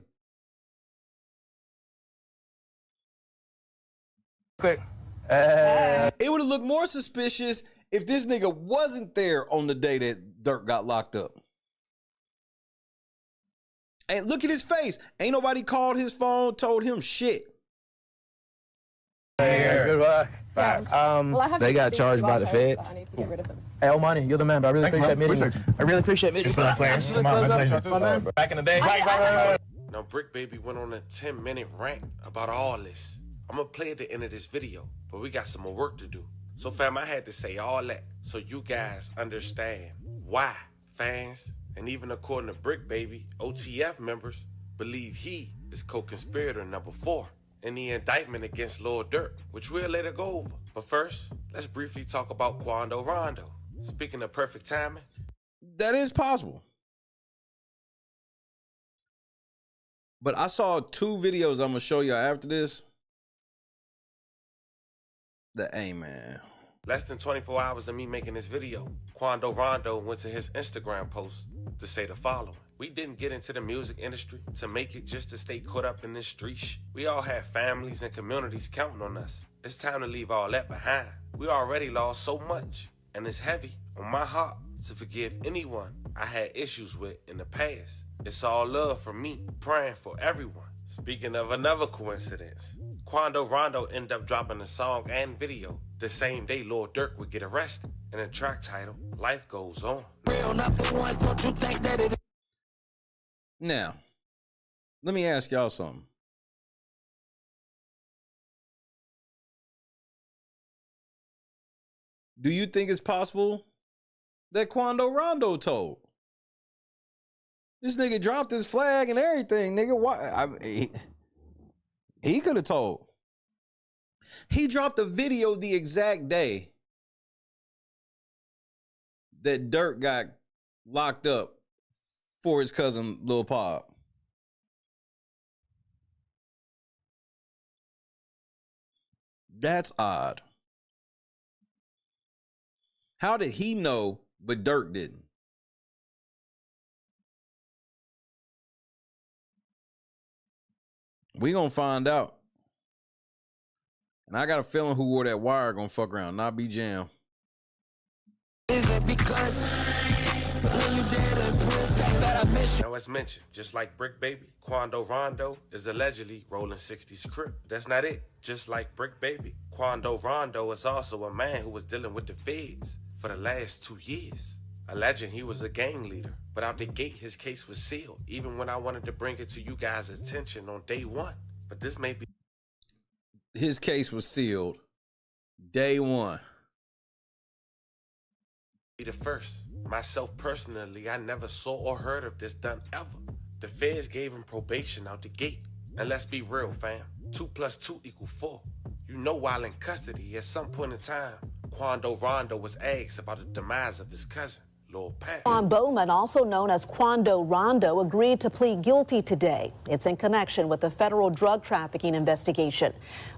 S19: Quick.
S8: It would have looked more suspicious if this nigga wasn't there on the day that Durk got locked up. And look at his face. Ain't nobody called his phone, told him shit.
S19: Hey, good luck.
S20: They got charged by the feds.
S19: Hey, old money, you're the man, but I really appreciate meeting you. I really appreciate meeting you. Back in the day. Right.
S16: Now, Bricc Baby went on a 10-minute rant about all this. I'm gonna play at the end of this video, but we got some more work to do. So, fam, I had to say all that so you guys understand why fans, and even according to Bricc Baby, OTF members believe he is co-conspirator number 4 in the indictment against Lord Durk, which we'll later go over. But first, let's briefly talk about Quando Rondo. Speaking of perfect timing,
S8: that is possible. But I saw 2 videos I'm gonna show you after this. Hey, man.
S16: Less than 24 hours of me making this video, Quando Rondo went to his Instagram post to say the following. We didn't get into the music industry to make it just to stay caught up in this street shit. We all have families and communities counting on us. It's time to leave all that behind. We already lost so much, and it's heavy on my heart to forgive anyone I had issues with in the past. It's all love from me, praying for everyone. Speaking of another coincidence, Quando Rondo ended up dropping a song and video the same day Lord Durk would get arrested, and a track title, Life Goes On.
S8: Now, let me ask y'all something. Do you think it's possible that Quando Rondo told? This nigga dropped his flag and everything, nigga. Why? He could have told. He dropped a video the exact day that Durk got locked up for his cousin Lil Pop. That's odd. How did he know, but Durk didn't? We gonna find out. And I got a feeling who wore that wire gonna fuck around, not be Jam.
S9: Is it because when you
S6: dead in prison. That I miss you.
S16: Now, as mentioned, just like Bricc Baby, Quando Rondo is allegedly rolling 60's crib. That's not it. Just like Bricc Baby, Quando Rondo is also a man who was dealing with the feds for the last 2 years. Alleging he was a gang leader, but out the gate his case was sealed, even when I wanted to bring it to you guys' attention on day one. But this may be...
S8: His case was sealed day one.
S16: Be the first. Myself personally, I never saw or heard of this done ever. The feds gave him probation out the gate. And let's be real, fam. 2 + 2 = 4. You know, while in custody, at some point in time, Quando Rondo was asked about the demise of his cousin, Lord Pat.
S5: Juan Bowman, also known as Quando Rondo, agreed to plead guilty today. It's in connection with the federal drug trafficking investigation.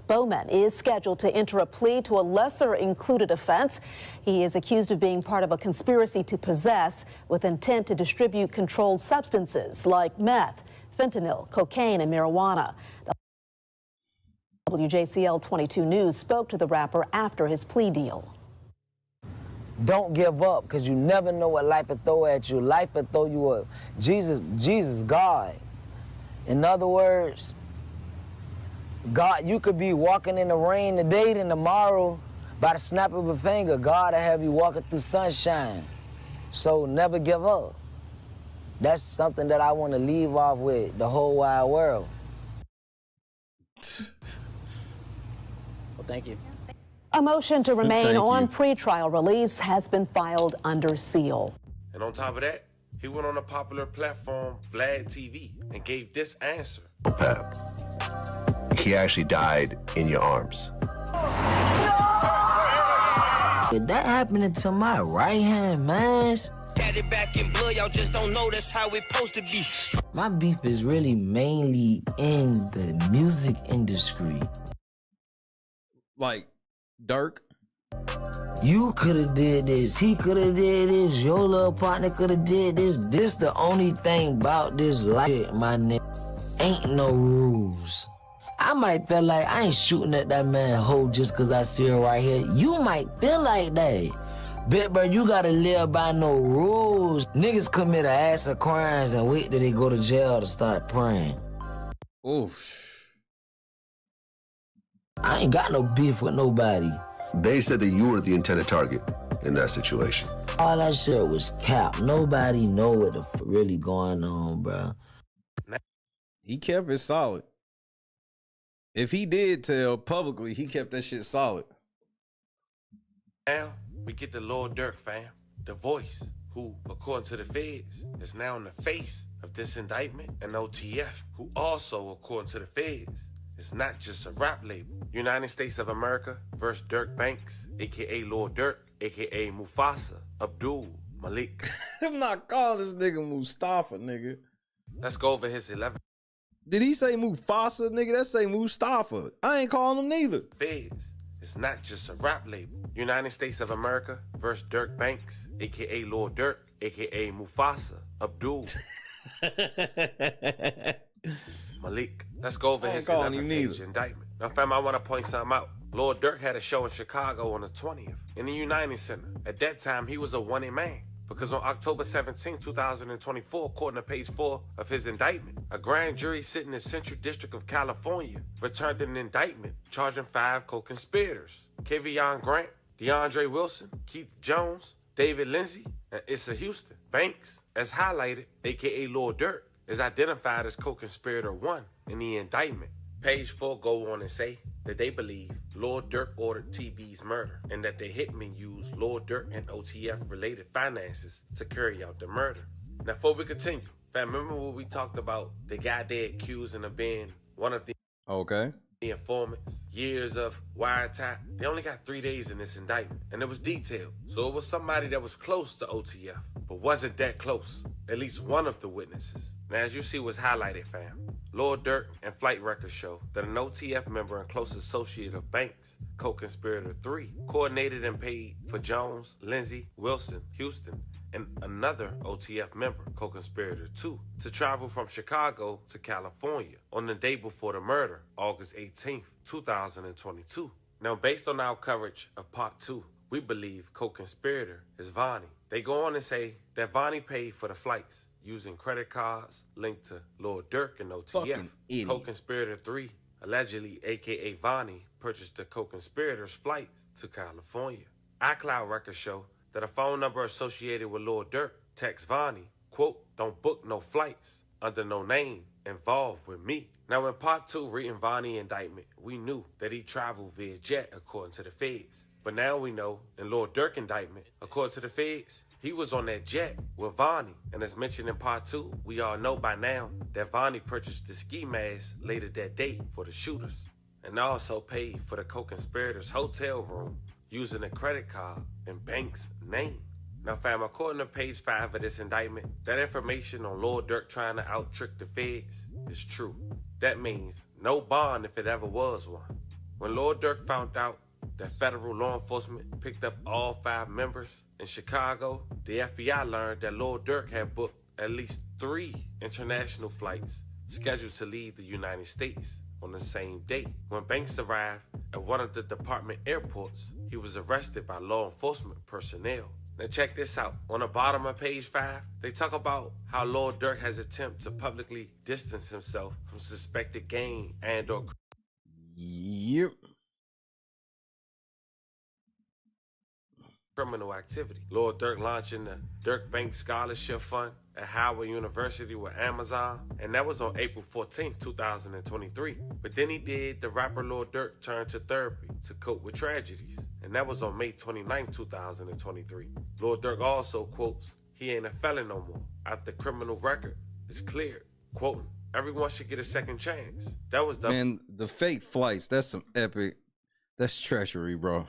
S5: Bowman is scheduled to enter a plea to a lesser included offense. He is accused of being part of a conspiracy to possess with intent to distribute controlled substances like meth, fentanyl, cocaine, and marijuana. WJCL 22 News spoke to the rapper after his plea deal.
S7: Don't give up, because you never know what life will throw at you. Life will throw you a Jesus, God. In other words, God, you could be walking in the rain today and tomorrow, by the snap of a finger, God will have you walking through sunshine. So never give up. That's something that I want to leave off with the whole wide world.
S19: Well, thank you.
S5: A motion to remain on pretrial release has been filed under seal.
S16: And on top of that, he went on a popular platform, Vlad TV, and gave this answer.
S10: Pep, he actually died in your arms.
S7: That happening to my right hand, man.
S9: Got it back in blood, y'all just don't know that's how it's supposed to be.
S7: My beef is really mainly in the music industry.
S8: Like Durk.
S7: You could have did this, he could have did this, your little partner could have did this. This the only thing about this life, my nigga. Ain't no rules. I might feel like I ain't shooting at that man hoe just cause I see her right here. You might feel like that. But bro, you gotta live by no rules. Niggas commit an ass of crimes and wait till they go to jail to start praying.
S8: Oof.
S7: I ain't got no beef with nobody.
S10: They said that you were the intended target in that situation.
S7: All that shit was cap. Nobody know what the really going on, bro.
S8: He kept it solid. If he did tell publicly, he kept that shit solid.
S16: Now, we get the Lord Durk, fam. The voice, who, according to the feds, is now in the face of this indictment. And OTF, who also, according to the feds, is not just a rap label. United States of America versus Durk Banks, a.k.a. Lord Durk, a.k.a. Mufasa, Abdul, Malik.
S8: I'm not calling this nigga Mustafa, nigga.
S16: Let's go over his 11.
S8: Did he say Mufasa, nigga? That say Mustafa. I ain't calling him neither.
S16: Feds, it's not just a rap label. United States of America versus Durk Banks, a.k.a. Lord Durk, a.k.a. Mufasa, Abdul, Malik. Let's go over his 11-page indictment. Now, fam, I want to point something out. Lord Durk had a show in Chicago on the 20th in the United Center. At that time, he was a wanted man. Because on October 17, 2024, according to page 4 of his indictment, a grand jury sitting in the Central District of California returned an indictment charging 5 co-conspirators: Kevion Grant, DeAndre Wilson, Keith Jones, David Lindsay, and Issa Houston. Banks, as highlighted, aka Lord Durk, is identified as co-conspirator 1 in the indictment. Page 4 go on and say that they believe Lord Durk ordered TB's murder and that the hitmen used Lord Durk and OTF related finances to carry out the murder. Now, before we continue, fam, remember what we talked about the guy they accusing of being one of the informants, years of wiretap? They only got 3 days in this indictment, and it was detailed. So it was somebody that was close to OTF, but wasn't that close. At least one of the witnesses. Now, as you see what's highlighted, fam, Lord Durk and flight records show that an OTF member and close associate of Banks, co-conspirator 3, coordinated and paid for Jones, Lindsay, Wilson, Houston, and another OTF member, co-conspirator 2, to travel from Chicago to California on the day before the murder, August 18th, 2022. Now, based on our coverage of part 2, we believe co-conspirator is Vonnie. They go on and say that Vonnie paid for the flights using credit cards linked to Lord Durk and OTF.
S8: Fucking idiot.
S16: Co-conspirator 3, allegedly aka Vonnie, purchased the co-conspirator's flights to California. iCloud records show that a phone number associated with Lord Durk texts Vonnie, quote, "Don't book no flights under no name involved with me." Now in part 2 reading Vonnie indictment, we knew that he traveled via jet according to the feds. But now we know in Lord Durk indictment, according to the feds, he was on that jet with Vonnie. And as mentioned in part 2, we all know by now that Vonnie purchased the ski mask later that day for the shooters and also paid for the co-conspirators' hotel room using a credit card in Banks' name. Now fam, according to page 5 of this indictment, that information on Lord Durk trying to out-trick the feds is true. That means no bond if it ever was one. When Lord Durk found out that federal law enforcement picked up all 5 members in Chicago, the FBI learned that Lord Durk had booked at least 3 international flights scheduled to leave the United States on the same day. When Banks arrived at one of the department airports, he was arrested by law enforcement personnel. Now check this out. On the bottom of page 5, they talk about how Lord Durk has attempted to publicly distance himself from suspected gang and or criminal activity. Lord Durk launching the Durk Bank Scholarship Fund at Howard University with Amazon, and that was on April 14th, 2023. But then he did the rapper Lord Durk turn to therapy to cope with tragedies, and that was on May 29th, 2023. Lord Durk also quotes, "He ain't a felon no more after the criminal record is cleared." Quoting, "Everyone should get a second chance." That was the
S8: Man, the fake flights, that's some epic, that's treachery, bro.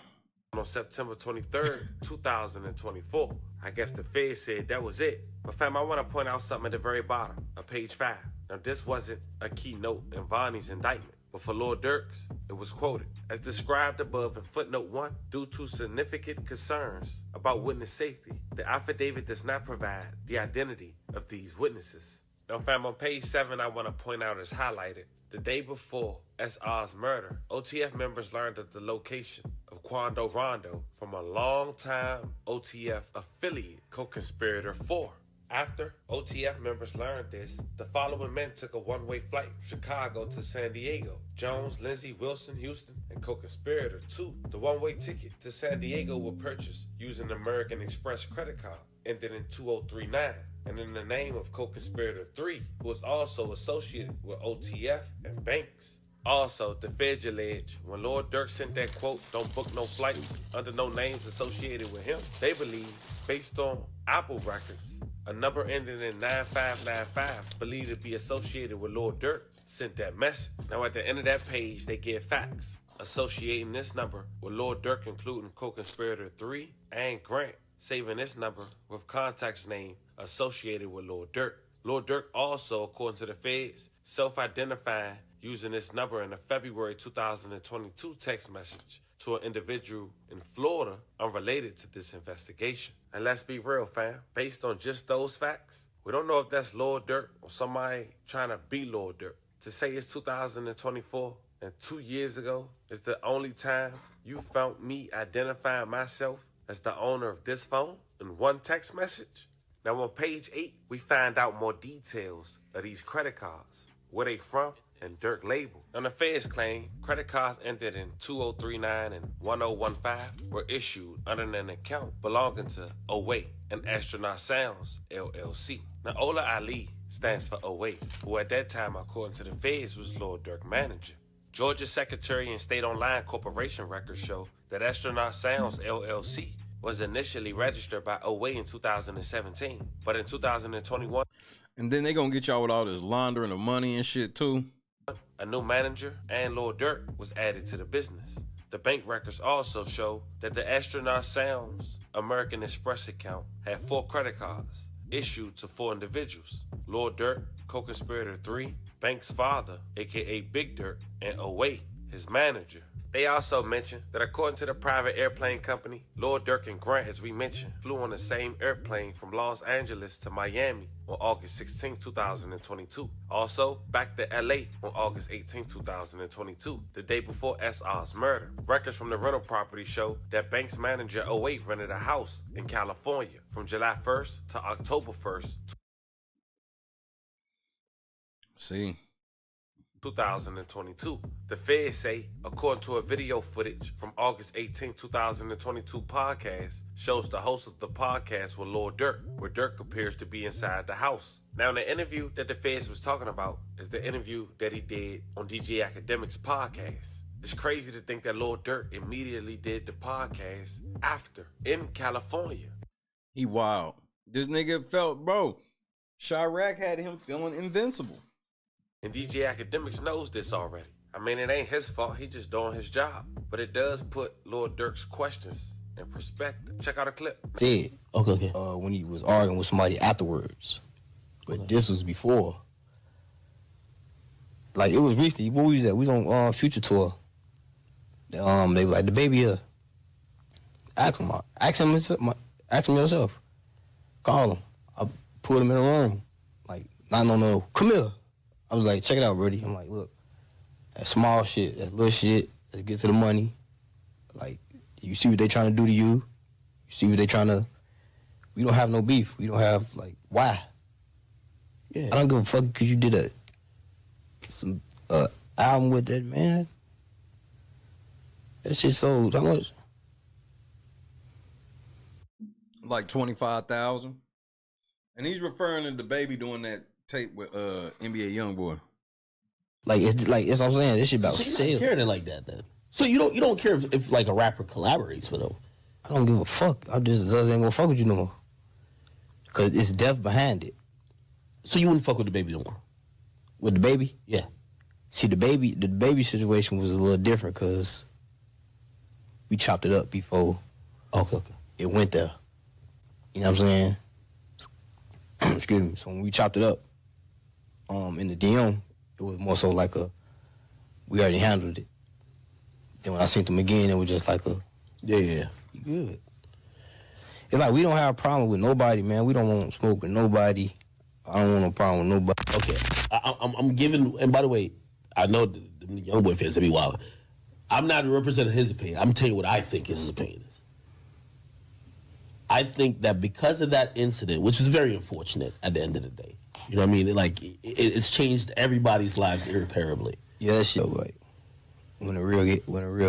S16: On September 23rd, 2024. I guess the Fed said that was it. But fam, I want to point out something at the very bottom of page 5. Now this wasn't a keynote in Vonnie's indictment, but for Lord Durk's, it was quoted. As described above in footnote 1, due to significant concerns about witness safety, the affidavit does not provide the identity of these witnesses. Now fam, on page 7, I want to point out as highlighted, the day before SR's murder, OTF members learned of the location of Quando Rondo from a long-time OTF affiliate, co-conspirator 4. After OTF members learned this, the following men took a one-way flight from Chicago to San Diego. Jones, Lindsay, Wilson, Houston, and co-conspirator 2. The one-way ticket to San Diego was purchased using American Express credit card, ended in 2039. And in the name of co-conspirator 3, who was also associated with OTF and Banks. Also, the feds allege when Lord Durk sent that quote, "Don't book no flights under no names associated with him," they believe, based on Apple records, a number ending in 9595 believed to be associated with Lord Durk sent that message. Now at the end of that page, they give facts associating this number with Lord Durk, including co-conspirator 3 and Grant, saving this number with contacts name associated with Lord Durk. Lord Durk also, according to the feds, self-identifying using this number in a February 2022 text message to an individual in Florida unrelated to this investigation. And let's be real, fam. Based on just those facts, we don't know if that's Lord Durk or somebody trying to be Lord Durk. To say it's 2024 and 2 years ago is the only time you found me identifying myself as the owner of this phone in one text message. Now on page 8, we find out more details of these credit cards, where they from, and Durk label. On the feds claim, credit cards ended in 2039 and 1015 were issued under an account belonging to Wack and Astronaut Sounds, LLC. Now Ola Ali stands for Wack, who at that time, according to the feds, was Lord Durk's manager. Georgia Secretary and State Online Corporation records show that Astronaut Sounds, LLC was initially registered by Wack in 2017, but in 2021,
S8: and then they gonna get y'all with all this laundering of money and shit too.
S16: A new manager and Lord Durk was added to the business. The bank records also show that the Astronaut Sounds American Express account had 4 credit cards issued to 4 individuals: Lord Durk, co-conspirator 3, Bank's father, aka Big Durk, and Wack, his manager. They also mentioned that according to the private airplane company, Lord Durk and Grant, as we mentioned, flew on the same airplane from Los Angeles to Miami on August 16, 2022. Also, back to LA on August 18, 2022, the day before SR's murder. Records from the rental property show that Bank's manager 08 rented a house in California from July 1st to October 1st.
S8: See.
S16: 2022. The feds say, according to a video footage from August 18, 2022 podcast, shows the host of the podcast with Lord Durk, where Durk appears to be inside the house. Now, the interview that the feds was talking about is the interview that he did on DJ Academic's podcast. It's crazy to think that Lord Durk immediately did the podcast after, in California.
S8: He wild. This nigga felt, bro, Chirac had him feeling invincible.
S16: And DJ Academics knows this already. I mean, it ain't his fault. He just doing his job. But it does put Lord Durk's questions in perspective. Check out a clip.
S15: Said, okay. When he was arguing with somebody afterwards. But this was before. Like, it was recently. Where we was at? We was on Future Tour. They were like, the baby here. Ask him yourself. Call him. I put him in a room. Like, no. Come here. I was like, check it out, Brody. I'm like, look, that small shit, that little shit, let's get to the money. Like, you see what they trying to do to you. You see what they trying to, we don't have no beef. We don't have, like, why? Yeah. I don't give a fuck because you did some album with that, man. That shit sold, how much?
S8: Like 25,000. And he's referring to the baby doing that tape with NBA YoungBoy.
S15: It's what I'm saying. This shit about
S4: so
S15: sales.
S4: You don't care like that then. So you don't care if like a rapper collaborates with him.
S15: I don't give a fuck. I just ain't gonna fuck with you no more. Cause it's death behind it.
S4: So you wouldn't fuck with the baby no more?
S15: With the baby?
S4: Yeah.
S15: See, the baby situation was a little different because we chopped it up before.
S4: Okay.
S15: It went there. You know what I'm saying? Excuse me. So when we chopped it up, in the DM, it was more so like we already handled it. Then when I seen them again, it was just like
S4: yeah.
S15: You good. It's like we don't have a problem with nobody, man. We don't want to smoke with nobody. I don't want no problem with nobody.
S4: Okay. I'm giving, and by the way, I know the young boy fans to be wild. I'm not representing his opinion. I'm telling you what I think his opinion is. I think that because of that incident, which is very unfortunate at the end of the day, you know what I mean? It's changed everybody's lives irreparably.
S15: Yeah, that shit like when a real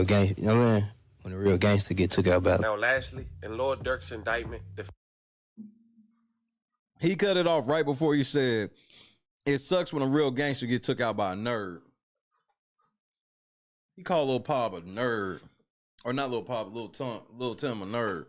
S15: gangster, you know what I mean? When a real gangster get took out by.
S16: Now, lastly, in Lord Durk's indictment,
S8: he cut it off right before he said, "It sucks when a real gangster get took out by a nerd." He called Lil Pop a nerd, or not Lil Pop, Lil Tim a nerd.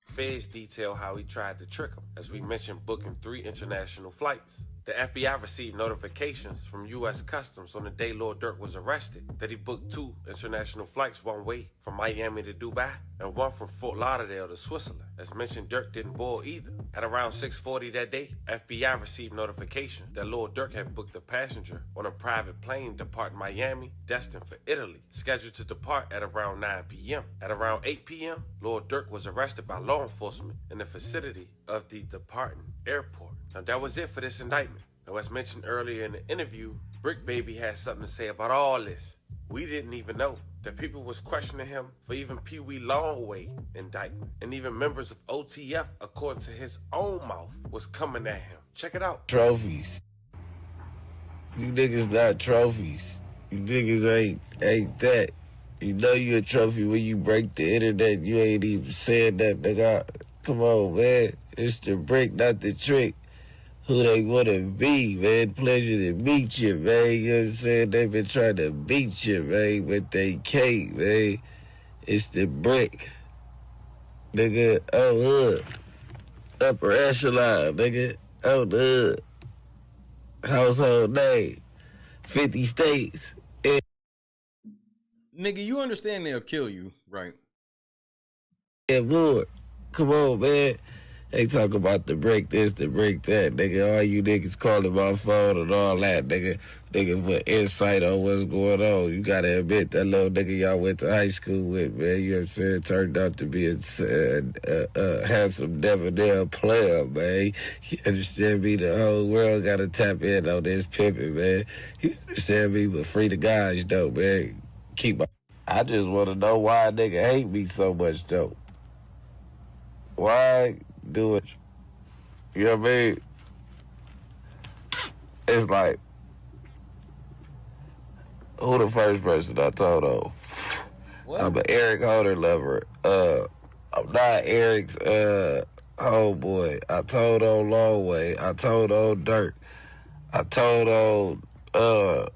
S16: feds detail how he tried to trick him, as we mentioned, booking 3 international flights. The FBI received notifications from U.S. Customs on the day Lord Durk was arrested that he booked 2 international flights one way from Miami to Dubai and 1 from Fort Lauderdale to Switzerland. As mentioned, Durk didn't board either. At around 6:40 that day, FBI received notification that Lord Durk had booked a passenger on a private plane departing Miami, destined for Italy, scheduled to depart at around 9 p.m. At around 8 p.m., Lord Durk was arrested by law enforcement in the vicinity of the departing airport. Now, that was it for this indictment. Now, as mentioned earlier in the interview, Bricc Baby had something to say about all this. We didn't even know that people was questioning him for even Pee Wee Longway indictment. And even members of OTF, according to his own mouth, was coming at him. Check it out.
S23: Trophies. You niggas not trophies. You niggas ain't that. You know you a trophy when you break the internet. You ain't even saying that, nigga. Come on, man. It's the break, not the trick. Who they want to be, man. Pleasure to meet you, man. You know what I'm saying? They been trying to beat you, man, but they can't, man. It's the Bricc. Nigga, oh, hood. Upper echelon, nigga. Oh, the hood. Household name. 50 states.
S8: Nigga, you understand they'll kill you, right?
S23: Yeah, boy. Come on, man. They talk about the Bricc this, the Bricc that, nigga. All you niggas calling my phone and all that, nigga. Nigga put insight on what's going on. You gotta admit that little nigga y'all went to high school with, man. You know what I'm saying? Turned out to be a handsome debonair player, man. You understand me? The whole world gotta tap in on this pimping, man. You understand me? But free the guys, though, man. I just want to know why a nigga hate me so much, though. Why do it? You know what I mean? It's like, who the first person I told on? I'm an Eric Holder lover. I'm not Eric's homeboy. I told on Long Way. I told on Durk. I told on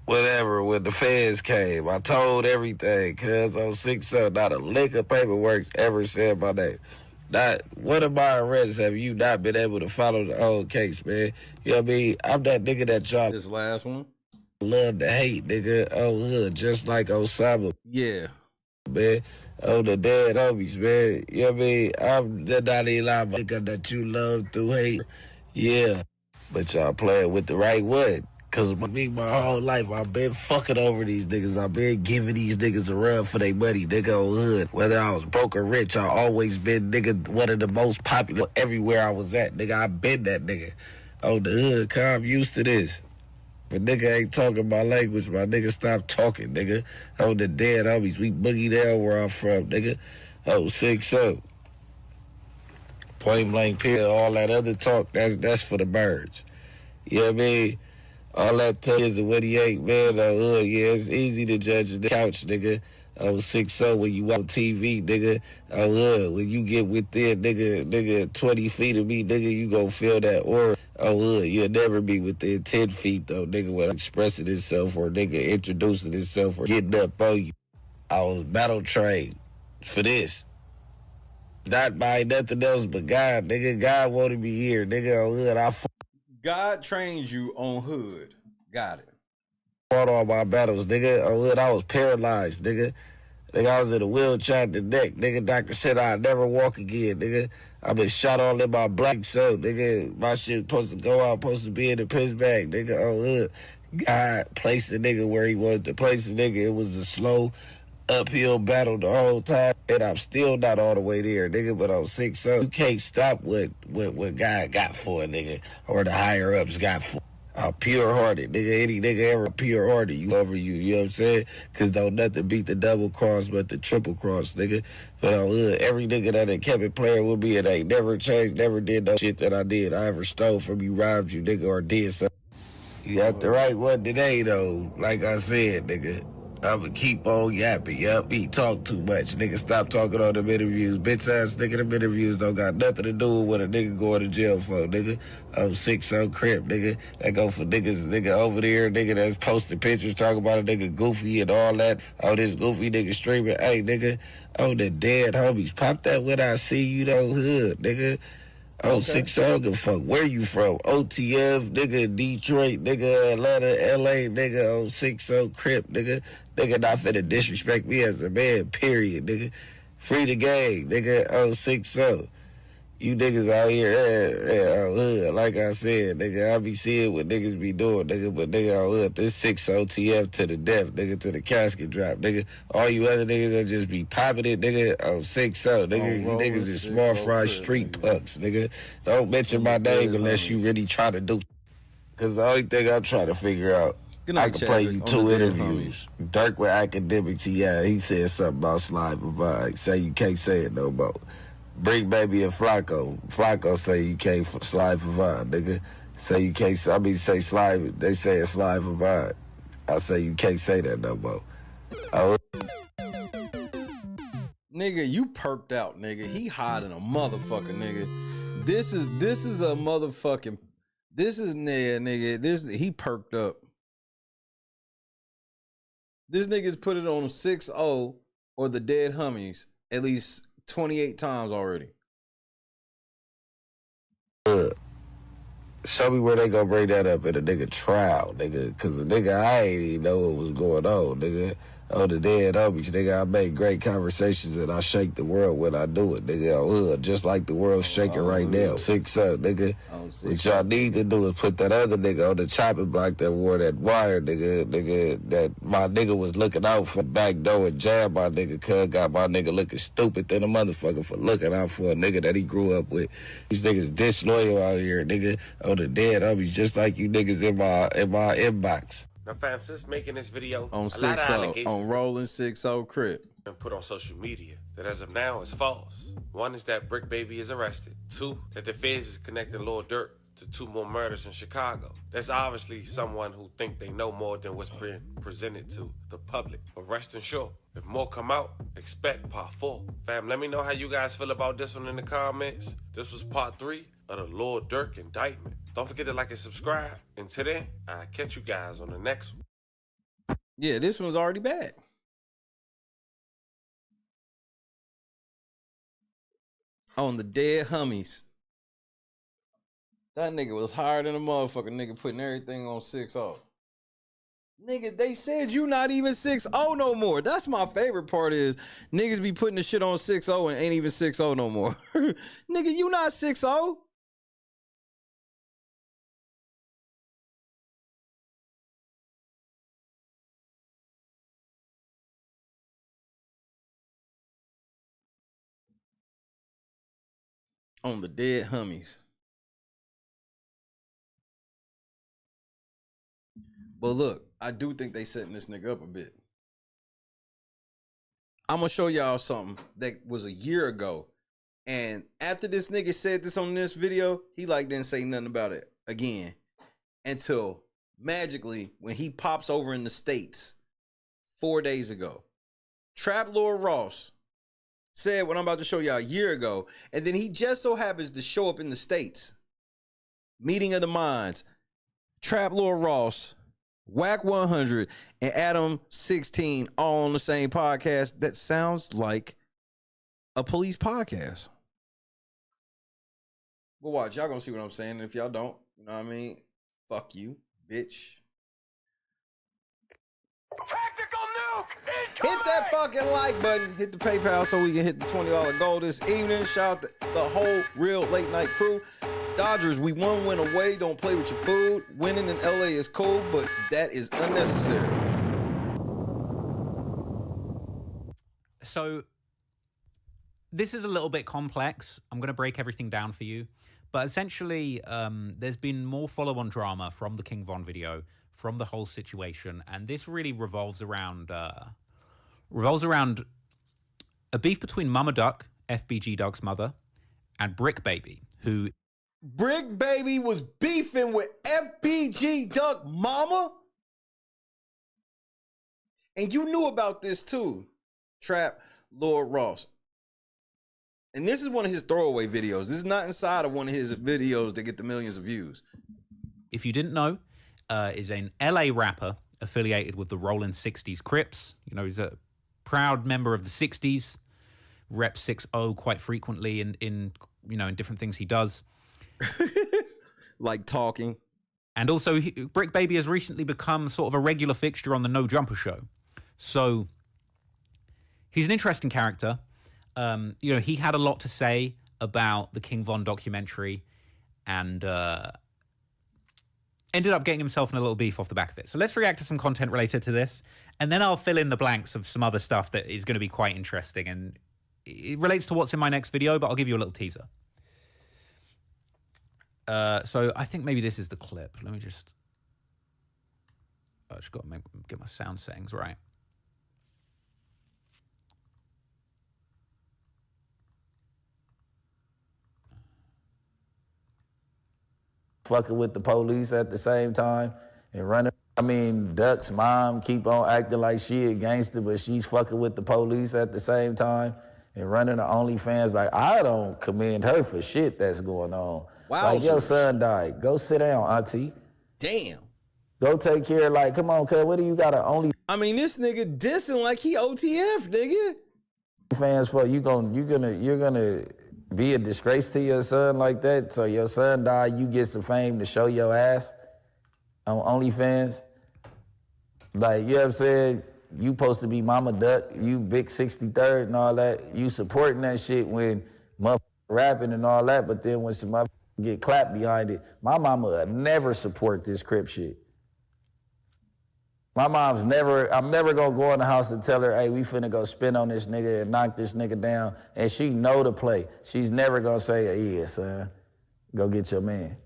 S23: whatever when the feds came. I told everything, cuz on 6-7, not a lick of paperwork's ever said my name. Not one of my arrests have you not been able to follow the whole case, man. You know what I mean? I'm that nigga that y'all
S8: This last one?
S23: love to hate, nigga. Oh, hood, just like Osama.
S8: Yeah.
S23: Man. Oh, the dead homies, man. You know what I mean? I'm the Dalai Lama nigga that you love to hate. Yeah. But y'all playing with the right one. Cause me, my whole life, I've been fucking over these niggas. I've been giving these niggas a run for their money, nigga, on hood. Whether I was broke or rich, I always been, nigga, one of the most popular everywhere I was at, nigga. I been that nigga. On the hood, I'm used to this. But nigga ain't talking my language, my nigga stop talking, nigga. On the dead homies, we boogie down where I'm from, nigga. Oh, 6-0. Point blank period, all that other talk, that's for the birds. You know what I mean? All that talk is what he ain't, man. Yeah, it's easy to judge the couch, nigga. 6-0 when you on TV, nigga. When you get within, nigga, 20 feet of me, nigga, you gon' feel that aura. You'll never be within 10 feet, though, nigga, when expressing himself or nigga introducing himself or getting up on you. I was battle trained for this. Not by nothing else but God, nigga. God wanted me here, nigga. On hood,
S8: God trained you on hood. Got it.
S23: Fought all my battles, nigga. On hood, I was paralyzed, nigga. Nigga, I was in a wheelchair at the neck. Nigga, doctor said I'd never walk again, nigga. I been shot all in my black so, nigga. My shit supposed to go out, supposed to be in the piss bag, nigga. On hood, God placed the nigga where he wanted to place the nigga. It was a slow uphill battle the whole time, and I'm still not all the way there, nigga, but on 6-0, you can't stop what God got for a nigga, or the higher ups got for. I'm pure-hearted, nigga. Any nigga ever pure-hearted, you over you know what I'm saying? Because don't nothing beat the double cross but the triple cross, nigga. But every nigga that ain't kept it playing with me, it ain't never changed, never did no shit that I did. I ever stole from you, robbed you, nigga, or did something. You got the right one today, though. Like I said, nigga. I'ma keep on yapping, yup. He talk too much. Nigga, stop talking on them interviews. Bitch ass nigga, them interviews don't got nothing to do with what a nigga going to jail for, nigga. 6-0 crib, nigga. That go for niggas, nigga, over there, nigga, that's posting pictures, talking about a nigga goofy and all that. Oh, this goofy nigga streaming. Hey, nigga, oh, the dead homies. Pop that when I see you, though, hood, nigga. Oh, okay. 6-0, I don't give a fuck where you from. OTF, nigga, Detroit, nigga, Atlanta, LA, nigga, 6-0 crib, nigga. Nigga not finna disrespect me as a man, period, nigga. Free the gang, nigga, 6-0. You niggas out here, like I said, nigga, I be seeing what niggas be doing, nigga, but nigga, out hood, this 6-0 TF to the death, nigga, to the casket drop, nigga. All you other niggas that just be popping it, nigga, 6-0, nigga, you niggas is small fry street punks, nigga. Don't mention my name unless you really try to do. Because the only thing I'm trying to figure out, I can play you 2 interviews. Durk with academics, he said something about slide provide. Say you can't say it no more. Bricc baby and Flacco. Flacco say you can't slide provide, nigga. Say you can't. Say slide. They say it's slide provide. I say you can't say that no more.
S8: Nigga, you perked out, nigga. He hiding a motherfucker, nigga. This is a motherfucking. This is nigga. He perked up. This nigga's put it on 6-0 or the dead homies at least 28 times already.
S23: Show me where they gonna bring that up in a nigga trial, nigga. Cause the nigga, I ain't even know what was going on, nigga. Oh, the dead homies, nigga. I make great conversations and I shake the world when I do it, nigga. Hood, just like the world's shaking right now. 6-0, nigga. What y'all need to do is put that other nigga on the chopping block that wore that wire, nigga, that my nigga was looking out for back door and jab my nigga, cuz got my nigga looking stupid than a motherfucker for looking out for a nigga that he grew up with. These niggas disloyal out here, nigga. Oh, the dead homies, just like you niggas in my inbox.
S16: Now, fam, since making this video,
S8: On
S16: a lot of
S8: 6-0,
S16: allegations
S8: on rolling 6-0 crib.
S16: been put on social media that as of now is false. One is that Bricc Baby is arrested. Two, that the feds is connecting Lord Durk to 2 more murders in Chicago. That's obviously someone who think they know more than what's being presented to the public. But rest assured, if more come out, expect part 4. Fam, let me know how you guys feel about this one in the comments. This was part 3 of the Lord Durk indictment. Don't forget to like and subscribe. Until then, I'll catch you guys on the next one.
S8: Yeah, this one's already bad. On the dead homies. That nigga was higher than a motherfucker, nigga, putting everything on 6-0. Nigga, they said you not even 6-0 no more. That's my favorite part is niggas be putting the shit on 6-0 and ain't even 6-0 no more. Nigga, you not 6-0. On the dead homies. But look, I do think they setting this nigga up a bit. I'm gonna show y'all something that was a year ago. And after this nigga said this on this video, he like didn't say nothing about it again. Until magically, when he pops over in the States 4 days ago. Trap Lord Ross said what I'm about to show y'all a year ago. And then he just so happens to show up in the States. Meeting of the Minds. Trap Lord Ross, Wack 100, and Adam 16 all on the same podcast. That sounds like a police podcast. But watch, y'all gonna see what I'm saying. And if y'all don't, you know what I mean? Fuck you, bitch.
S6: Tactical nuke!
S8: Hit that fucking like button. Hit the PayPal so we can hit the $20 goal this evening. Shout out to the whole real late night crew. Dodgers, we 1 win away. Don't play with your food. Winning in LA is cool, but that is unnecessary.
S11: So this is a little bit complex. I'm going to break everything down for you. But essentially, there's been more follow-on drama from the King Von video, from the whole situation. And this really revolves around a beef between Mama Duck, FBG Duck's mother, and Bricc Baby, who...
S8: Bricc Baby was beefing with FBG Duck mama? And you knew about this too, Trap Lord Ross. And this is one of his throwaway videos. This is not inside of one of his videos that get the millions of views.
S11: If you didn't know, is an LA rapper affiliated with the Rollin' 60s Crips. You know, he's a proud member of the 60s, rep 6-0 quite frequently in different things he does.
S8: Like talking.
S11: And also, Bricc Baby has recently become sort of a regular fixture on the No Jumper show. So he's an interesting character. He had a lot to say about the King Von documentary and ended up getting himself in a little beef off the back of it. So let's react to some content related to this, and then I'll fill in the blanks of some other stuff that is going to be quite interesting. And it relates to what's in my next video, but I'll give you a little teaser. So I think maybe this is the clip. Let me just... I just got to get my sound settings right.
S23: Fucking with the police at the same time and running. I mean, Duck's mom keep on acting like she a gangster, but she's fucking with the police at the same time and running the OnlyFans. Like, I don't commend her for shit that's going on.
S8: Wow.
S23: Like, your son died. Go sit down, auntie.
S8: Damn.
S23: Go take care. Like, come on, cuz, what do you got to only?
S8: I mean, this nigga dissing like he OTF, nigga.
S23: Fans for you're gonna be a disgrace to your son like that. So your son died, you get some fame to show your ass on OnlyFans. Like, you know what I'm saying? you supposed to be Mama Duck, you big 63rd and all that. You supporting that shit when motherfuckers rapping and all that, but then when some motherfuckers get clapped behind it, my mama would never support this Crip shit. My mom's never, I'm never gonna go in the house and tell her, hey, we finna go spin on this nigga and knock this nigga down, and she know the play. She's never gonna say, yeah, son, go get your man.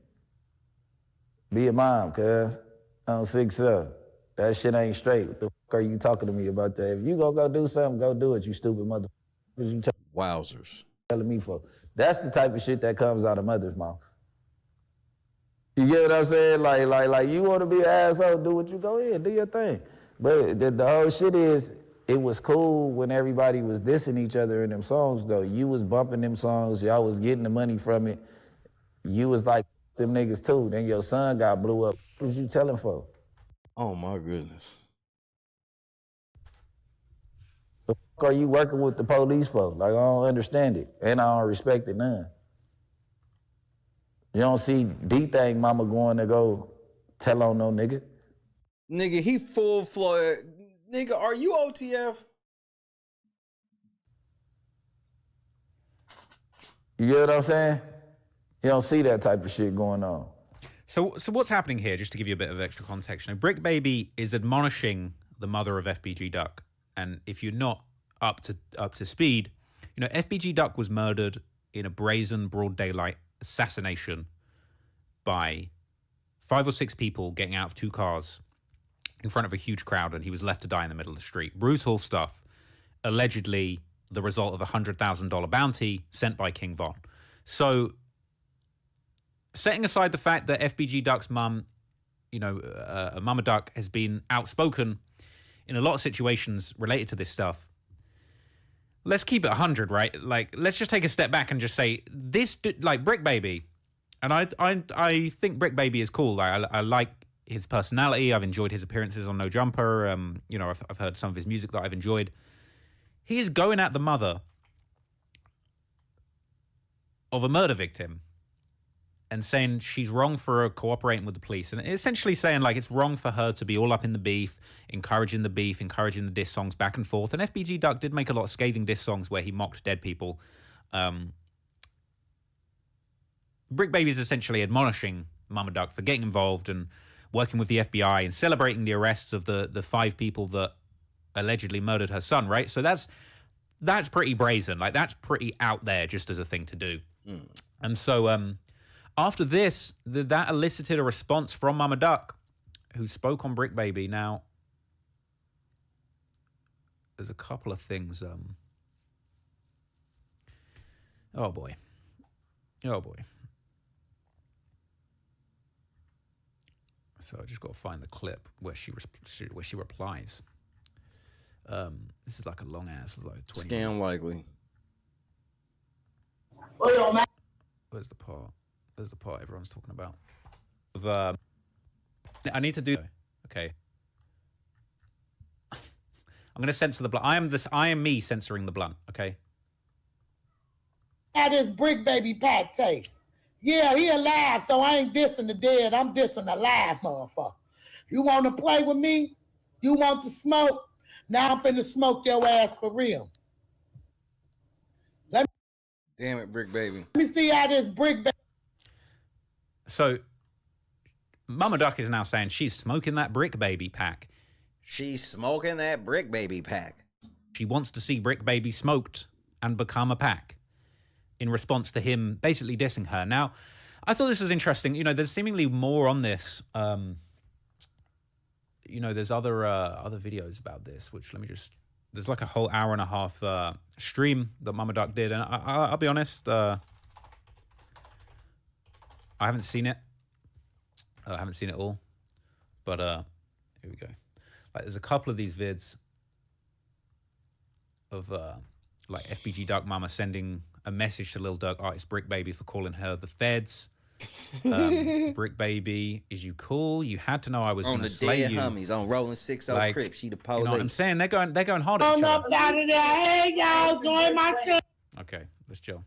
S23: Be a mom, cuz. On 6-7. That shit ain't straight. What the fuck are you talking to me about that? If you gonna go do something, go do it, you stupid motherfucker. You
S8: Wowzers.
S23: Telling me for. That's the type of shit that comes out of mother's mouth. You get what I'm saying? Like you want to be an asshole, do what you go ahead, do your thing. But the whole shit is, it was cool when everybody was dissing each other in them songs, though. You was bumping them songs, y'all was getting the money from it. You was like them niggas too. Then your son got blew up. What was you telling for?
S8: Oh my goodness.
S23: The fuck are you working with the police for? Like, I don't understand it, and I don't respect it none. You don't see D-Thing mama going to go tell on no nigga.
S8: Nigga, he full floor. Nigga, are you OTF?
S23: You get what I'm saying? You don't see that type of shit going on.
S11: So what's happening here, just to give you a bit of extra context? You know, Bricc Baby is admonishing the mother of FBG Duck. And if you're not up to speed, you know, FBG Duck was murdered in a brazen, broad daylight assassination by 5 or 6 people getting out of 2 cars in front of a huge crowd, and he was left to die in the middle of the street. Brutal stuff, allegedly the result of a $100,000 bounty sent by King Von. So, setting aside the fact that FBG Duck's mum, you know, Mama Duck, has been outspoken in a lot of situations related to this stuff, let's keep it 100, right? Like, let's just take a step back and just say this, like Bricc Baby, and I think Bricc Baby is cool. I like his personality. I've enjoyed his appearances on No Jumper. You know, I've heard some of his music that I've enjoyed. He is going at the mother of a murder victim and saying she's wrong for cooperating with the police, and essentially saying like it's wrong for her to be all up in the beef, encouraging the diss songs back and forth. And FBG Duck did make a lot of scathing diss songs where he mocked dead people. Bricc Baby is essentially admonishing Mama Duck for getting involved and working with the FBI and celebrating the arrests of the 5 people that allegedly murdered her son, right? So that's pretty brazen. Like, that's pretty out there just as a thing to do. And so after this, that elicited a response from Mama Duck, who spoke on Bricc Baby. Now, there's a couple of things. Oh boy. So I just got to find the clip where she replies. This is like a long ass, it's like 20
S8: Scam likely.
S11: Where's the part? Where's the part everyone's talking about? I need to do. Okay. I'm gonna censor the blunt. I am me censoring the blunt. Okay.
S14: How this Bricc Baby pack taste? Yeah, he alive, so I ain't dissing the dead. I'm dissing the live, motherfucker. You want to play with me? You want to smoke? Now I'm finna smoke your ass for real.
S8: Damn it, Bricc Baby.
S14: Let me see how this Bricc Baby.
S11: So, Mama Duck is now saying she's smoking that Bricc Baby pack.
S8: She's smoking that Bricc Baby pack.
S11: She wants to see Bricc Baby smoked and become a pack in response to him basically dissing her. Now, I thought this was interesting. You know, there's seemingly more on this. You know, there's other videos about this, which there's like a whole hour and a half stream that Mama Duck did. And I'll be honest, I haven't seen it. I haven't seen it all. But here we go. Like, there's a couple of these vids of like FBG Duck Mama sending a message to Lil Durk artist Bricc Baby for calling her the feds. Bricc Baby, is you cool? You had to know I was going to slay you.
S8: On the dead homies, on rolling 6
S11: like,
S8: Crip, she the police.
S11: You know what I'm saying? They're going hard at each other.
S14: Up out of there. Hey, y'all, join my channel.
S11: Okay, let's chill.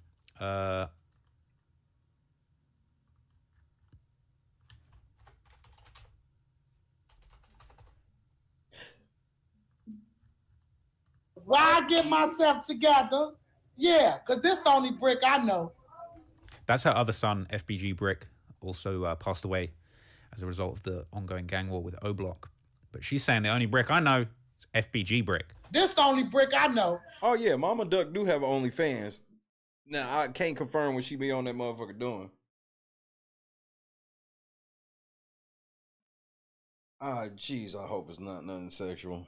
S14: While I get myself together, yeah, because this the only Bricc I know.
S11: That's her other son, FBG Bricc, also passed away as a result of the ongoing gang war with O-Block. But she's saying the only Bricc I know is FBG Bricc.
S14: This the only Bricc I know.
S8: Oh yeah, Mama Duck do have OnlyFans. Now I can't confirm what she be on that motherfucker doing. Ah, jeez, I hope it's not nothing sexual.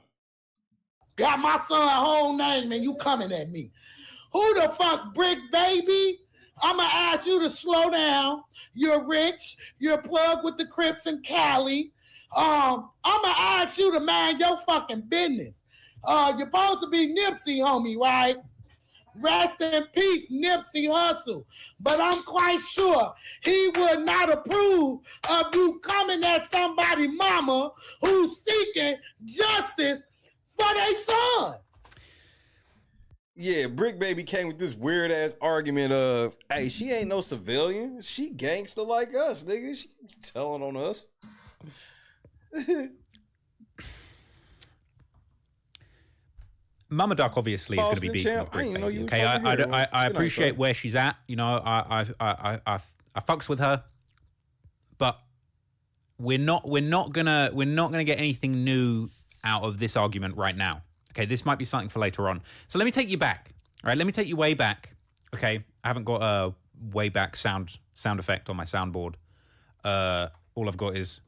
S14: Got my son whole name and you coming at me. Who the fuck, Bricc baby? I'ma ask you to slow down. You're rich. You're plugged with the Crips and Cali. I'ma ask you to mind your fucking business. You're supposed to be Nipsey, homie, right? Rest in peace, Nipsey Hussle. But I'm quite sure he would not approve of you coming at somebody mama who's seeking justice for their son.
S8: Yeah, Bricc baby came with this weird ass argument of, hey, she ain't no civilian. She gangster like us, nigga. She telling on us.
S11: Mama Duck obviously is going to be beating up Bricc baby. Okay, I appreciate where she's at. You know, I fucks with her, but we're not gonna get anything new out of this argument right now. Okay, this might be something for later on. So let me take you back. All right, let me take you way back. Okay, I haven't got a way back sound effect on my soundboard. All I've got is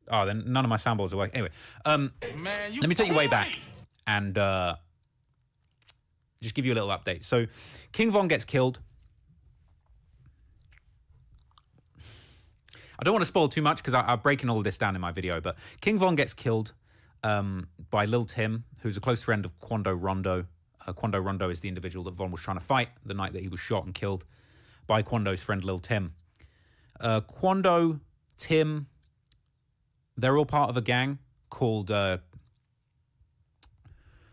S11: then none of my soundboards are working. Anyway, let me take you way back and just give you a little update. So King Von gets killed. I don't want to spoil too much because I'm breaking all of this down in my video, but King Von gets killed by Lil Tim, who's a close friend of Quando Rondo. Quando Rondo is the individual that Von was trying to fight the night that he was shot and killed by Quando's friend Lil Tim. Quando, Tim, they're all part of a gang called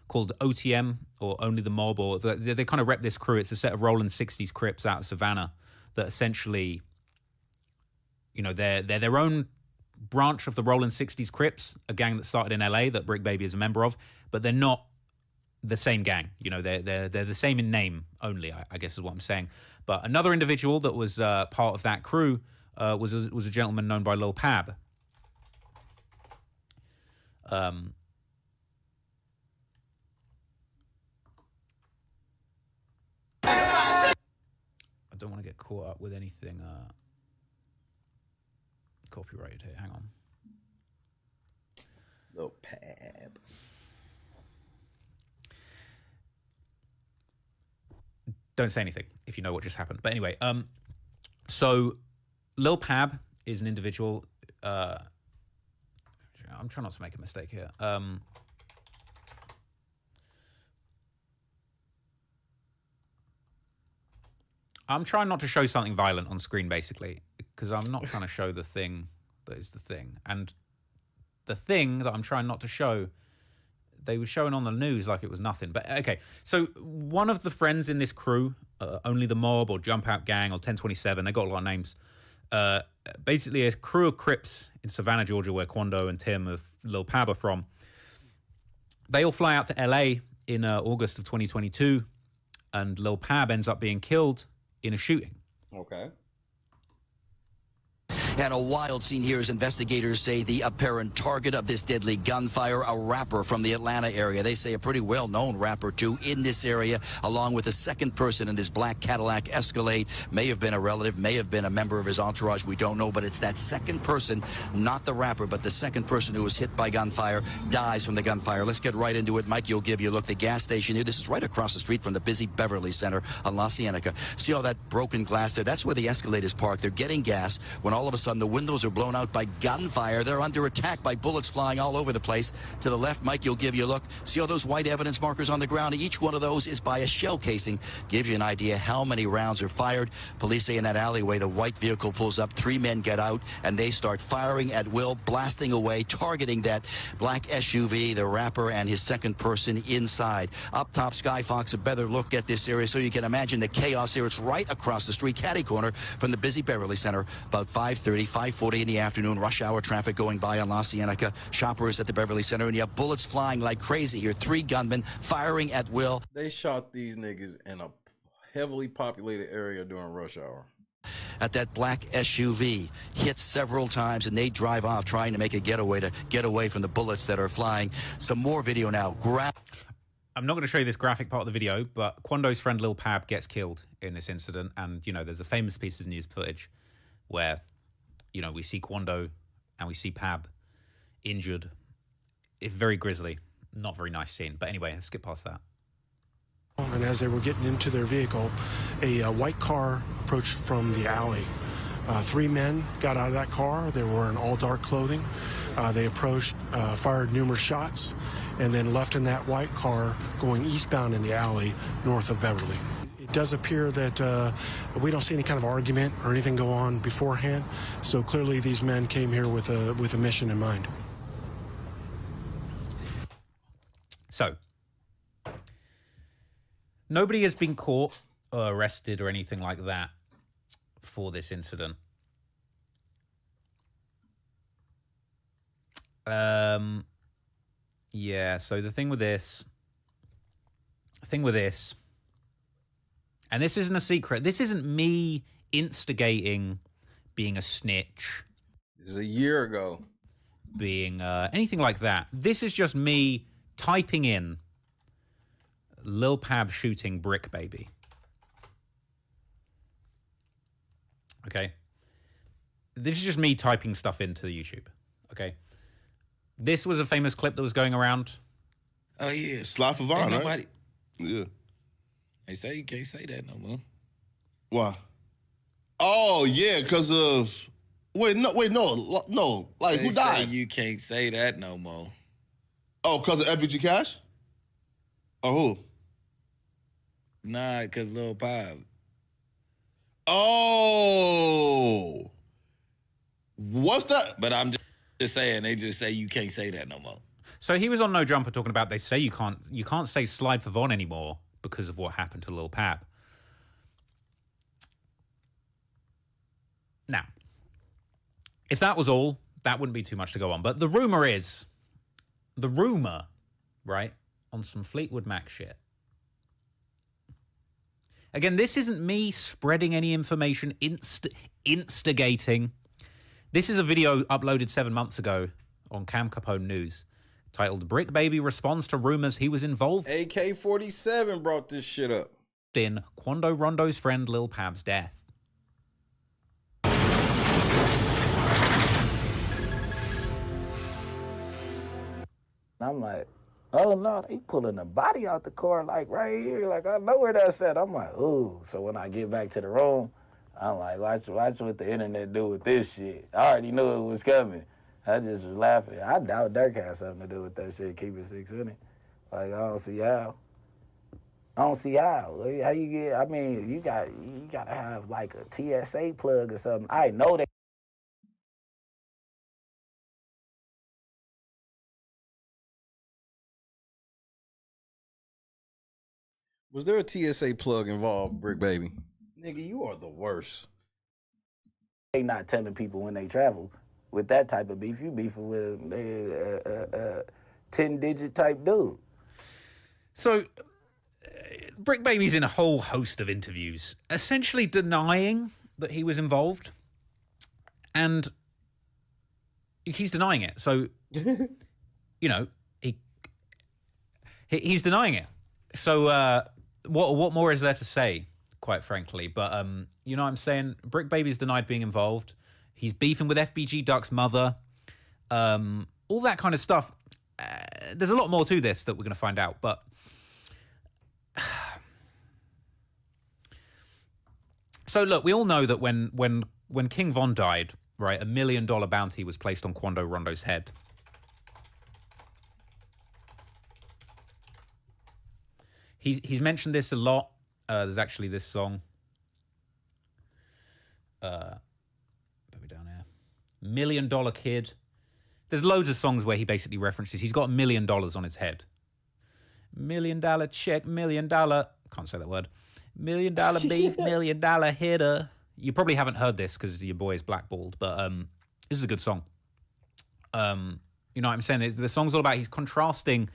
S11: OTM, or Only the Mob, or they kind of rep this crew. It's a set of rolling 60s Crips out of Savannah that essentially, you know, they're their own branch of the Rolling 60s Crips, a gang that started in LA that Bricc Baby is a member of, but they're not the same gang. You know, they're the same in name only, I guess is what I'm saying. But another individual that was part of that crew was a gentleman known by Lil Pab. I don't want to get caught up with anything copyrighted here. Hang on.
S8: Lil Pab.
S11: Don't say anything if you know what just happened. But anyway, so Lil Pab is an individual. I'm trying not to make a mistake here. I'm trying not to show something violent on screen, basically, because I'm not trying to show the thing that is the thing. And the thing that I'm trying not to show, they were showing on the news like it was nothing. But okay, so one of the friends in this crew, Only the Mob or Jump Out Gang or 1027, they got a lot of names. Basically a crew of Crips in Savannah, Georgia, where Quando and Tim of Lil Pab are from. They all fly out to LA in August of 2022, and Lil Pab ends up being killed in a shooting.
S8: Okay.
S2: And a wild scene here as investigators say the apparent target of this deadly gunfire, a rapper from the Atlanta area. They say a pretty well-known rapper, too, in this area, along with a second person in his black Cadillac Escalade. May have been a relative, may have been a member of his entourage. We don't know, but it's that second person, not the rapper, but the second person who was hit by gunfire, dies from the gunfire. Let's get right into it. Mike, you'll give you a look. The gas station here, this is right across the street from the busy Beverly Center on La Cienega. See all that broken glass there? That's where the Escalade is parked. They're getting gas when all of a sudden the windows are blown out by gunfire. They're under attack by bullets flying all over the place. To the left, Mike, you'll give you a look. See all those white evidence markers on the ground? Each one of those is by a shell casing. Gives you an idea how many rounds are fired. Police say in that alleyway, the white vehicle pulls up. 3 men get out, and they start firing at will, blasting away, targeting that black SUV, the rapper, and his second person inside. Up top, Sky Fox, a better look at this area so you can imagine the chaos here. It's right across the street, catty corner from the busy Beverly Center, about 5:30. 9:30, 5:40 in the afternoon, rush hour traffic going by on La Cienega. Shoppers at the Beverly Center, and you have bullets flying like crazy here. 3 gunmen firing at will.
S8: They shot these niggas in a heavily populated area during rush hour.
S2: At that black SUV, hit several times, and they drive off trying to make a getaway to get away from the bullets that are flying. Some more video now.
S11: I'm not going to show you this graphic part of the video, but Quando's friend Lil Pab gets killed in this incident. And, you know, there's a famous piece of news footage where, you know, we see Quando and we see Pab injured. It's very grisly. Not very nice scene. But anyway, let's skip past that.
S1: And as they were getting into their vehicle, a white car approached from the alley. 3 men got out of that car. They were in all dark clothing. They approached, fired numerous shots, and then left in that white car going eastbound in the alley north of Beverly. It does appear that we don't see any kind of argument or anything go on beforehand. So clearly these men came here with a mission in mind.
S11: So, nobody has been caught or arrested or anything like that for this incident. Yeah, so the thing with this, and this isn't a secret, this isn't me instigating being a snitch.
S8: This is a year ago.
S11: Being anything like that. This is just me typing in Lil Pab shooting Bricc baby. Okay. This is just me typing stuff into YouTube. Okay. This was a famous clip that was going around.
S23: Oh, yeah.
S3: Sly for Vaughn, right?
S23: Nobody.
S3: Yeah.
S23: They say you can't say that no more.
S3: Why? Oh, yeah, because of... Wait, no. Like,
S23: They
S3: who died?
S23: say you can't say that no more.
S3: Oh, because of FBG Cash? Or who?
S23: Nah, because Lil Pab.
S3: Oh. What's that?
S23: But I'm just saying, they just say you can't say that no more.
S11: So he was on No Jumper talking about they say you can't say Slide for Von anymore because of what happened to Lil Pab. Now, if that was all, that wouldn't be too much to go on. But the rumor, right, on some Fleetwood Mac shit. Again, this isn't me spreading any information, instigating. This is a video uploaded 7 months ago on Cam Capone News titled Bricc Baby Responds to Rumors He Was Involved.
S8: AK-47 brought this shit up.
S11: In Quando Rondo's friend Lil Pab's death.
S23: I'm like, oh no, they pulling the body out the car like right here. Like I know where that's at. I'm like, ooh. So when I get back to the room, I'm like, watch what the internet do with this shit. I already knew it was coming. I just was laughing. I doubt Durk had something to do with that shit. Keep it 600. Like I don't see how. How you get? I mean, you gotta have like a TSA plug or something. I know that.
S8: Was there a TSA plug involved, Bricc Baby? Nigga, you are the worst.
S23: They not telling people when they travel with that type of beef. You beefing with a 10-digit type dude.
S11: So, Bricc Baby's in a whole host of interviews, essentially denying that he was involved, and he's denying it. So, you know, he's denying it. So, what more is there to say, quite frankly? But you know what I'm saying? Bricc Baby's denied being involved. He's beefing with FBG Duck's mother. All that kind of stuff. There's a lot more to this that we're going to find out, but so look, we all know that when King Von died, right, $1 million bounty was placed on Quando Rondo's head. He's mentioned this a lot. There's actually this song. Put me down here. $1 Million Kid. There's loads of songs where he basically references he's got $1 million on his head. $1 million check, $1 million. Can't say that word. $1 million beef, $1 million hitter. You probably haven't heard this because your boy is blackballed, but this is a good song. You know what I'm saying? The song's all about, he's contrasting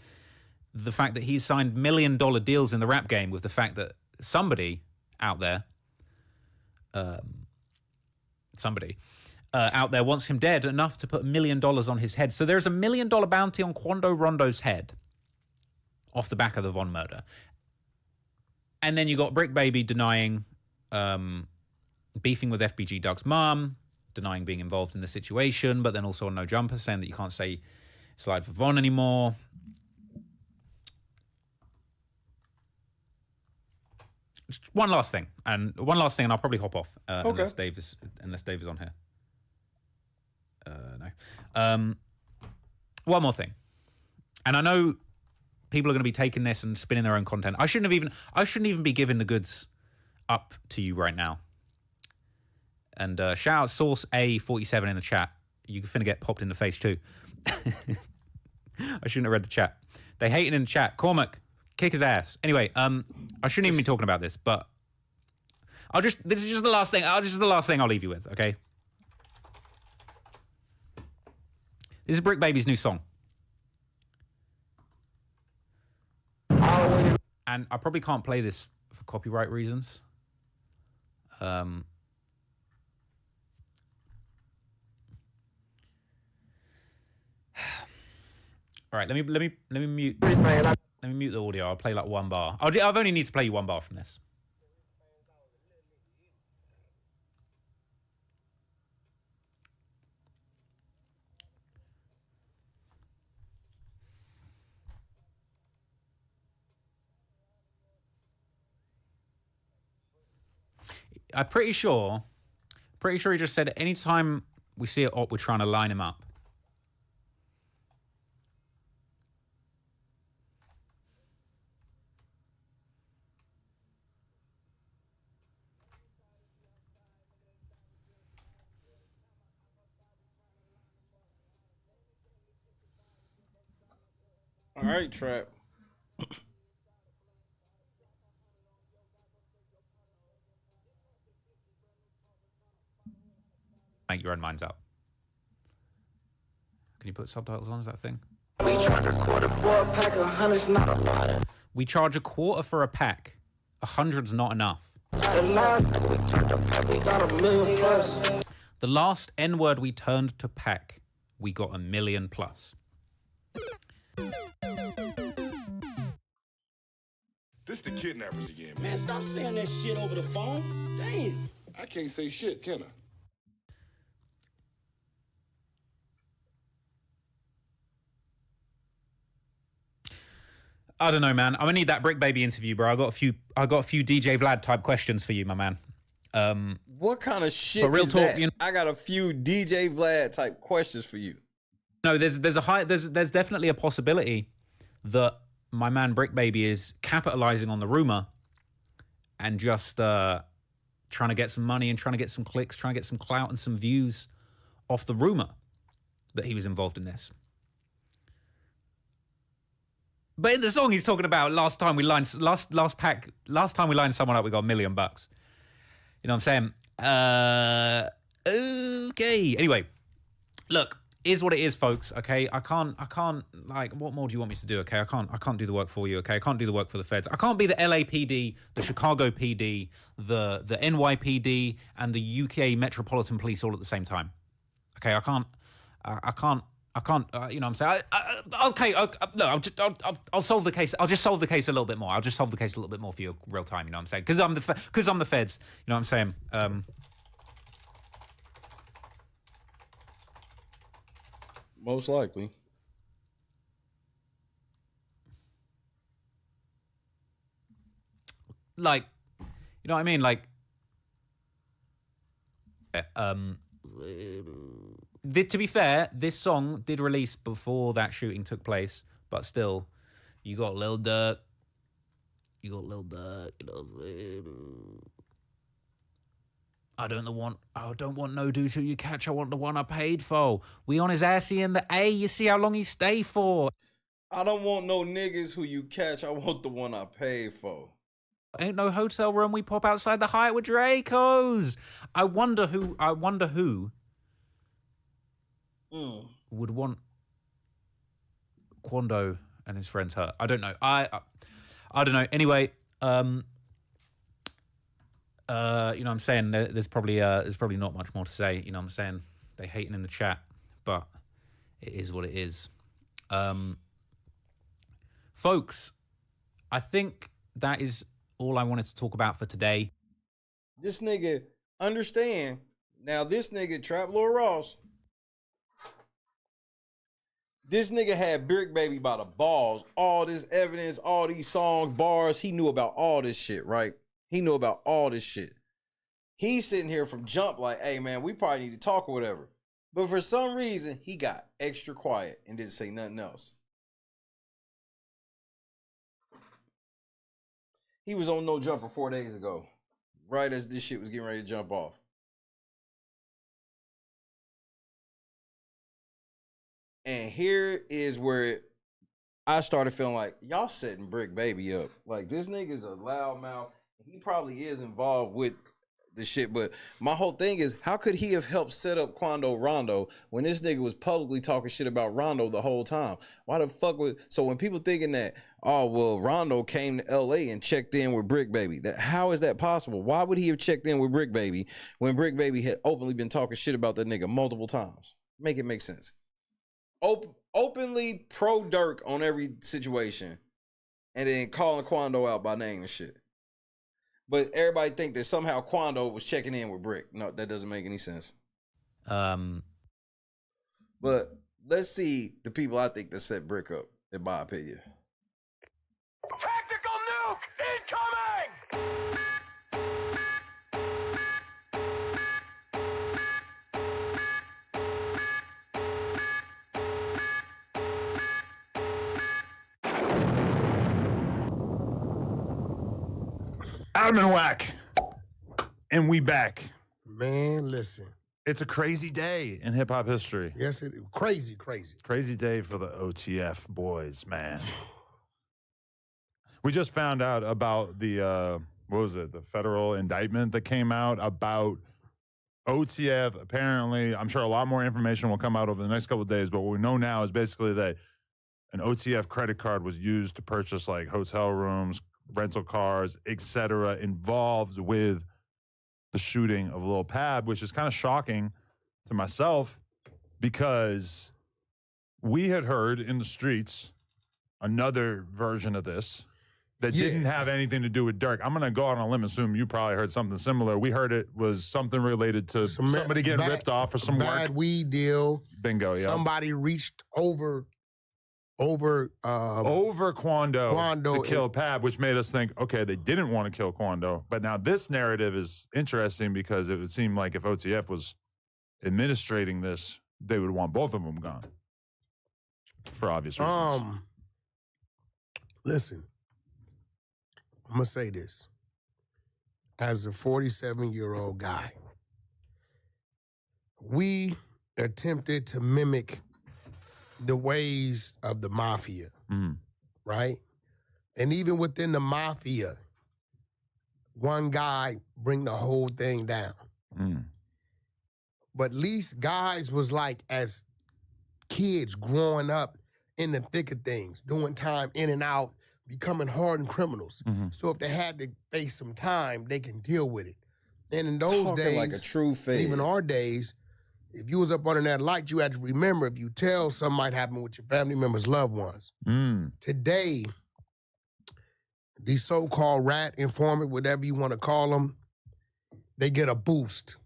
S11: the fact that he's signed $1 million deals in the rap game with the fact that somebody out there, out there wants him dead enough to put $1 million on his head. So there's a $1 million bounty on Quando Rondo's head off the back of the Von murder. And then you got Bricc Baby denying beefing with FBG Doug's mom, denying being involved in the situation, but then also on No Jumper saying that you can't say slide for Von anymore. Just one last thing, and I'll probably hop off unless Dave is on here. No. One more thing, and I know people are going to be taking this and spinning their own content. I shouldn't even be giving the goods up to you right now. And shout out Source A47 in the chat. You can finna get popped in the face too. I shouldn't have read the chat. They hating in the chat. Cormac, kick his ass. Anyway, I shouldn't even be talking about this, but this is just the last thing. This is the last thing I'll leave you with, okay? This is Bricc Baby's new song. And I probably can't play this for copyright reasons. All right, let me mute. Let me mute the audio. I'll play like one bar. I've only need to play you one bar from this. I'm pretty sure he just said anytime we see it up, we're trying to line him up.
S8: All right, Trap.
S11: Make your own minds up. Can you put subtitles on? Is that a thing?
S9: We charge a quarter for a pack, 100's not a lot.
S11: We charge a quarter for a pack. 100's not enough.
S9: The
S11: last N-word we turned to pack, we got $1 million plus.
S12: This the kidnappers again, man.
S17: Man, stop saying that shit over the phone. Damn.
S12: I can't say shit, can I?
S11: I don't know, man. I'm gonna need that Bricc Baby interview, bro. I got a few DJ Vlad type questions for you, my man.
S8: What kind of shit
S11: but real
S8: is
S11: talk,
S8: that?
S11: you know,
S8: I got a few DJ Vlad type questions for you.
S11: No, there's definitely a possibility that my man Bricc Baby is capitalizing on the rumor and just trying to get some money and trying to get some clicks, trying to get some clout and some views off the rumor that he was involved in this. But in the song, he's talking about last time we lined someone up, we got $1 million. You know what I'm saying? Okay. Anyway, look, is what it is, folks. Okay, I can't. Like, what more do you want me to do? Okay, I can't do the work for you. Okay, I can't do the work for the feds. I can't be the LAPD, the Chicago PD, the NYPD, and the UK Metropolitan Police all at the same time. Okay, I can't. You know what I'm saying? No, I'll solve the case. I'll just solve the case a little bit more. I'll just solve the case a little bit more for you, real time. You know what I'm saying? Because I'm the feds. You know what I'm saying?
S8: Most likely.
S11: Like, you know what I mean? Like, to be fair, this song did release before that shooting took place, but still, you got Lil Durk. You know what I'm saying? I don't want no dude who you catch. I want the one I paid for. We on his assy in the A. You see how long he stay for.
S8: I don't want no niggas who you catch. I want the one I paid for.
S11: Ain't no hotel room. We pop outside the Hyatt with Dracos. I wonder who would want Quando and his friends hurt. I don't know. I don't know. Anyway, you know what I'm saying? There's probably not much more to say. You know what I'm saying? They hating in the chat, but it is what it is. Folks, I think that is all I wanted to talk about for today.
S8: This nigga, understand, now this nigga, Trap Lord Ross, this nigga had Bricc Baby by the balls, all this evidence, all these songs, bars, he knew about all this shit, right? He knew about all this shit. He's sitting here from jump like, hey man, we probably need to talk or whatever. But for some reason, he got extra quiet and didn't say nothing else. He was on No Jumper 4 days ago, right as this shit was getting ready to jump off. And here is where I started feeling like, y'all setting Bricc Baby up. Like, this nigga's a loudmouth. He probably is involved with the shit, but my whole thing is, how could he have helped set up Quando Rondo when this nigga was publicly talking shit about Rondo the whole time? Why the fuck would... So when people thinking that, oh, well, Rondo came to LA and checked in with Bricc Baby, how is that possible? Why would he have checked in with Bricc Baby when Bricc Baby had openly been talking shit about that nigga multiple times? Make it make sense. Openly pro Durk on every situation, and then calling Quando out by name and shit. But everybody think that somehow Quando was checking in with Bricc. No, that doesn't make any sense. But let's see the people I think that set Bricc up, in my opinion.
S6: Tactical nuke incoming!
S13: Adam and Wack, and we back.
S18: Man, listen.
S13: It's a crazy day in hip hop history.
S18: Yes, it is. Crazy.
S13: Crazy day for the OTF boys, man. We just found out about the, what was it, the federal indictment that came out about OTF. Apparently, I'm sure a lot more information will come out over the next couple of days, but what we know now is basically that an OTF credit card was used to purchase like hotel rooms, rental cars, etc., involved with the shooting of Lil Pab, which is kind of shocking to myself because we had heard in the streets another version of this that didn't have anything to do with Durk. I'm going to go out on a limb and assume you probably heard something similar. We heard it was something related to somebody getting ripped off for some
S18: bad
S13: work.
S18: weed deal.
S13: Bingo, yeah.
S18: Somebody reached over
S13: Quando to kill Pab, which made us think, okay, they didn't want to kill Quando. But now this narrative is interesting because it would seem like if OTF was administrating this, they would want both of them gone for obvious reasons.
S18: Listen, I'm gonna say this. As a 47-year-old guy, we attempted to mimic the ways of the mafia, right? And even within the mafia, one guy bring the whole thing down. But at least guys was like, as kids growing up in the thick of things, doing time in and out, becoming hardened criminals. So if they had to face some time, they can deal with it. And in those
S8: Talking
S18: days,
S8: like a true fed.
S18: even our days, if you was up under that light, you had to remember, if you tell, something might happen with your family members, loved ones. Today, these so-called rat informant, whatever you want to call them, they get a boost.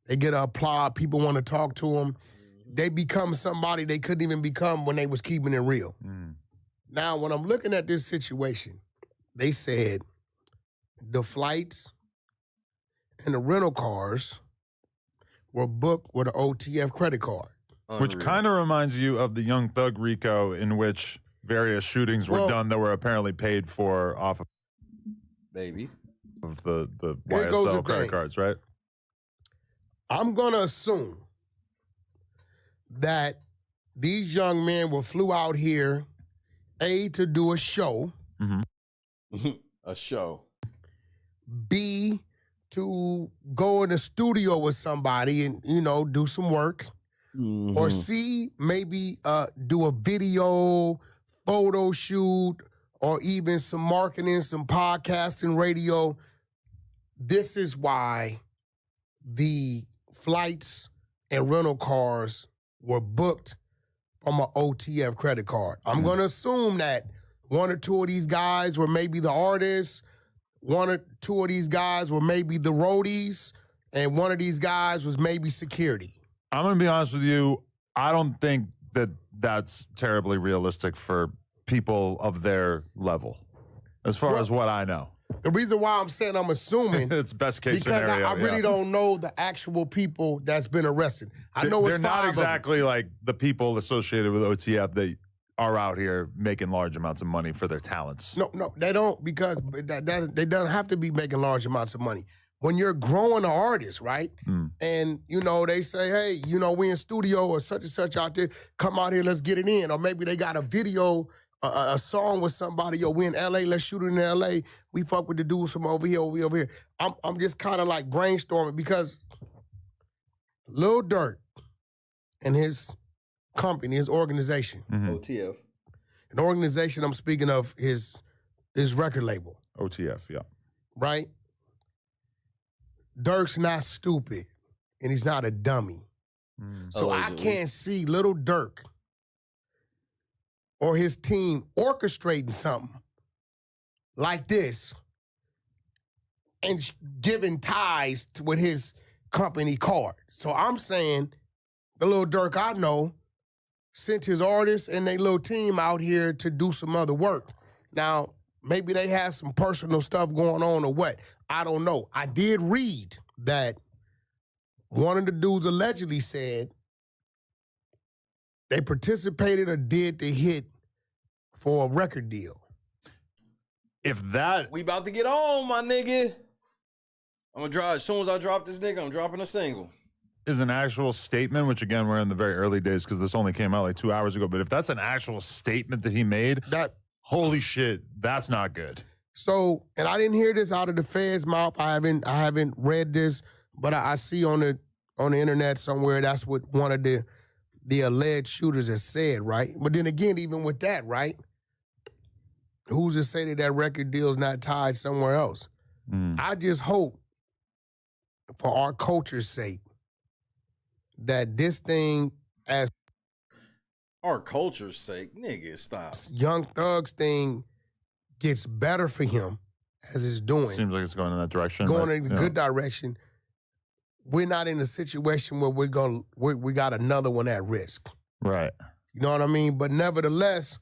S18: They get a applaud. People want to talk to them. They become somebody they couldn't even become when they was keeping it real. Now, when I'm looking at this situation, they said the flights and the rental cars were booked with an OTF credit card.
S13: Which kind of reminds you of the Young Thug RICO, in which various shootings were done that were apparently paid for off of of the YSL credit cards, right?
S18: I'm going to assume that these young men were flew out here, A, to do a show,
S8: A show.
S18: B, to go in the studio with somebody and, you know, do some work. Or C, maybe do a video, photo shoot, or even some marketing, some podcasting, radio. This is why the flights and rental cars were booked from an OTF credit card. I'm going to assume that one or two of these guys were maybe the artists, one or two of these guys were maybe the roadies, and one of these guys was maybe security.
S13: I'm going to be honest with you. I don't think that that's terribly realistic for people of their level, as far as what I know.
S18: The reason why I'm saying I'm assuming
S13: it's best case
S18: because
S13: scenario.
S18: I really don't know the actual people that's been arrested. I know
S13: they're
S18: it's
S13: not
S18: five
S13: exactly like the people associated with OTF that are out here making large amounts of money for their talents.
S18: No, they don't, because they don't have to be making large amounts of money. When you're growing an artist, right? And, you know, they say, hey, you know, we in studio or such and such out there, come out here, let's get it in. Or maybe they got a video, a song with somebody, yo, we in LA, let's shoot it in LA. We fuck with the dudes from over here, over here. I'm just kind of like brainstorming because Lil Durk and his company, his organization.
S8: OTF.
S18: An organization I'm speaking of his record label.
S13: OTF, yeah.
S18: Right? Durk's not stupid, and he's not a dummy. So I can't see little Durk or his team orchestrating something like this and giving ties with his company card. So I'm saying the little Durk I know sent his artists and their little team out here to do some other work. Now, maybe they have some personal stuff going on or what. I don't know. I did read that one of the dudes allegedly said they participated or did the hit for a record deal.
S13: If that...
S8: We about to get on, my nigga. I'm going to drop, as soon as I drop this nigga, I'm dropping a single.
S13: Is an actual statement, which again, we're in the very early days because this only came out like 2 hours ago, but if that's an actual statement that he made, holy shit, that's not good.
S18: So, and I didn't hear this out of the Fed's mouth. I haven't read this, but I see on the internet somewhere that's what one of the alleged shooters has said, right? But then again, even with that, right? Who's to say that record deal's not tied somewhere else? I just hope, for our culture's sake, that this thing, as
S8: our culture's sake, nigga, stop.
S18: Young Thug's thing gets better for him as it's doing.
S13: Seems like it's going in that direction.
S18: Going in a good direction. We're not in a situation where we got another one at risk.
S13: Right.
S18: You know what I mean? But nevertheless,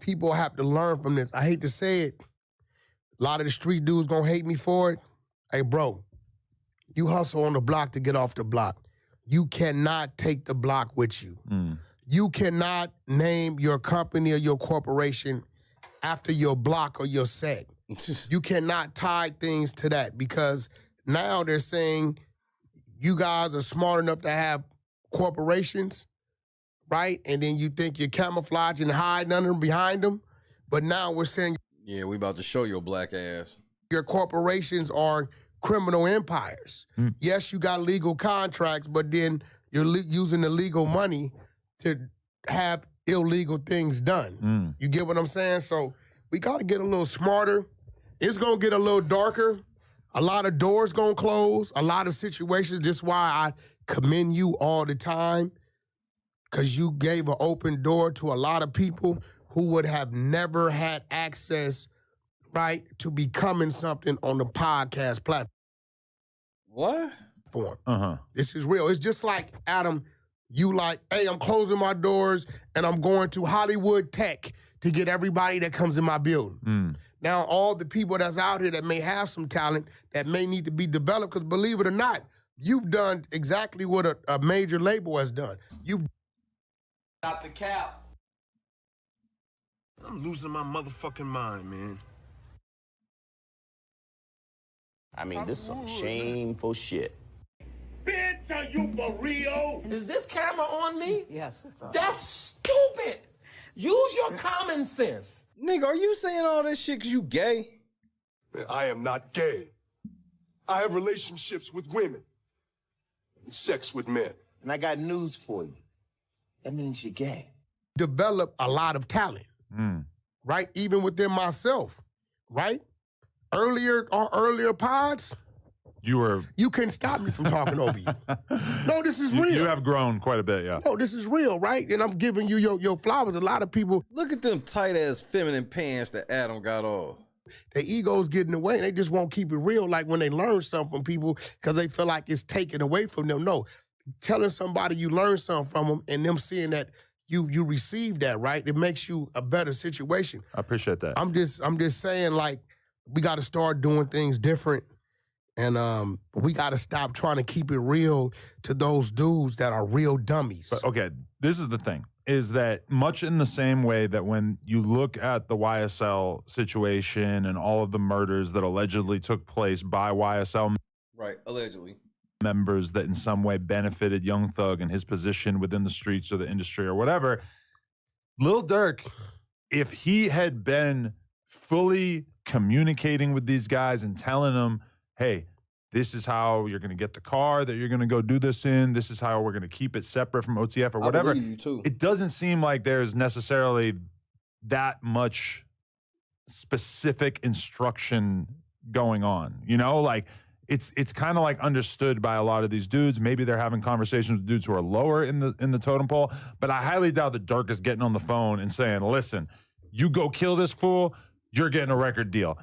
S18: people have to learn from this. I hate to say it. A lot of the street dudes gonna hate me for it. Hey, bro, you hustle on the block to get off the block. You cannot take the block with you. You cannot name your company or your corporation after your block or your set. You cannot tie things to that because now they're saying you guys are smart enough to have corporations, right? And then you think you're camouflaging and hiding under them, behind them. But now we're saying...
S8: Yeah, we about to show your black ass.
S18: Your corporations are criminal empires. Yes, you got legal contracts, but then you're using the legal money to have illegal things done. You get what I'm saying? So we got to get a little smarter. It's going to get a little darker. A lot of doors going to close. A lot of situations. That's why I commend you all the time, because you gave an open door to a lot of people who would have never had access, right, to becoming something on the podcast platform.
S8: What?
S18: This is real. It's just like, Adam, you like, hey, I'm closing my doors and I'm going to Hollywood Tech to get everybody that comes in my building. Now, all the people that's out here that may have some talent that may need to be developed, because believe it or not, you've done exactly what a major label has done. You've
S9: Out the cap.
S20: I'm losing my motherfucking mind, man.
S21: I mean, this is some shameful shit.
S22: Bitch, are you for real?
S24: Is this camera on me?
S22: Yes, it's on.
S24: That's stupid. Use your common sense.
S8: Nigga, are you saying all this shit because you gay?
S12: Man, I am not gay. I have relationships with women and sex with men.
S21: And I got news for you. That means you're gay.
S18: Develop a lot of talent, right? Even within myself, right? Earlier pods, you couldn't stop me from talking over you. No, this is real.
S13: You have grown quite a bit, yeah.
S18: No, this is real, right? And I'm giving you your flowers. A lot of people
S8: look at them tight ass feminine pants that Adam got off.
S18: Their ego's getting away, and they just won't keep it real. Like when they learn something from people, because they feel like it's taken away from them. No, telling somebody you learned something from them, and them seeing that you received that, right? It makes you a better situation.
S13: I appreciate that.
S18: I'm just saying, like, we got to start doing things different. And we got to stop trying to keep it real to those dudes that are real dummies.
S13: But, okay, this is the thing, is that much in the same way that when you look at the YSL situation and all of the murders that allegedly took place by YSL
S8: right, allegedly
S13: members that in some way benefited Young Thug and his position within the streets or the industry or whatever, Lil Durk, if he had been fully communicating with these guys and telling them, hey, this is how you're going to get the car that you're going to go do this in. This is how we're going to keep it separate from OTF or whatever.
S8: I believe you too.
S13: It doesn't seem like there's necessarily that much specific instruction going on. You know, like it's kind of like understood by a lot of these dudes. Maybe they're having conversations with dudes who are lower in the totem pole, but I highly doubt that Durk is getting on the phone and saying, listen, you go kill this fool, you're getting a record deal.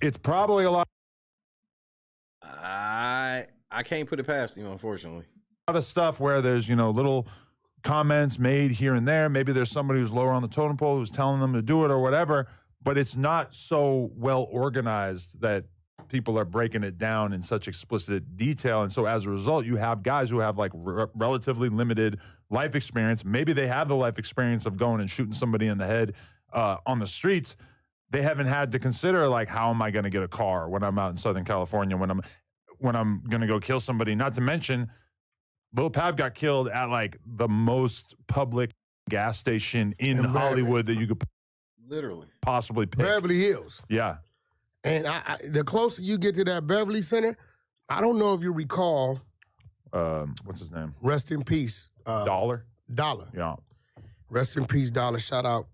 S13: It's probably a lot.
S8: I can't put it past him, unfortunately.
S13: A lot of stuff where there's, you know, little comments made here and there. Maybe there's somebody who's lower on the totem pole who's telling them to do it or whatever, but it's not so well organized that people are breaking it down in such explicit detail. And so as a result, you have guys who have like relatively limited life experience. Maybe they have the life experience of going and shooting somebody in the head on the streets. They haven't had to consider, like, how am I going to get a car when I'm out in Southern California, when I'm going to go kill somebody? Not to mention, Lil Pab got killed at like the most public gas station in Hollywood that you could
S8: literally
S13: possibly pick.
S18: Beverly Hills.
S13: Yeah.
S18: And the closer you get to that Beverly Center, I don't know if you recall.
S13: What's his name?
S18: Rest in peace.
S13: Dollar.
S18: Yeah. Rest in peace, Dollar. Shout out.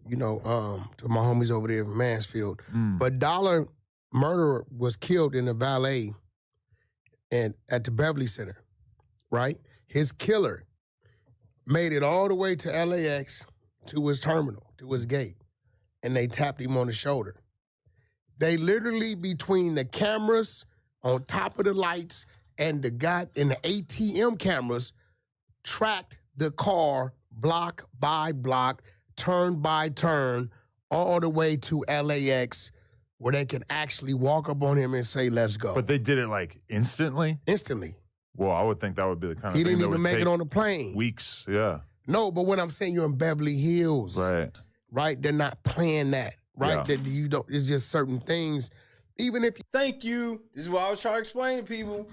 S18: You know, to my homies over there in Mansfield. But Dollar murderer was killed in the valet and at the Beverly Center, right? His killer made it all the way to LAX to his terminal, to his gate, and they tapped him on the shoulder. They literally, between the cameras on top of the lights and the ATM cameras, tracked the car block by block, turn by turn, all the way to LAX, where they can actually walk up on him and say, let's go.
S13: But they did it like instantly?
S18: Instantly.
S13: Well, I would think that would be the kind of
S18: He
S13: thing
S18: didn't
S13: that
S18: even
S13: would
S18: make
S13: take
S18: it on the plane.
S13: Weeks, yeah.
S18: No, but what I'm saying, you're in Beverly Hills.
S13: Right.
S18: Right? They're not playing that. Right?
S13: Yeah.
S18: That you don't, it's just certain things. Even if
S8: Thank you. This is what I was trying to explain to people.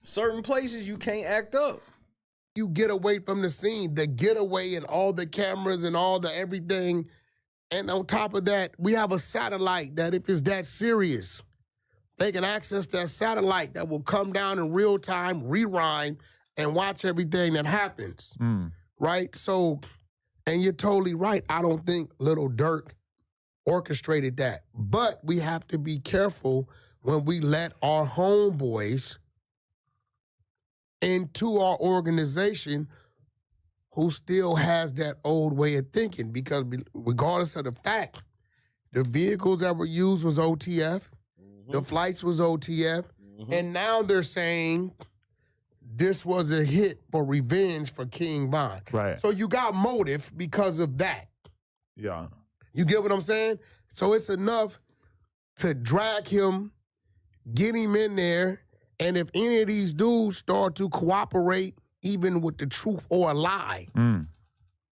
S8: Certain places you can't act up.
S18: You get away from the scene, the getaway and all the cameras and all the everything. And on top of that, we have a satellite that if it's that serious, they can access that satellite that will come down in real time, rewind, and watch everything that happens. Right? So, and you're totally right. I don't think Little Durk orchestrated that. But we have to be careful when we let our homeboys into our organization who still has that old way of thinking, because regardless of the fact, the vehicles that were used was OTF, the flights was OTF, and now they're saying this was a hit for revenge for King Von.
S13: Right.
S18: So you got motive because of that.
S13: Yeah.
S18: You get what I'm saying? So it's enough to drag him, get him in there, and if any of these dudes start to cooperate, even with the truth or a lie,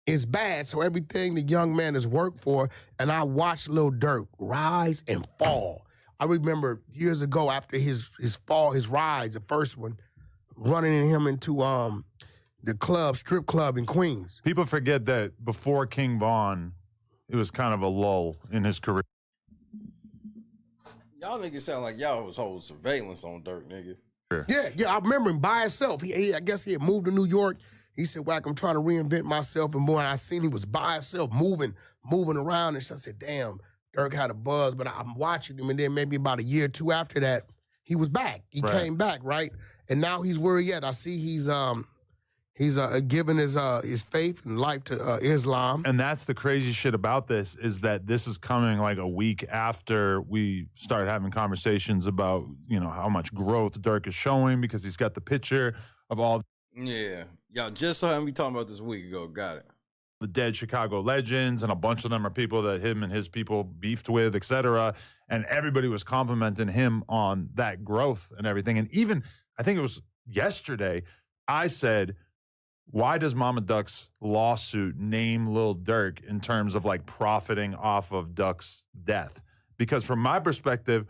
S18: it's bad. So everything the young man has worked for, and I watched Lil Durk rise and fall. I remember years ago after his fall, his rise, the first one, running him into the strip club in Queens.
S13: People forget that before King Von, it was kind of a lull in his career.
S8: Y'all niggas sound like y'all was holding surveillance on Durk, nigga.
S18: Yeah, I remember him by himself. I guess he had moved to New York. He said, Wack, I'm trying to reinvent myself. And boy, I seen he was by himself, moving around. And I said, damn, Durk had a buzz. But I'm watching him. And then maybe about a year or two after that, he was back. He came back, right? And now he's where he at. I see he's given his faith and life to Islam.
S13: And that's the crazy shit about this, is that this is coming like a week after we started having conversations about, you know, how much growth Durk is showing, because he's got the picture of all
S8: Yeah. Y'all just saw him be talking about this a week ago. Got it.
S13: the dead Chicago legends, and a bunch of them are people that him and his people beefed with, etc. And everybody was complimenting him on that growth and everything. And even, I think it was yesterday, I said, why does Mama Duck's lawsuit name Lil Durk in terms of like profiting off of Duck's death? Because from my perspective,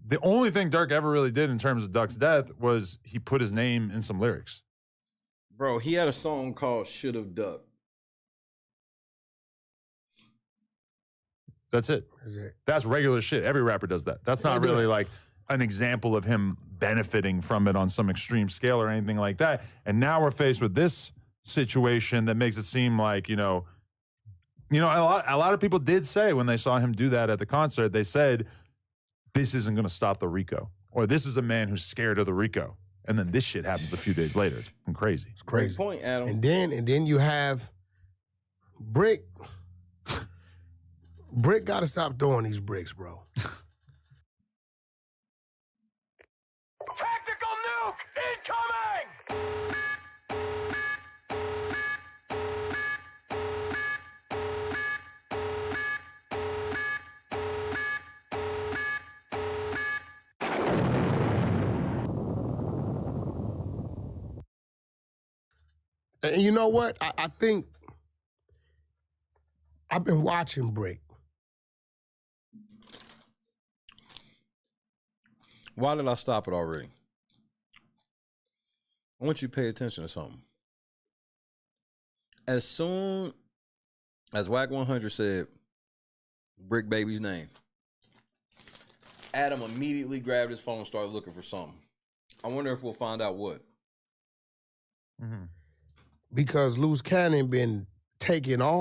S13: the only thing Durk ever really did in terms of Duck's death was he put his name in some lyrics.
S8: Bro, he had a song called Should've Duck.
S13: That's it. That's regular shit. Every rapper does that. That's not really like an example of him benefiting from it on some extreme scale or anything like that. And now we're faced with this situation that makes it seem like, you know, a lot of people did say when they saw him do that at the concert, they said, this isn't going to stop the RICO, or this is a man who's scared of the RICO. And then this shit happens a few days later. It's fucking crazy.
S18: It's crazy.
S8: Great point, Adam.
S18: And then you have Bricc. Bricc got to stop throwing these bricks, bro.
S22: Tactical nuke incoming!
S18: And you know what? I think I've been watching Bricc.
S8: Why did I stop it already? I want you to pay attention to something. As soon as Wack 100 said Bricc Baby's name, Adam immediately grabbed his phone and started looking for something. I wonder if we'll find out what.
S18: Mm-hmm. Because Loose Cannon been taking all.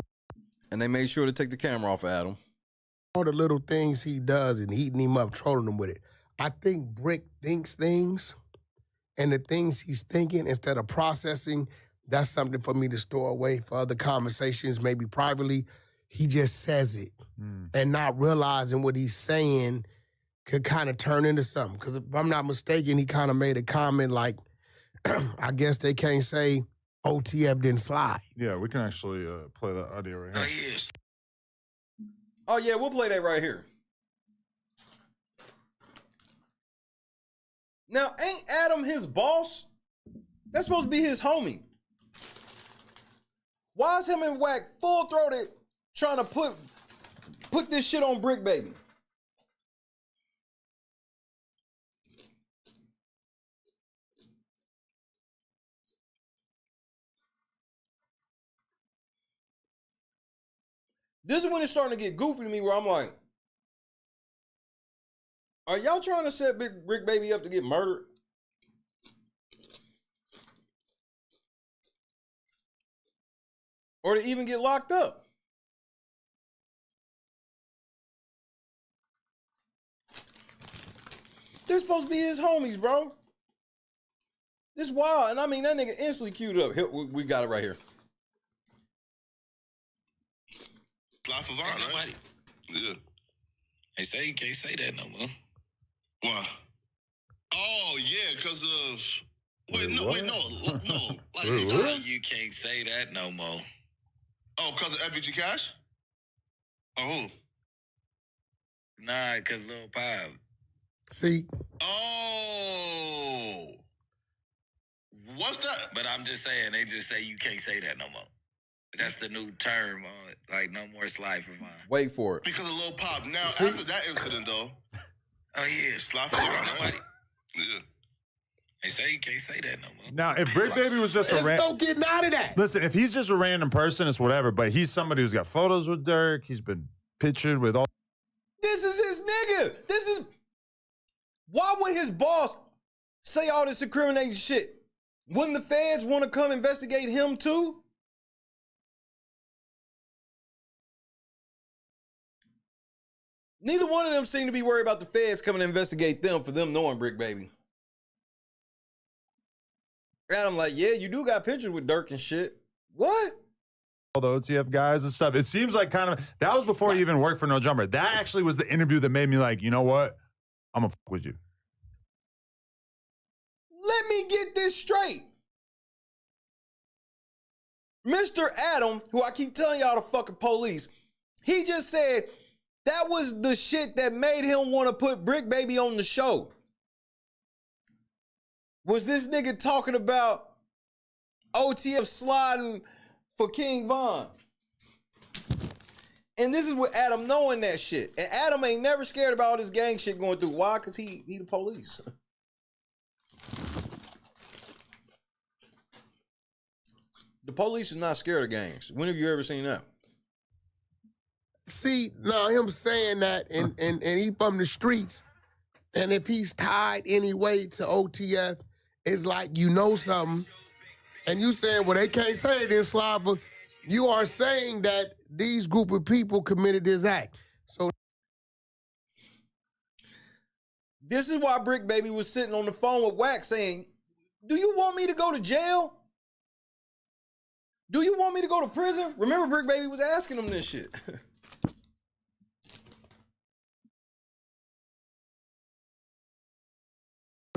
S8: And they made sure to take the camera off of Adam.
S18: All the little things he does and heating him up, trolling him with it. I think Bricc thinks things, and the things he's thinking, instead of processing, that's something for me to store away for other conversations, maybe privately. He just says it, and not realizing what he's saying could kind of turn into something. Because if I'm not mistaken, he kind of made a comment like, I guess they can't say OTF didn't slide.
S13: Yeah, we can actually play that audio right here.
S8: Oh, yes. Oh, yeah, we'll play that right here. Now, ain't Adam his boss? That's supposed to be his homie. Why is him and Wack full-throated trying to put this shit on Bricc Baby? This is when it's starting to get goofy to me, where I'm like, are y'all trying to set Bricc Baby up to get murdered? Or to even get locked up? They're supposed to be his homies, bro. This wild. And I mean, that nigga instantly queued up. Here, we got it right here.
S5: Fly for Vaughn, right? Yeah. They say you can't say that no more. Why? Oh, yeah, because of... Wait, no. Like, you can't say that no more. Oh, because of FVG Cash? Oh, who? Nah, because Lil Pop.
S18: See?
S5: Oh. What's that? But I'm just saying, they just say you can't say that no more. That's the new term on it. Like, no more slide for mine.
S8: Wait for it.
S5: Because of Lil Pop. Now, after that incident, though. Oh, yeah. Slide for nobody. Yeah. They say you can't say that no more.
S13: Now, if Bricc Baby was just a
S18: There's no getting out of that.
S13: Listen, if he's just a random person, it's whatever. But he's somebody who's got photos with Durk. He's been pictured with all.
S8: This is his nigga. This is Why would his boss say all this incriminating shit? Wouldn't the feds want to come investigate him too? Neither one of them seem to be worried about the feds coming to investigate them for them knowing Bricc Baby. And I'm like, yeah, you do got pictures with Durk and shit. What?
S13: All the OTF guys and stuff. It seems like kind of, that was before he even worked for No Jumper. That actually was the interview that made me like, you know what? I'm gonna fuck with you.
S8: Let me get this straight. Mr. Adam, who I keep telling y'all the fucking police, he just said that was the shit that made him want to put Bricc Baby on the show. Was this nigga talking about OTF sliding for King Von? And this is with Adam knowing that shit. And Adam ain't never scared about all this gang shit going through. Why? Because he the police. The police is not scared of gangs. When have you ever seen that?
S18: See, now him saying that and he from the streets, and if he's tied anyway to OTF, it's like you know something, and you saying, well, they can't say this, Slava. You are saying that these group of people committed this act. So
S8: this is why Bricc Baby was sitting on the phone with Wack saying, do you want me to go to jail? Do you want me to go to prison? Remember, Bricc Baby was asking him this shit.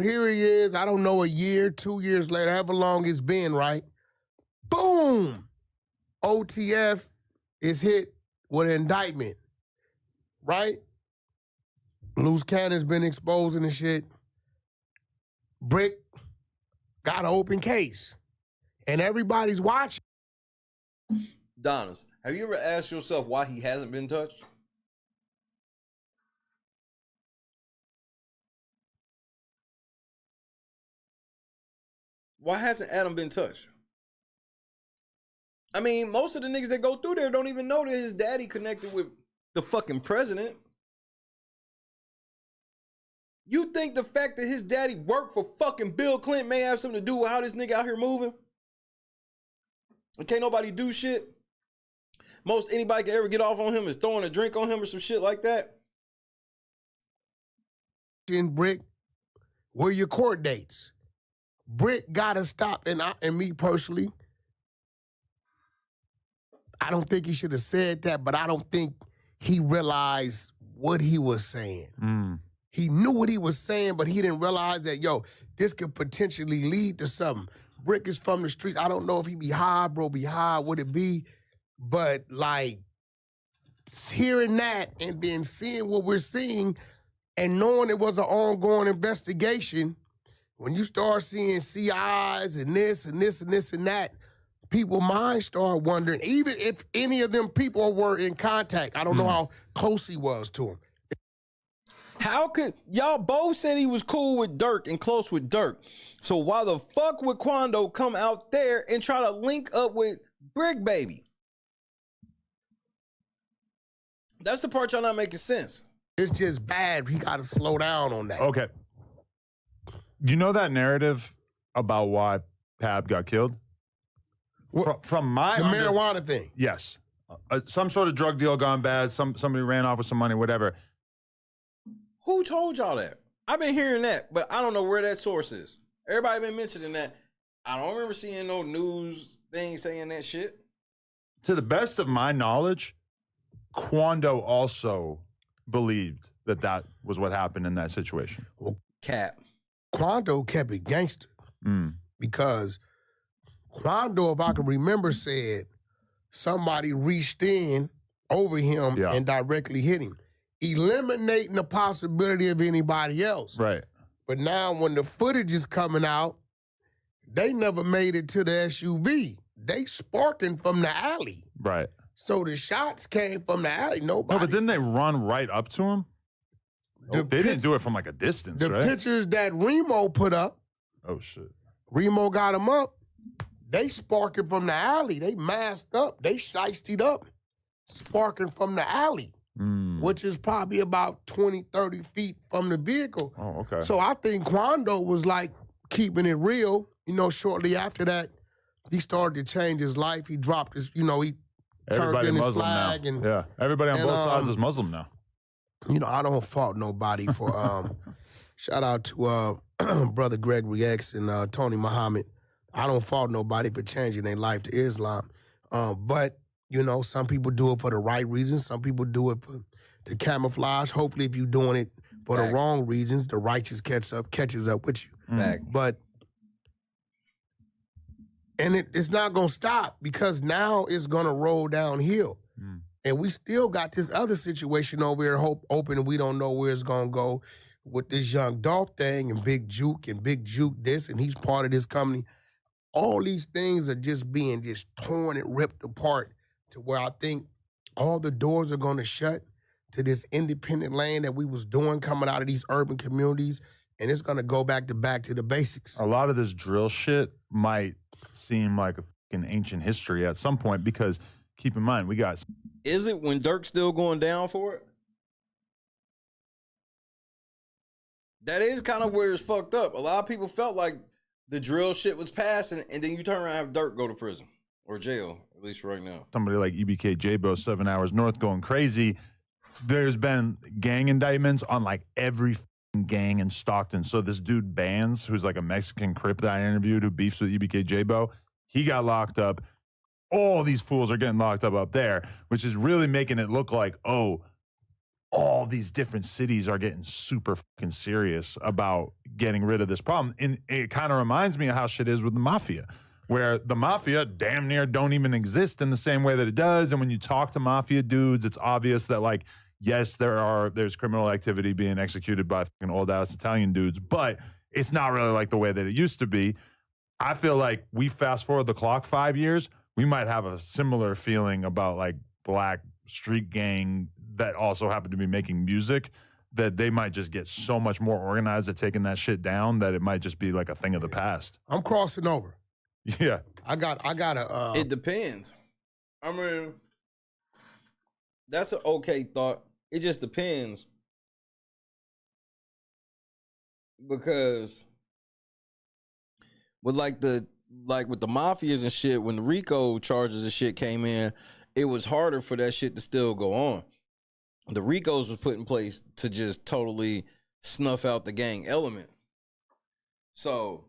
S18: Here he is, I don't know, a year, 2 years later, however long it's been, right? Boom! OTF is hit with an indictment, right? Loose cannon's been exposing the shit. Bricc got an open case. And everybody's watching.
S8: Donis, have you ever asked yourself why he hasn't been touched? Why hasn't Adam been touched? I mean, most of the niggas that go through there don't even know that his daddy connected with the fucking president. You think the fact that his daddy worked for fucking Bill Clinton may have something to do with how this nigga out here moving? And can't nobody do shit? Most anybody can ever get off on him is throwing a drink on him or some shit like that.
S18: In Bricc, where your court dates? Bricc gotta stop, and me personally, I don't think he should have said that, but I don't think he realized what he was saying. He knew what he was saying, but he didn't realize that, yo, this could potentially lead to something. Bricc is from the streets. I don't know if he be high, bro, be high, would it be? But, like, hearing that and then seeing what we're seeing and knowing it was an ongoing investigation, when you start seeing CIs and this and this and this and that, people's minds start wondering, even if any of them people were in contact. I don't know how close he was to him.
S8: How could y'all both said he was cool with Durk and close with Durk? So why the fuck would Quando come out there and try to link up with Bricc Baby? That's the part y'all not making sense.
S18: It's just bad. He got to slow down on that.
S13: Okay. You know that narrative about why Pab got killed? From my
S18: the marijuana thing.
S13: Yes. Some sort of drug deal gone bad. Somebody ran off with some money, whatever.
S8: Who told y'all that? I've been hearing that, but I don't know where that source is. Everybody been mentioning that. I don't remember seeing no news thing saying that shit.
S13: To the best of my knowledge, Quando also believed that that was what happened in that situation.
S18: Well, Quando kept it gangster because Quando, if I can remember, said somebody reached in over him and directly hit him, eliminating the possibility of anybody else.
S13: Right.
S18: But now when the footage is coming out, they never made it to the SUV. They sparking from the alley.
S13: Right.
S18: So the shots came from the alley. Nobody.
S13: No, but didn't they run right up to him? They didn't do it from like a distance,
S18: the
S13: right?
S18: pictures that Remo put up.
S13: Oh, shit.
S18: Remo got him up. They sparking from the alley. They masked up. They shiested up, sparking from the alley. which is probably about 20, 30 feet from the vehicle.
S13: Oh, okay.
S18: So I think Quando was like keeping it real. You know, shortly after that, he started to change his life. He dropped his, he turned
S13: Everybody
S18: in his
S13: Muslim
S18: flag.
S13: now.
S18: And,
S13: Yeah, everybody on both sides is Muslim now.
S18: I don't fault nobody for, shout out to Brother Gregory X and Tony Muhammad. I don't fault nobody for changing their life to Islam. But, some people do it for the right reasons. Some people do it for the camouflage. Hopefully, if you're doing it for the wrong reasons, the righteous catches up with you. But, and it's not going to stop because now it's going to roll downhill. And we still got this other situation over here open and we don't know where it's going to go with this Young Dolph thing and Big Juke this, and he's part of this company. All these things are just being torn and ripped apart to where I think all the doors are going to shut to this independent lane that we was doing coming out of these urban communities, and it's going to go back to the basics.
S13: A lot of this drill shit might seem like a fucking ancient history at some point because keep in mind, we got...
S8: Is it when Durk's still going down for it? That is kind of where it's fucked up. A lot of people felt like the drill shit was passing, and then you turn around and have Durk go to prison or jail, at least right now.
S13: Somebody like EBK J-Bo, 7 hours north, going crazy. There's been gang indictments on like every gang in Stockton. So this dude Bands, who's like a Mexican Crip that I interviewed who beefs with EBK J-Bo, he got locked up. All these fools are getting locked up there, which is really making it look like, all these different cities are getting super fucking serious about getting rid of this problem. And it kind of reminds me of how shit is with the mafia, where the mafia damn near don't even exist in the same way that it does. And when you talk to mafia dudes, it's obvious that like, yes, there's criminal activity being executed by fucking old ass Italian dudes, but it's not really like the way that it used to be. I feel like we fast forward the clock 5 years, we might have a similar feeling about like black street gang that also happen to be making music, that they might just get so much more organized at taking that shit down that it might just be like a thing of the past.
S18: I'm crossing over.
S13: Yeah.
S18: I got a...
S8: It depends. I mean, that's an okay thought. It just depends. Because with with the mafias and shit, when the RICO charges and shit came in, it was harder for that shit to still go on. The RICOs was put in place to just totally snuff out the gang element. So,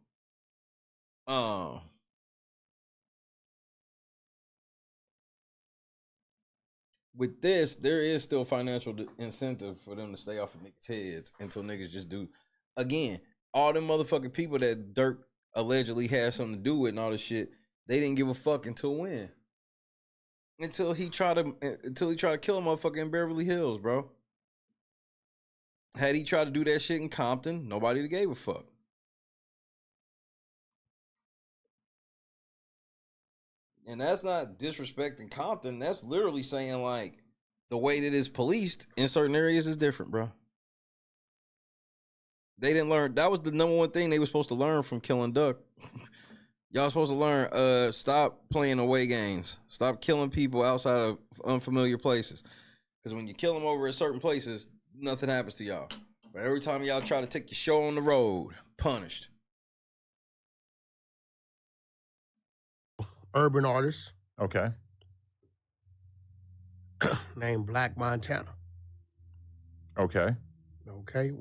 S8: with this, there is still financial incentive for them to stay off of niggas' heads until niggas just do. Again, all them motherfucking people that Durk allegedly had something to do with and all this shit, they didn't give a fuck until when? Until he tried to kill a motherfucker in Beverly Hills, bro. Had he tried to do that shit in Compton, nobody gave a fuck. And that's not disrespecting Compton. That's literally saying like the way that it's policed in certain areas is different, bro. They didn't learn. That was the number one thing they were supposed to learn from killing Duck. Y'all supposed to learn, stop playing away games. Stop killing people outside of unfamiliar places. Because when you kill them over at certain places, nothing happens to y'all. But every time y'all try to take your show on the road, punished.
S18: Urban artist.
S13: Okay.
S18: Named Black Montana.
S13: Okay.
S18: Okay,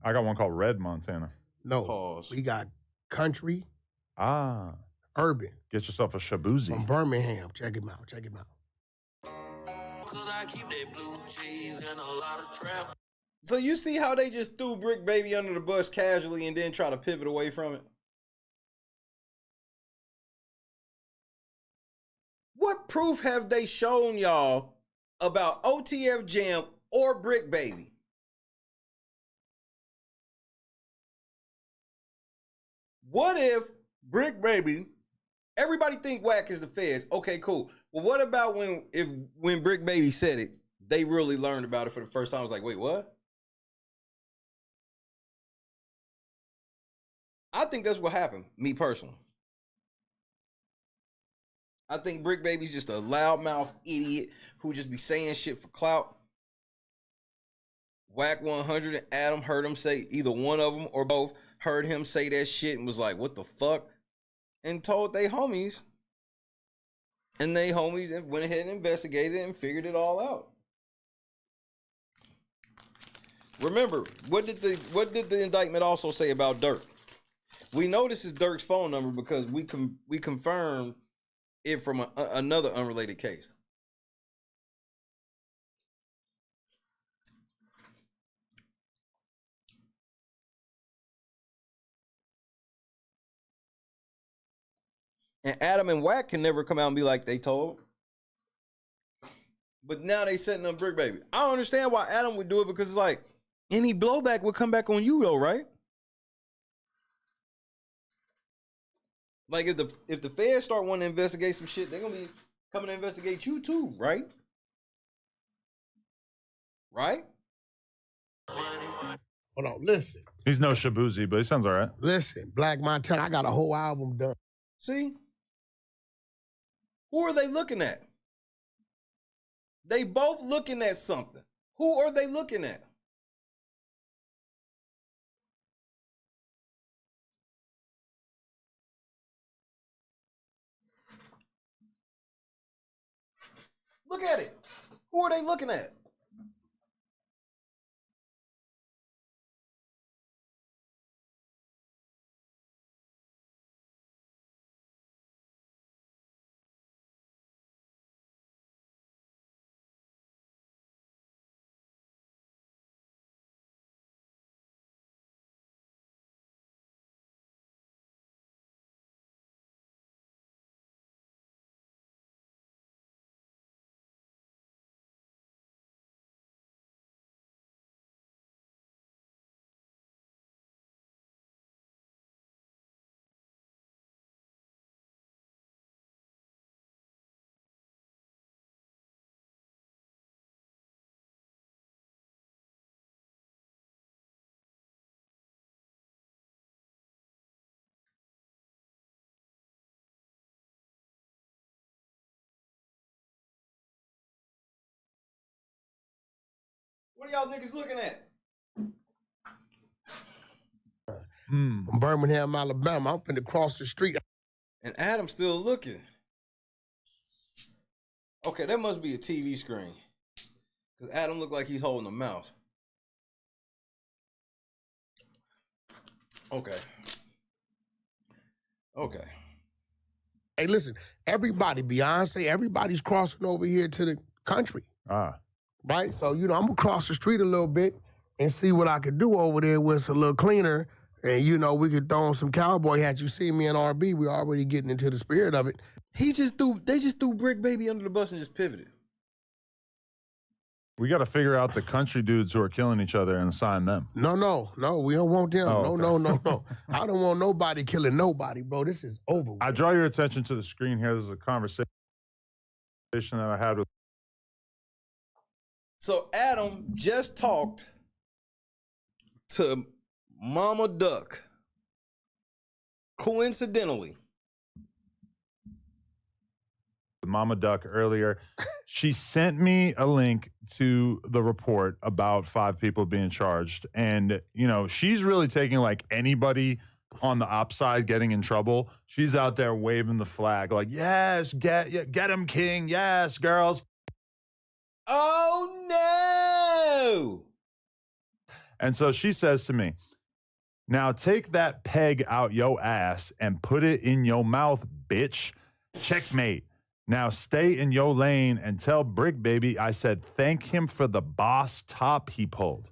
S13: I got one called Red Montana.
S18: No.
S8: Pause.
S18: We got country.
S13: Urban. Get yourself a Shabuzi.
S18: From Birmingham. Check him out.
S8: So you see how they just threw Bricc Baby under the bus casually and then try to pivot away from it? What proof have they shown y'all about OTF Jam or Bricc Baby? What if Bricc Baby, everybody think Wack is the feds. Okay, cool. Well, what about when Bricc Baby said it, they really learned about it for the first time? I was like, wait, what? I think that's what happened, me personally. I think Bricc Baby's just a loudmouth idiot who just be saying shit for clout. Wack 100 and Adam heard him say, either one of them or both heard him say that shit and was like, what the fuck? And told they homies. And they homies went ahead and investigated and figured it all out. Remember, what did the indictment also say about Durk? We know this is Durk's phone number because we confirmed it from another unrelated case. And Adam and Wack can never come out and be like they told. But now they setting up Bricc Baby. I don't understand why Adam would do it because it's like any blowback would come back on you though, right? Like if the feds start wanting to investigate some shit, they're gonna be coming to investigate you too, right? Right?
S18: Hold on, listen.
S13: He's no Shabuzi, but he sounds all right.
S18: Listen, Black Montana, I got a whole album done.
S8: See? Who are they looking at? They both looking at something. Who are they looking at? Look at it. Who are they looking at? What are y'all niggas looking at?
S18: Birmingham, Alabama. I'm finna cross the street.
S8: And Adam's still looking. Okay, that must be a TV screen. Because Adam looked like he's holding a mouse. Okay. Okay.
S18: Hey, listen, everybody, Beyonce, everybody's crossing over here to the country. Right? So, I'm going to cross the street a little bit and see what I could do over there where it's a little cleaner. And, we could throw on some cowboy hats. You see me in RB, we're already getting into the spirit of it.
S8: They just threw Bricc Baby under the bus and just pivoted.
S13: We got to figure out the country dudes who are killing each other and sign them.
S18: No, we don't want them.
S13: Oh,
S18: No. I don't want nobody killing nobody, bro. This is over with.
S13: I draw your attention to the screen here. This is a conversation that I had with.
S8: So Adam just talked to Mama Duck. Coincidentally.
S13: Mama Duck earlier. She sent me a link to the report about 5 people being charged. And, she's really taking like anybody on the op side getting in trouble. She's out there waving the flag like, yes, get him, King. Yes, girls.
S8: Oh, no.
S13: And so she says to me, now take that peg out yo ass and put it in your mouth, bitch. Checkmate. Now stay in your lane and tell Bricc Baby I said thank him for the boss top he pulled.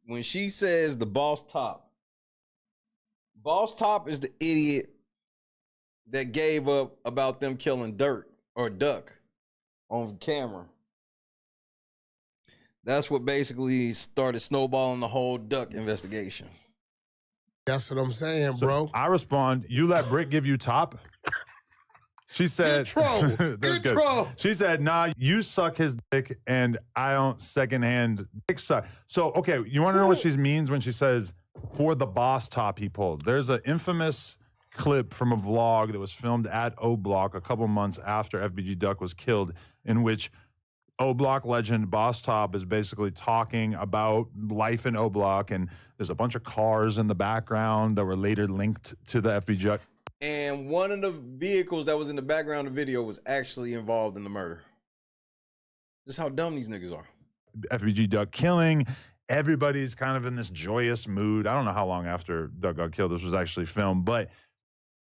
S8: When she says the boss top is the idiot that gave up about them killing Durk or Duck on camera. That's what basically started snowballing the whole Duck investigation.
S18: That's what I'm saying, bro.
S13: I respond, you let Bricc give you top? She said,
S18: Good troll.
S13: She said, nah, you suck his dick and I don't secondhand dick suck. So, okay, you want to know what she means when she says, for the boss top he pulled? There's an infamous clip from a vlog that was filmed at O Block a couple months after FBG Duck was killed, in which O-Block legend Boss Top is basically talking about life in O-Block, and there's a bunch of cars in the background that were later linked to the FBG.
S8: And one of the vehicles that was in the background of the video was actually involved in the murder. Just how dumb these niggas are.
S13: FBG Duck killing. Everybody's kind of in this joyous mood. I don't know how long after Duck got killed this was actually filmed, but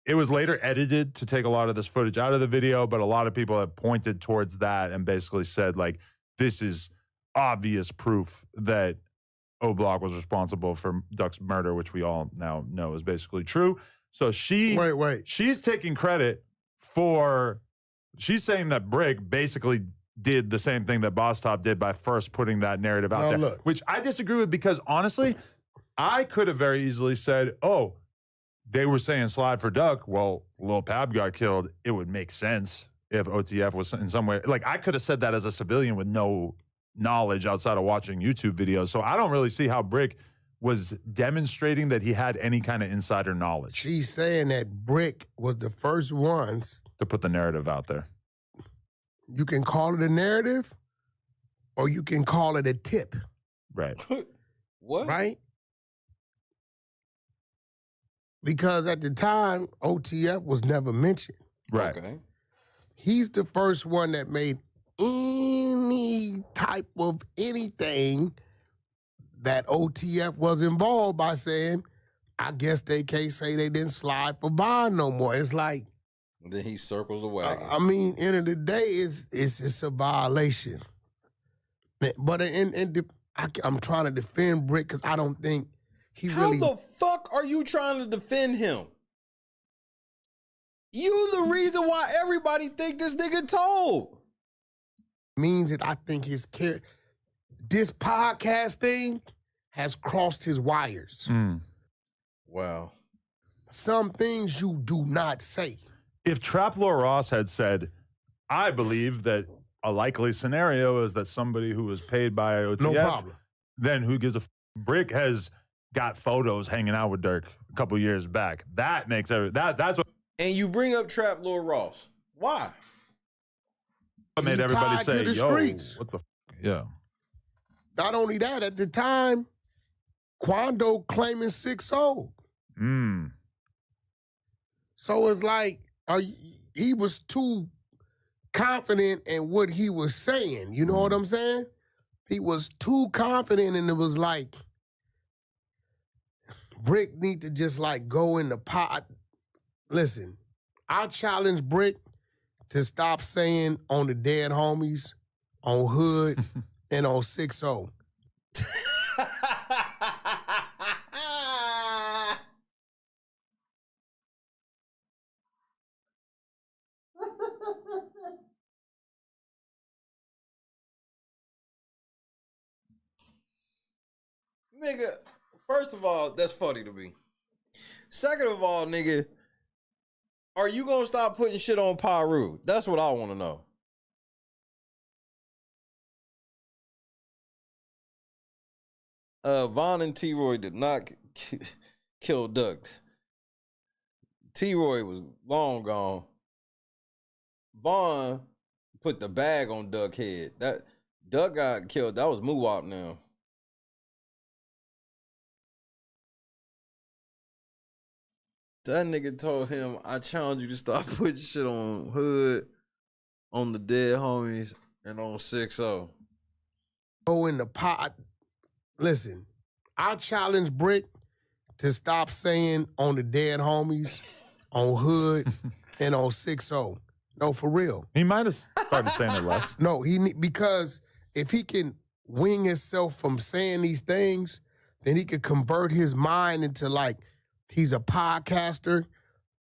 S13: it was later edited to take a lot of this footage out of the video, but a lot of people have pointed towards that and basically said, like, this is obvious proof that O-Block was responsible for Duck's murder, which we all now know is basically true. So she's taking credit for, she's saying that Bricc basically did the same thing that Boss Top did by first putting that narrative out there, which I disagree with, because honestly, I could have very easily said, oh, they were saying slide for Duck. Well, Lil Pab got killed. It would make sense if OTF was in some way. Like, I could have said that as a civilian with no knowledge outside of watching YouTube videos. So I don't really see how Bricc was demonstrating that he had any kind of insider knowledge.
S18: She's saying that Bricc was the first ones
S13: to put the narrative out there.
S18: You can call it a narrative, or you can call it a tip.
S13: Right.
S8: What?
S18: Right? Because at the time, OTF was never mentioned.
S13: Right.
S8: Okay.
S18: He's the first one that made any type of anything that OTF was involved by saying, I guess they can't say they didn't slide for bond no more. It's like,
S8: then he circles the wagon.
S18: I mean, end of the day, it's a violation. But I'm trying to defend Bricc because I don't think he really.
S8: How the fuck are you trying to defend him? You the reason why everybody think this nigga told.
S18: Means that I think this podcast thing has crossed his wires.
S8: Wow.
S18: Some things you do not say.
S13: If Trap Lord Ross had said, I believe that a likely scenario is that somebody who was paid by OTF,
S18: no problem.
S13: Then who gives a Bricc has got photos hanging out with Durk a couple years back. That makes that's what.
S8: And you bring up Trap Lord Ross. Why?
S13: What made everybody say, yo,
S18: streets.
S13: what the yeah.
S18: Not only that, at the time, Quando claiming 6-0. So it's like, he was too confident in what he was saying. You know what I'm saying? He was too confident, and it was like, Bricc need to just like go in the pot. Listen, I challenge Bricc to stop saying on the dead homies, on Hood, and on 6-0.
S8: Nigga, first of all, that's funny to me. Second of all, nigga, are you gonna stop putting shit on Pyru? That's what I want to know. Von and T-Roy did not kill Duck. T-Roy was long gone. Von put the bag on Duck's head. That Duck got killed. That was Muwop now. That nigga told him, I challenge you to stop putting shit on Hood, on the dead homies, and on 6-0.
S18: Go in the pot. Listen, I challenge Bricc to stop saying on the dead homies, on Hood, and on 6-0. No, for real.
S13: He might have started saying it less.
S18: No, because if he can wing himself from saying these things, then he could convert his mind into like, he's a podcaster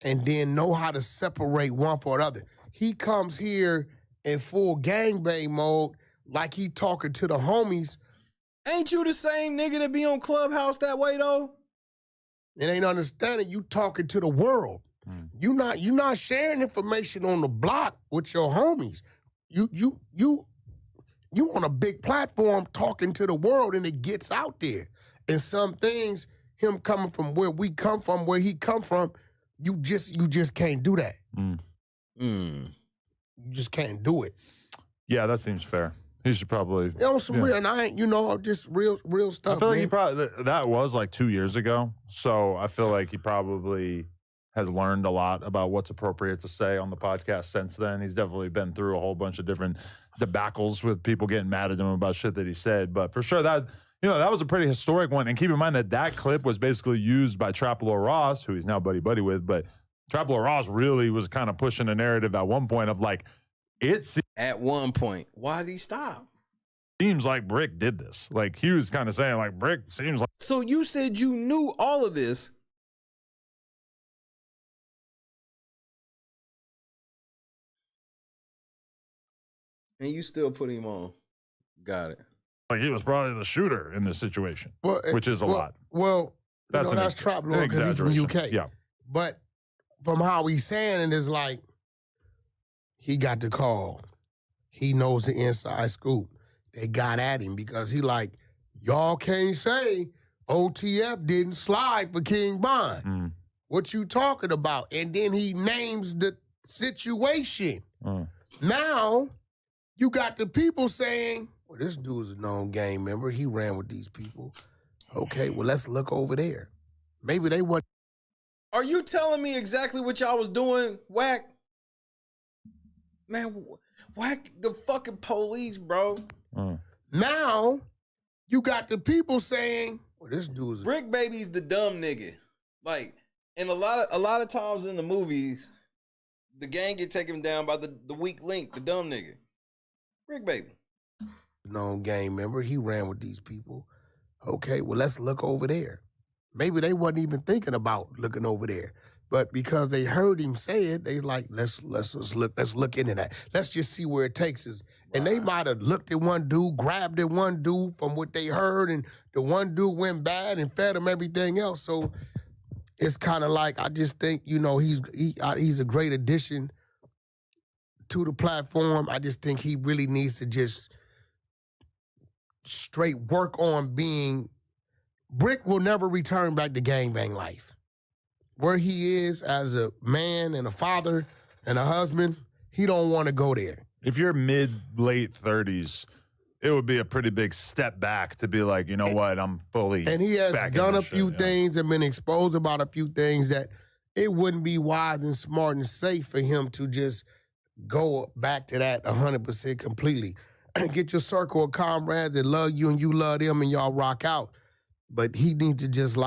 S18: and then know how to separate one for the other. He comes here in full gangbang mode like he talking to the homies.
S8: Ain't you the same nigga that be on Clubhouse that way though?
S18: It ain't understanding you talking to the world. You not sharing information on the block with your homies. You on a big platform talking to the world and it gets out there. And some things, him coming from where we come from, where he come from, you just can't do that. You just can't do it.
S13: Yeah, that seems fair. He should probably.
S18: On some real, and I ain't, just real stuff.
S13: I feel like
S18: man.
S13: he probably that was like 2 years ago. So I feel like he probably has learned a lot about what's appropriate to say on the podcast since then. He's definitely been through a whole bunch of different debacles with people getting mad at him about shit that he said. But for sure, that was a pretty historic one. And keep in mind that clip was basically used by Trapolo Ross, who he's now buddy with. But Trapolo Ross really was kind of pushing a narrative at one point of like,
S8: At one point, why did he stop?
S13: Seems like Bricc did this. Like he was kind of saying, like Bricc seems like.
S8: So you said you knew all of this. And you still put him on. Got it.
S13: Like he was probably the shooter in this situation, which is a lot.
S18: Well,
S13: that's
S18: Trap Lord because he's from UK.
S13: Yeah.
S18: But from how he's saying it is like he got the call. He knows the inside scoop. They got at him because he like, y'all can't say OTF didn't slide for King Von. What you talking about? And then he names the situation. Now, you got the people saying, well, this dude's a known gang member. He ran with these people. Okay, well, let's look over there. Maybe they want.
S8: Are you telling me exactly what y'all was doing, Wack? Man, Wack the fucking police, bro.
S18: Now, you got the people saying, well, this dude's
S8: Bricc Baby's the dumb nigga. Like, and a lot of times in the movies, the gang get taken down by the weak link, the dumb nigga. Bricc Baby.
S18: Known gang member. He ran with these people. Okay, well, let's look over there. Maybe they wasn't even thinking about looking over there. But because they heard him say it, they like, let's look into that. Let's just see where it takes us. And they might have looked at one dude, grabbed at one dude from what they heard, and the one dude went bad and fed him everything else. So it's kind of like, I just think, he's a great addition to the platform. I just think he really needs to just straight work on being. Bricc will never return back to gangbang life. Where he is as a man and a father and a husband, he don't want to go there.
S13: If you're late 30s, it would be a pretty big step back to be like, you know what, I'm fully.
S18: And he has
S13: back
S18: done
S13: in
S18: a few things and been exposed about a few things that it wouldn't be wise and smart and safe for him to just go back to that 100% completely. Get your circle of comrades that love you and you love them and y'all rock out. But he needs to just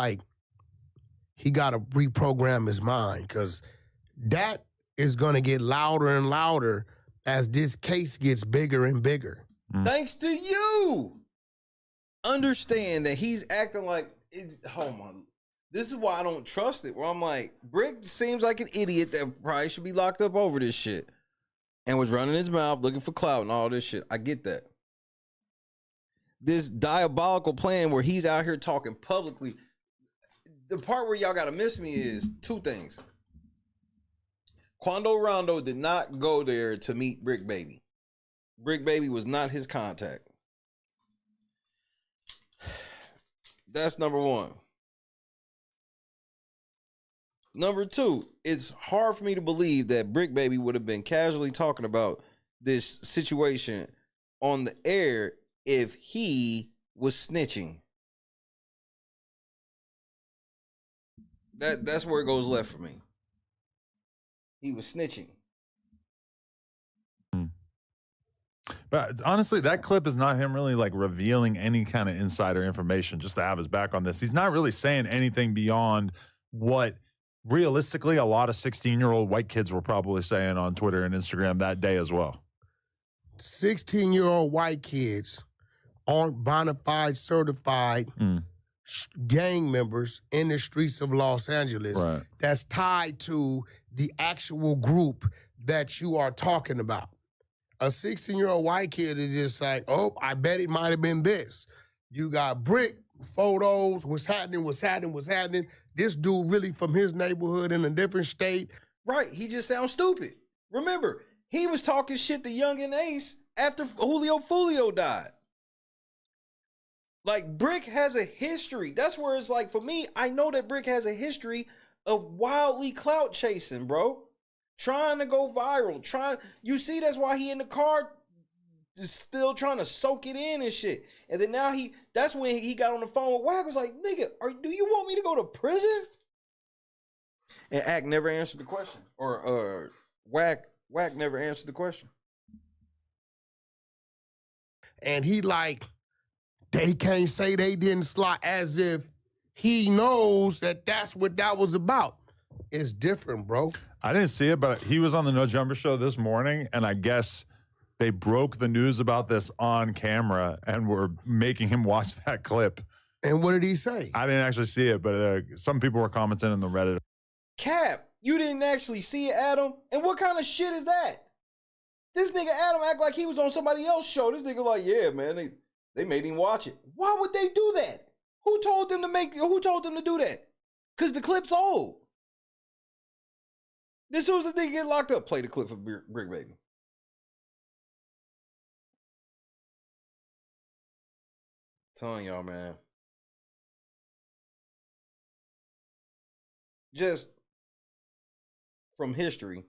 S18: he got to reprogram his mind because that is going to get louder and louder as this case gets bigger and bigger.
S8: Thanks to you. Understand that he's acting like it's. Oh my! This is why I don't trust it. Where I'm like, Bricc seems like an idiot that probably should be locked up over this shit, and was running his mouth looking for clout and all this shit. I get that. This diabolical plan where he's out here talking publicly. The part where y'all gotta miss me is two things. Quando Rondo did not go there to meet Bricc Baby. Bricc Baby was not his contact. That's number one. Number two, it's hard for me to believe that Bricc Baby would have been casually talking about this situation on the air if he was snitching. That's where it goes left for me. He was snitching.
S13: But honestly, that clip is not him really like revealing any kind of insider information just to have his back on this. He's not really saying anything beyond what realistically a lot of 16-year-old white kids were probably saying on Twitter and Instagram that day as well.
S18: 16-year-old white kids aren't bona fide certified gang members in the streets of Los Angeles that's tied to the actual group that you are talking about. A 16-year-old white kid is just like, oh, I bet it might have been this. You got Bricc photos, what's happening. This dude really from his neighborhood in a different state.
S8: Right, he just sounds stupid. Remember, he was talking shit to Young and Ace after Julio Fulio died. Like, Bricc has a history. That's where it's like, for me, I know that Bricc has a history of wildly clout chasing, bro. Trying to go viral. You see, that's why he in the car just still trying to soak it in and shit. And then now that's when he got on the phone with Wack, was like, nigga, do you want me to go to prison? And Ack never answered the question. Or Wack never answered the question.
S18: And he like, they can't say they didn't slide, as if he knows that that's what that was about. It's different, bro.
S13: I didn't see it, but he was on the No Jumper show this morning, and I guess they broke the news about this on camera and were making him watch that clip.
S18: And what did he say?
S13: I didn't actually see it, but some people were commenting in the Reddit.
S8: Cap, you didn't actually see it, Adam? And what kind of shit is that? This nigga Adam act like he was on somebody else's show. This nigga like, yeah, man, they made him watch it. Why would they do that? Who told them to do that? Because the clip's old. As soon as the nigga get locked up, play the clip for Bricc Baby. Telling y'all, man. Just from history,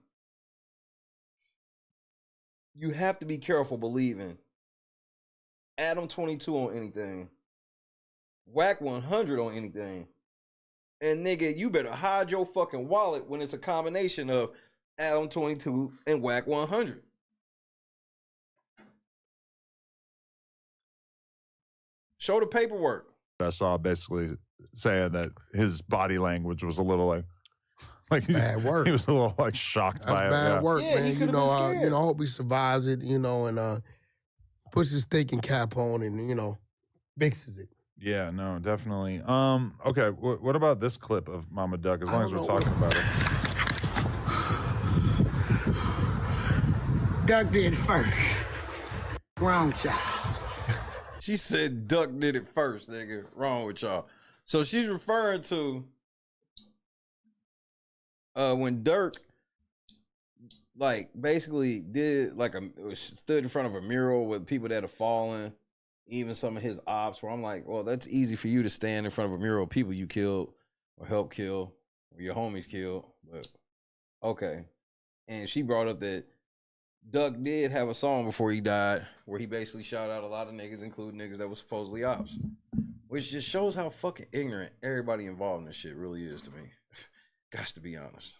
S8: you have to be careful believing Adam 22 on anything, Wack 100 on anything. And nigga, you better hide your fucking wallet when it's a combination of Adam 22 and Wack 100. Show the paperwork.
S13: I saw basically saying that his body language was a little like
S18: bad work.
S13: He was a little like shocked by it.
S18: Bad work,
S8: Yeah,
S18: man.
S8: he could've been scared.
S18: I hope he survives it, and puts his thinking cap on and, fixes it.
S13: Yeah, no, definitely. Okay, what about this clip of Mama Duck? As long as we're talking about it.
S14: Duck did first. Wrong child.
S8: She said Duck did it first, nigga. Wrong with y'all. So she's referring to when Durk like basically did like stood in front of a mural with people that have fallen, even some of his ops, where I'm like, well, that's easy for you to stand in front of a mural of people you killed or helped kill or your homies killed, but okay. And she brought up that Duck did have a song before he died where he basically shouted out a lot of niggas, including niggas that was supposedly ops, which just shows how fucking ignorant everybody involved in this shit really is to me. Gots to be honest.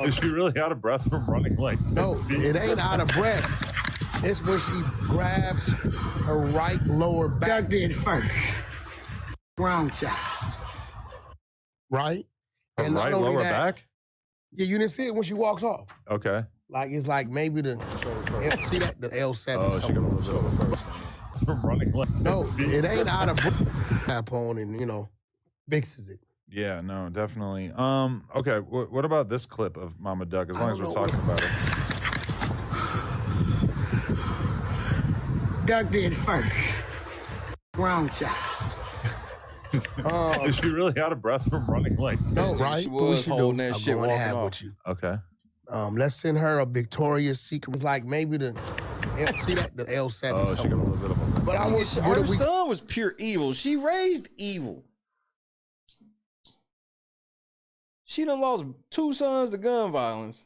S13: Is she really out of breath from running like 10
S18: No,
S13: feet?
S18: it ain't out of breath. It's when she grabs her right lower back.
S14: Duck did first. Wrong child.
S18: Right?
S13: Her
S18: And not
S13: right
S18: only
S13: lower
S18: that-
S13: back?
S18: Yeah, you didn't see it when she walks off.
S13: Okay.
S18: Like, it's like maybe the L7.
S13: Oh, she got a little bit from running like 10
S18: No,
S13: feet.
S18: it ain't out of breath. Cap on and, fixes it.
S13: Yeah, no, definitely. Okay, what about this clip of Mama Duck? As long as we're talking about it.
S14: Duck did first. Wrong child.
S13: Is she really out of breath from running like 10
S18: No,
S13: feet?
S18: right?
S8: She
S18: What we
S8: was
S18: should do,
S8: holding that
S18: I'll
S8: shit
S18: go and
S8: walking
S18: have
S8: off.
S18: with you.
S13: Okay.
S18: Let's send her a Victoria's Secret. It's like maybe the L7.
S13: Oh, she got a little bit of a...
S18: But I wish
S8: Her son was pure evil. She raised evil. She done lost 2 sons to gun violence.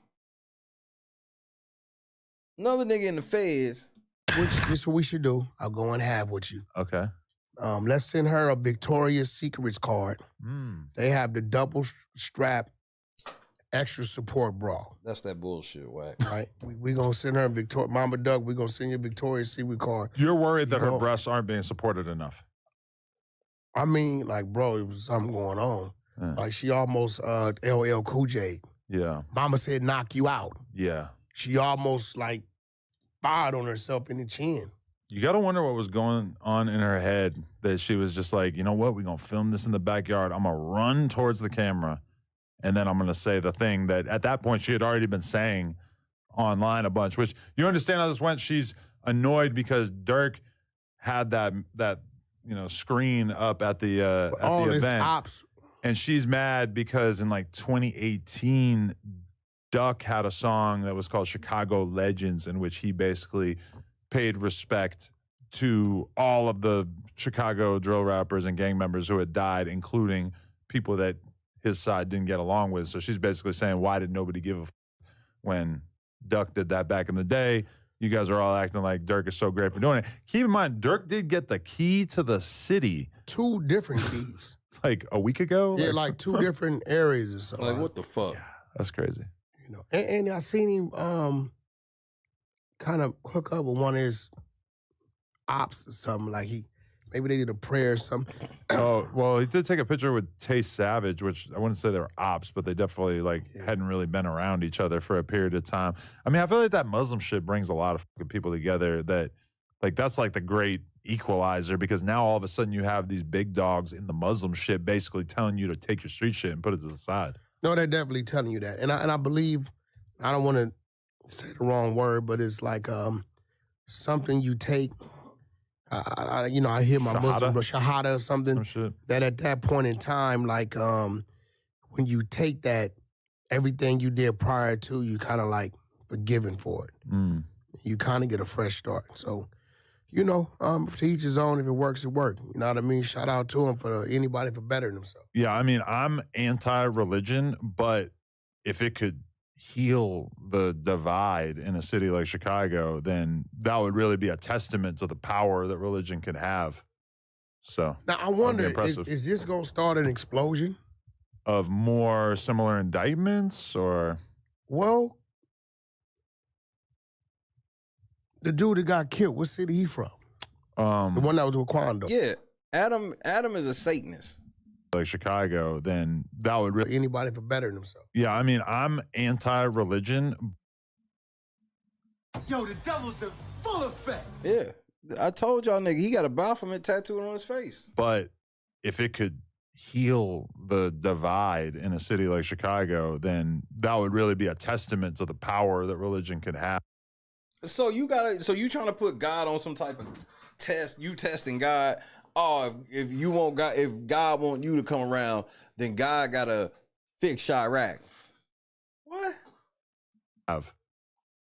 S8: Another nigga in the feds.
S18: This is what we should do. I'll go and have with you.
S13: Okay.
S18: Let's send her a Victoria's Secrets card. They have the double strap extra support bra.
S8: That's that bullshit, Wack.
S18: Right? we going to send her a Mama Duck, we're going to send you a Victoria's Secret card.
S13: You're worried that her breasts aren't being supported enough.
S18: I mean, like, bro, it was something going on. Like, she almost LL Cool J.
S13: Yeah.
S18: Mama said, knock you out.
S13: Yeah.
S18: She almost, like, fired on herself in the chin.
S13: You got to wonder what was going on in her head that she was just like, you know what? We're going to film this in the backyard. I'm going to run towards the camera, and then I'm going to say the thing that at that point she had already been saying online a bunch, which you understand how this went. She's annoyed because Durk had that screen up at the event.
S18: Ops.
S13: And she's mad because in like 2018, Duck had a song that was called Chicago Legends, in which he basically paid respect to all of the Chicago drill rappers and gang members who had died, including people that his side didn't get along with. So she's basically saying, why did nobody give a when Duck did that back in the day? you guys are all acting like Durk is so great for doing it. Keep in mind, Durk did get the key to the city.
S18: 2 different keys.
S13: Like a week ago?
S18: Yeah, like 2 different areas or something.
S8: Like, what the fuck?
S13: Yeah, that's crazy.
S18: You know, and I seen him kind of hook up with one of his ops or something. Like maybe they did a prayer or something.
S13: Oh, well, he did take a picture with Tay Savage, which I wouldn't say they were ops, but they definitely hadn't really been around each other for a period of time. I mean, I feel like that Muslim shit brings a lot of fucking people together that, like, that's like the great equalizer, because now all of a sudden you have these big dogs in the Muslim shit basically telling you to take your street shit and put it to the side.
S18: No, they're definitely telling you that. And I believe, I don't want to say the wrong word, but it's like something you take. I hear my Muslim, but shahada or something, that at that point in time, like when you take that, everything you did prior to, you kind of like forgiven for it. You kind of get a fresh start. So, to each his own. If it works, it works. You know what I mean? Shout out to him for anybody for bettering himself.
S13: Yeah, I mean, I'm anti-religion, but if it could heal the divide in a city like Chicago, then that would really be a testament to the power that religion can have. So
S18: now I wonder, is this going to start an explosion
S13: of more similar indictments, or?
S18: Well, the dude that got killed, what city he from? The one that was with Quando.
S8: Yeah, Adam is a Satanist.
S13: Like Chicago, then that would really
S18: anybody for bettering himself.
S13: Yeah, I mean, I'm anti-religion.
S12: Yo, the devil's in full effect.
S8: Yeah, I told y'all, nigga, he got a Baphomet tattooed on his face.
S13: But if it could heal the divide in a city like Chicago, then that would really be a testament to the power that religion can have.
S8: So you trying to put God on some type of test? You testing God? Oh, if you want God, if God want you to come around, then God gotta fix Chirac. What?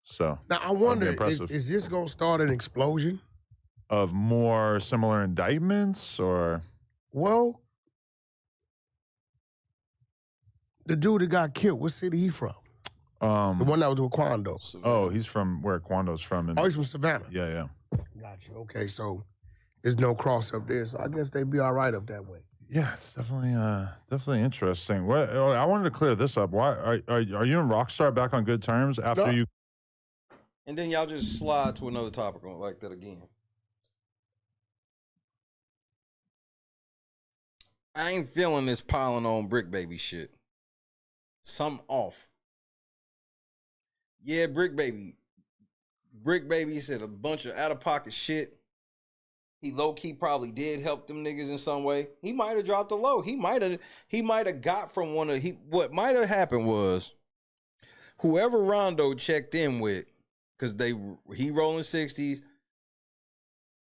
S13: So
S18: now I wonder, is this gonna start an explosion
S13: of more similar indictments, or?
S18: Well, the dude that got killed, what city he from? The one that was with Quando.
S13: Oh, he's from where Quando's from.
S18: He's from Savannah.
S13: Yeah.
S18: Gotcha. Okay, so there's no cross up there, so I guess they'd be all right up that way.
S13: Yeah, it's definitely interesting. What I wanted to clear this up. Why are you and Rockstar back on good terms after you?
S8: And then y'all just slide to another topic like that again. I ain't feeling this piling on Bricc Baby shit. Something off. Yeah, Bricc Baby said a bunch of out of pocket shit. He low key probably did help them niggas in some way. He might have dropped the low. He might have got from one of what might have happened was whoever Rondo checked in with, because he rolling 60s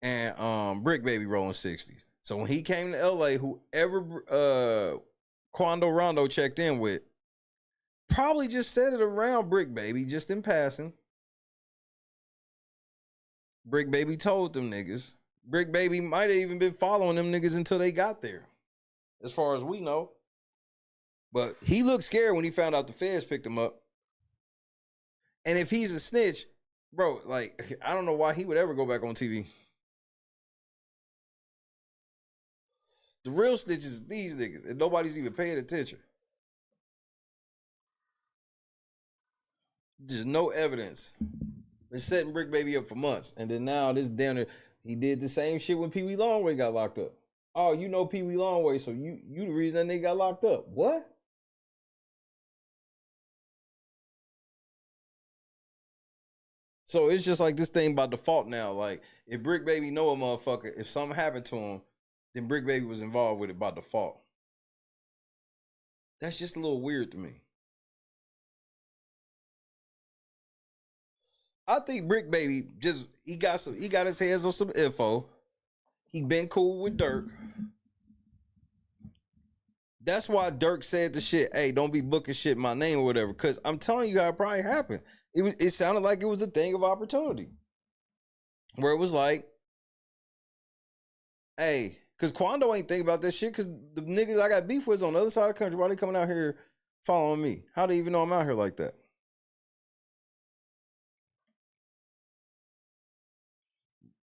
S8: and Bricc Baby rolling 60s. So when he came to LA, whoever Quando Rondo checked in with probably just said it around Bricc Baby, just in passing. Bricc Baby told them niggas. Bricc Baby might have even been following them niggas until they got there, as far as we know. But he looked scared when he found out the feds picked him up. And if he's a snitch, bro, like, I don't know why he would ever go back on TV. The real snitches is these niggas, and nobody's even paying attention. There's no evidence. Been setting Bricc Baby up for months, and then now this damn near, he did the same shit when Pee Wee Longway got locked up. Oh, you know Pee Wee Longway, so you the reason that nigga got locked up. What? So it's just like this thing by default now. Like, if Bricc Baby know a motherfucker, if something happened to him, then Bricc Baby was involved with it by default. That's just a little weird to me. I think Bricc Baby he got his hands on some info. He been cool with Durk. That's why Durk said the shit, hey, don't be booking shit in my name or whatever. Cause I'm telling you how it probably happened. It sounded like it was a thing of opportunity. Where it was like, hey, cause Quando ain't think about that shit, cause the niggas I got beef with on the other side of the country, why they coming out here following me? How do they even know I'm out here like that?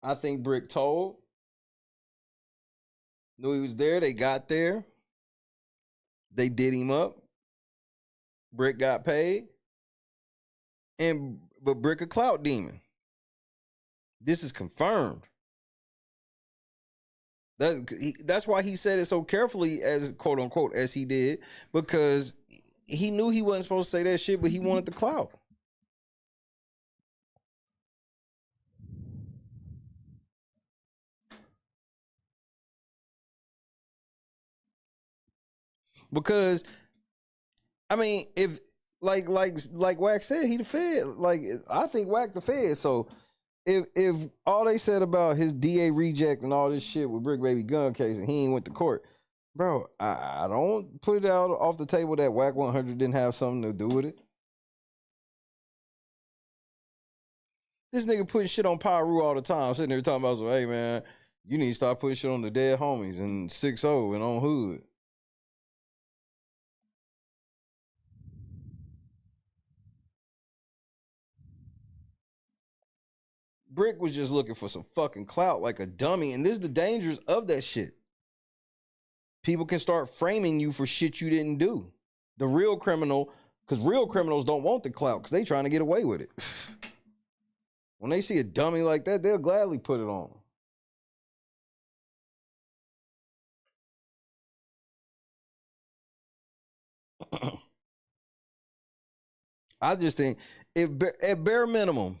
S8: I think Bricc told. Knew he was there. They got there. They did him up. Bricc got paid. But Bricc a clout demon. This is confirmed. That's why he said it so carefully, as quote unquote, as he did, because he knew he wasn't supposed to say that shit, but he wanted the clout. Because I mean, if like Wack said, he the Fed. Like I think Wack the Fed. So if all they said about his DA reject and all this shit with Bricc Baby gun case and he ain't went to court, bro, I don't put it out off the table that Wack 100 didn't have something to do with it. This nigga putting shit on Pyru all the time, sitting there talking about, so, hey man, you need to start putting shit on the dead homies and 6-0 and on Hood. Bricc was just looking for some fucking clout like a dummy, and this is the dangers of that shit. People can start framing you for shit you didn't do. The real criminal, because real criminals don't want the clout because they trying to get away with it. When they see a dummy like that, they'll gladly put it on. I just think, if at bare minimum,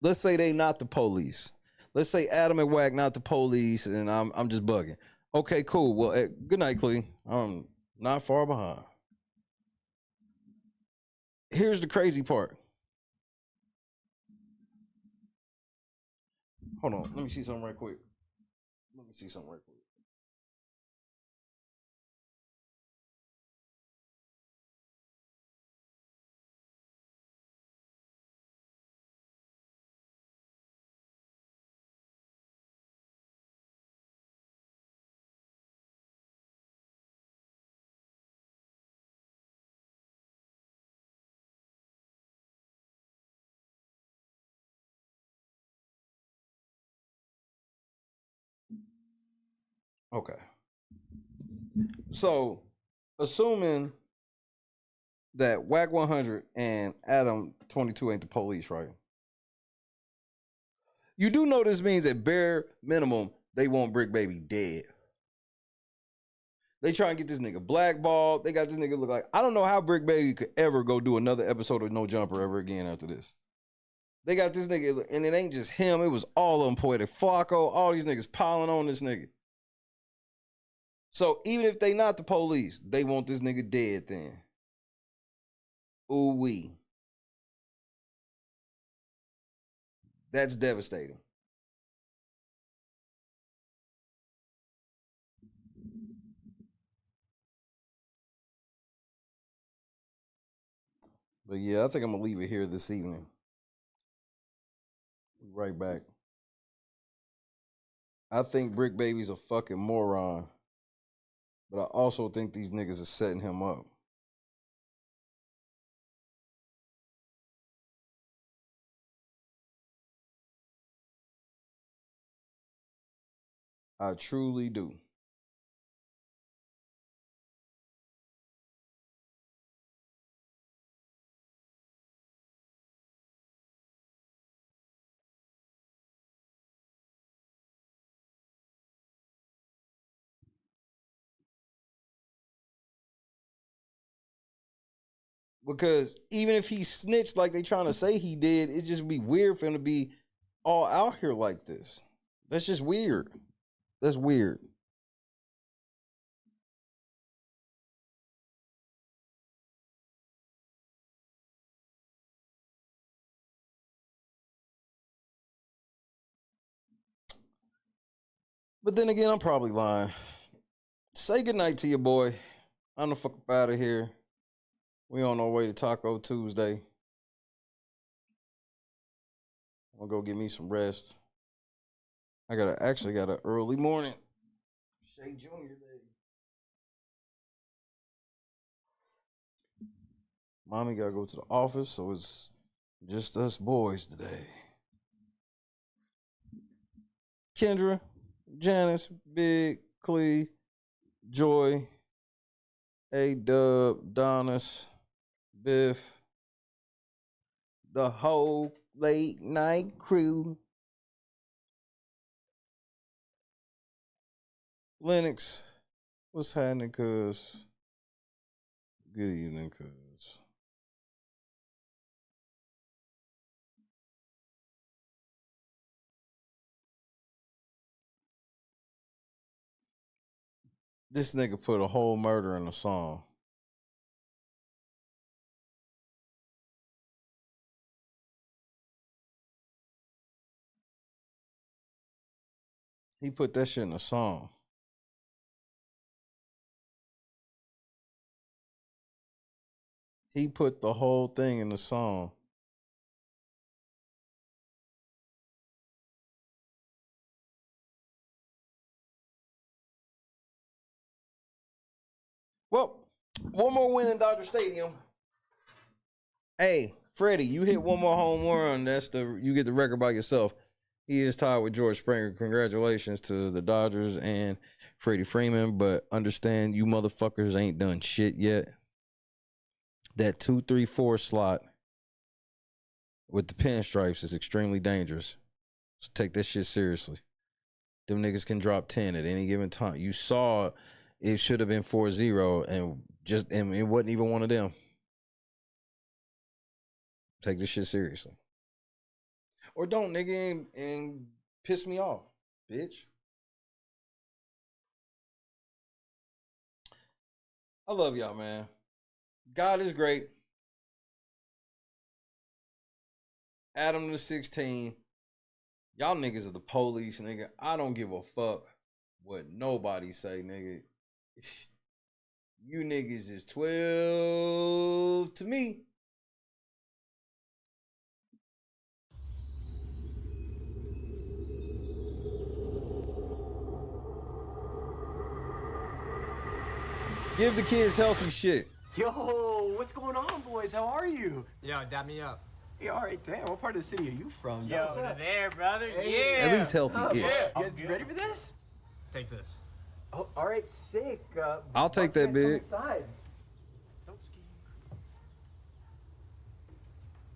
S8: let's say they not the police. Let's say Adam and Wack not the police, and I'm just bugging. Okay, cool. Well, good night, Clee. I'm not far behind. Here's the crazy part. Hold on. Let me see something right quick. Okay. So, assuming that Wack 100 and Adam 22 ain't the police, right? You do know this means at bare minimum, they want Bricc Baby dead. They try and get this nigga blackballed. They got this nigga look like, I don't know how Bricc Baby could ever go do another episode of No Jumper ever again after this. They got this nigga, and it ain't just him. It was all of them, Poetic Flacco, all these niggas piling on this nigga. So even if they not the police, they want this nigga dead then. Ooh wee. That's devastating. But yeah, I think I'm gonna leave it here this evening. Right back. I think Bricc Baby's a fucking moron. But I also think these niggas are setting him up. I truly do. Because even if he snitched like they trying to say he did, it just be weird for him to be all out here like this. That's just weird. That's weird. But then again, I'm probably lying. Say goodnight to your boy. I'm the fuck up out of here. We on our way to Taco Tuesday. I'm gonna go get me some rest. I actually got an early morning. Shay Jr. Day. Mommy gotta go to the office, so it's just us boys today. Kendra, Janice, Big, Clee, Joy, A-Dub, Donis, Biff, the whole late night crew. Lennox, what's happening, cuz? Good evening, cuz. This nigga put a whole murder in a song. He put that shit in a song. He put the whole thing in the song. Well, one more win in Dodger Stadium. Hey, Freddie, you hit one more home run. You get the record by yourself. He is tied with George Springer. Congratulations to the Dodgers and Freddie Freeman. But understand, you motherfuckers ain't done shit yet. That 2-3-4 slot with the pinstripes is extremely dangerous. So take this shit seriously. Them niggas can drop 10 at any given time. You saw it should have been 4-0 and it wasn't even one of them. Take this shit seriously. Or don't, nigga, and piss me off, bitch. I love y'all, man. God is great. Adam the 16. Y'all niggas are the police, nigga. I don't give a fuck what nobody say, nigga. You niggas is 12 to me. Give the kids healthy shit.
S4: Yo, what's going on, boys? How are you? Yo, dab me up. Hey, all right, damn. What part of the city are you from?
S7: Yo, over there, brother.
S4: Hey.
S7: Yeah.
S8: At least healthy-ish.
S4: You guys ready for this?
S7: Take this.
S4: Oh, all right, sick.
S8: I'll take that, big.
S4: Inside. Don't ski.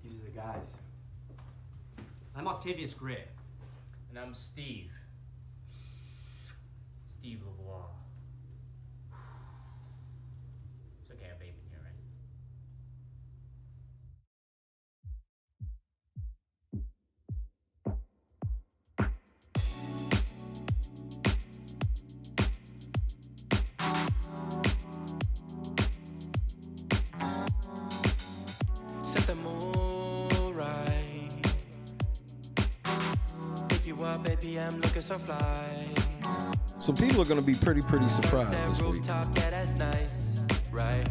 S4: These are the guys.
S7: I'm Octavius Gray. And I'm Steve. Steve LeVois. It's okay, I have vape in here, right?
S9: Set the mood right. Pick you up, baby, I'm looking so fly.
S8: Some people are gonna be pretty surprised this week.
S9: Rooftop, yeah, that's nice, right?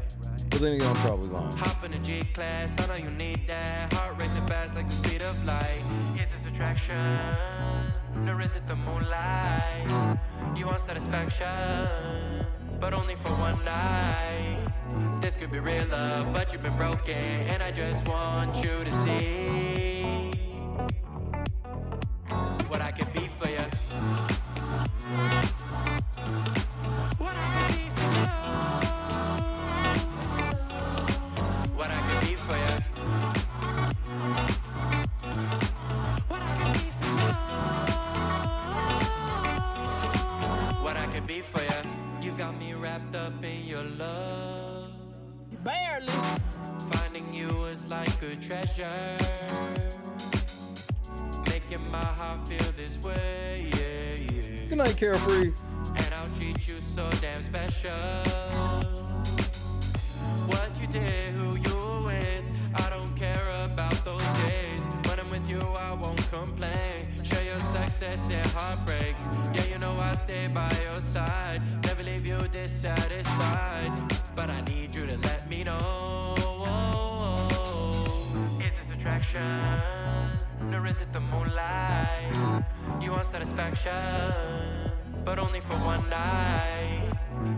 S8: But then again, I'm probably lying.
S9: Hop in the G class, I know you need that. Heart racing fast like the speed of light. Is this attraction, or is it the moonlight? You want satisfaction, but only for one night. This could be real love, but you've been broken, and I just want you to see what I can be for you. What I can be for you. What I can be for you. What I can be for you. What I can be for you. You got me wrapped up in your love.
S7: Barely.
S9: Finding you is like a treasure. Making my heart feel this way, yeah, yeah.
S8: Good night, Carefree.
S9: And I'll treat you so damn special. What you did, who you were with, I don't care about those days. When I'm with you, I won't complain. Share your success and heartbreaks. Yeah, you know I stay by your side. Never leave you dissatisfied. But I need you to let me know. Is this attraction, or is it the moonlight? You want satisfaction, but only for one night.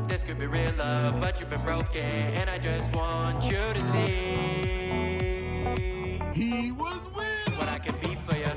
S9: This could be real love, but you've been broken, and I just want you to see he was with what I can be for you.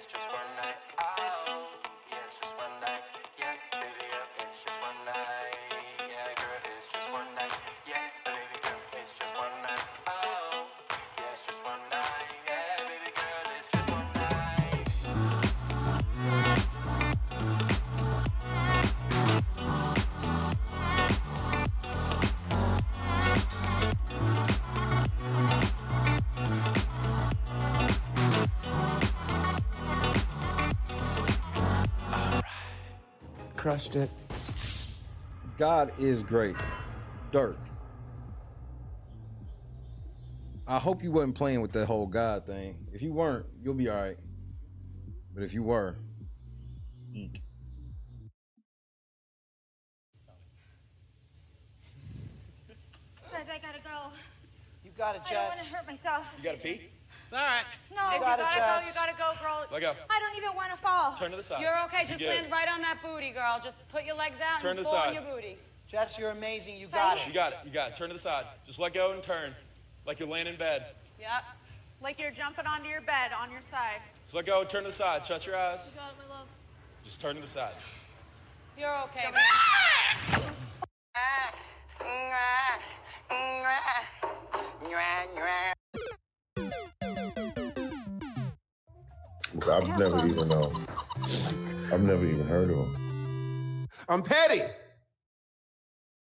S6: it's just one night. Oh, yeah, it's just one night. Yeah, baby girl, it's just one night. Yeah, girl, it's just one night. Yeah, baby girl, it's just one night. Oh, yeah, it's just one night. Yeah, baby girl, it's just one night.
S4: Crushed it.
S8: God is great. Durk. I hope you wasn't playing with that whole God thing. If you weren't, you'll be all right. But if you were, eek.
S10: Guys, I gotta go.
S4: You got it,
S10: I don't want to hurt myself.
S4: You got a pee?
S10: It's all right. No,
S4: You got it, Jess.
S10: you gotta go, girl.
S4: Let go.
S10: I don't even want to fall.
S4: Turn to the side.
S10: You're okay.
S4: You're
S10: Just
S4: good.
S10: land right on that booty, girl. Just put your legs out
S4: Turn
S10: and
S4: to the
S10: pull
S4: side.
S10: on your booty.
S4: Jess, you're amazing. You
S10: got
S4: it. You got it. You got it. Turn to the side. Just let go and turn. Like you're laying in bed.
S10: Yep. Like you're jumping onto your bed on your side.
S4: Just let go and turn to the side. Shut your eyes.
S10: You got it, my love.
S4: Just turn to the side.
S10: You're okay.
S3: I've never even heard of him.
S20: I'm petty.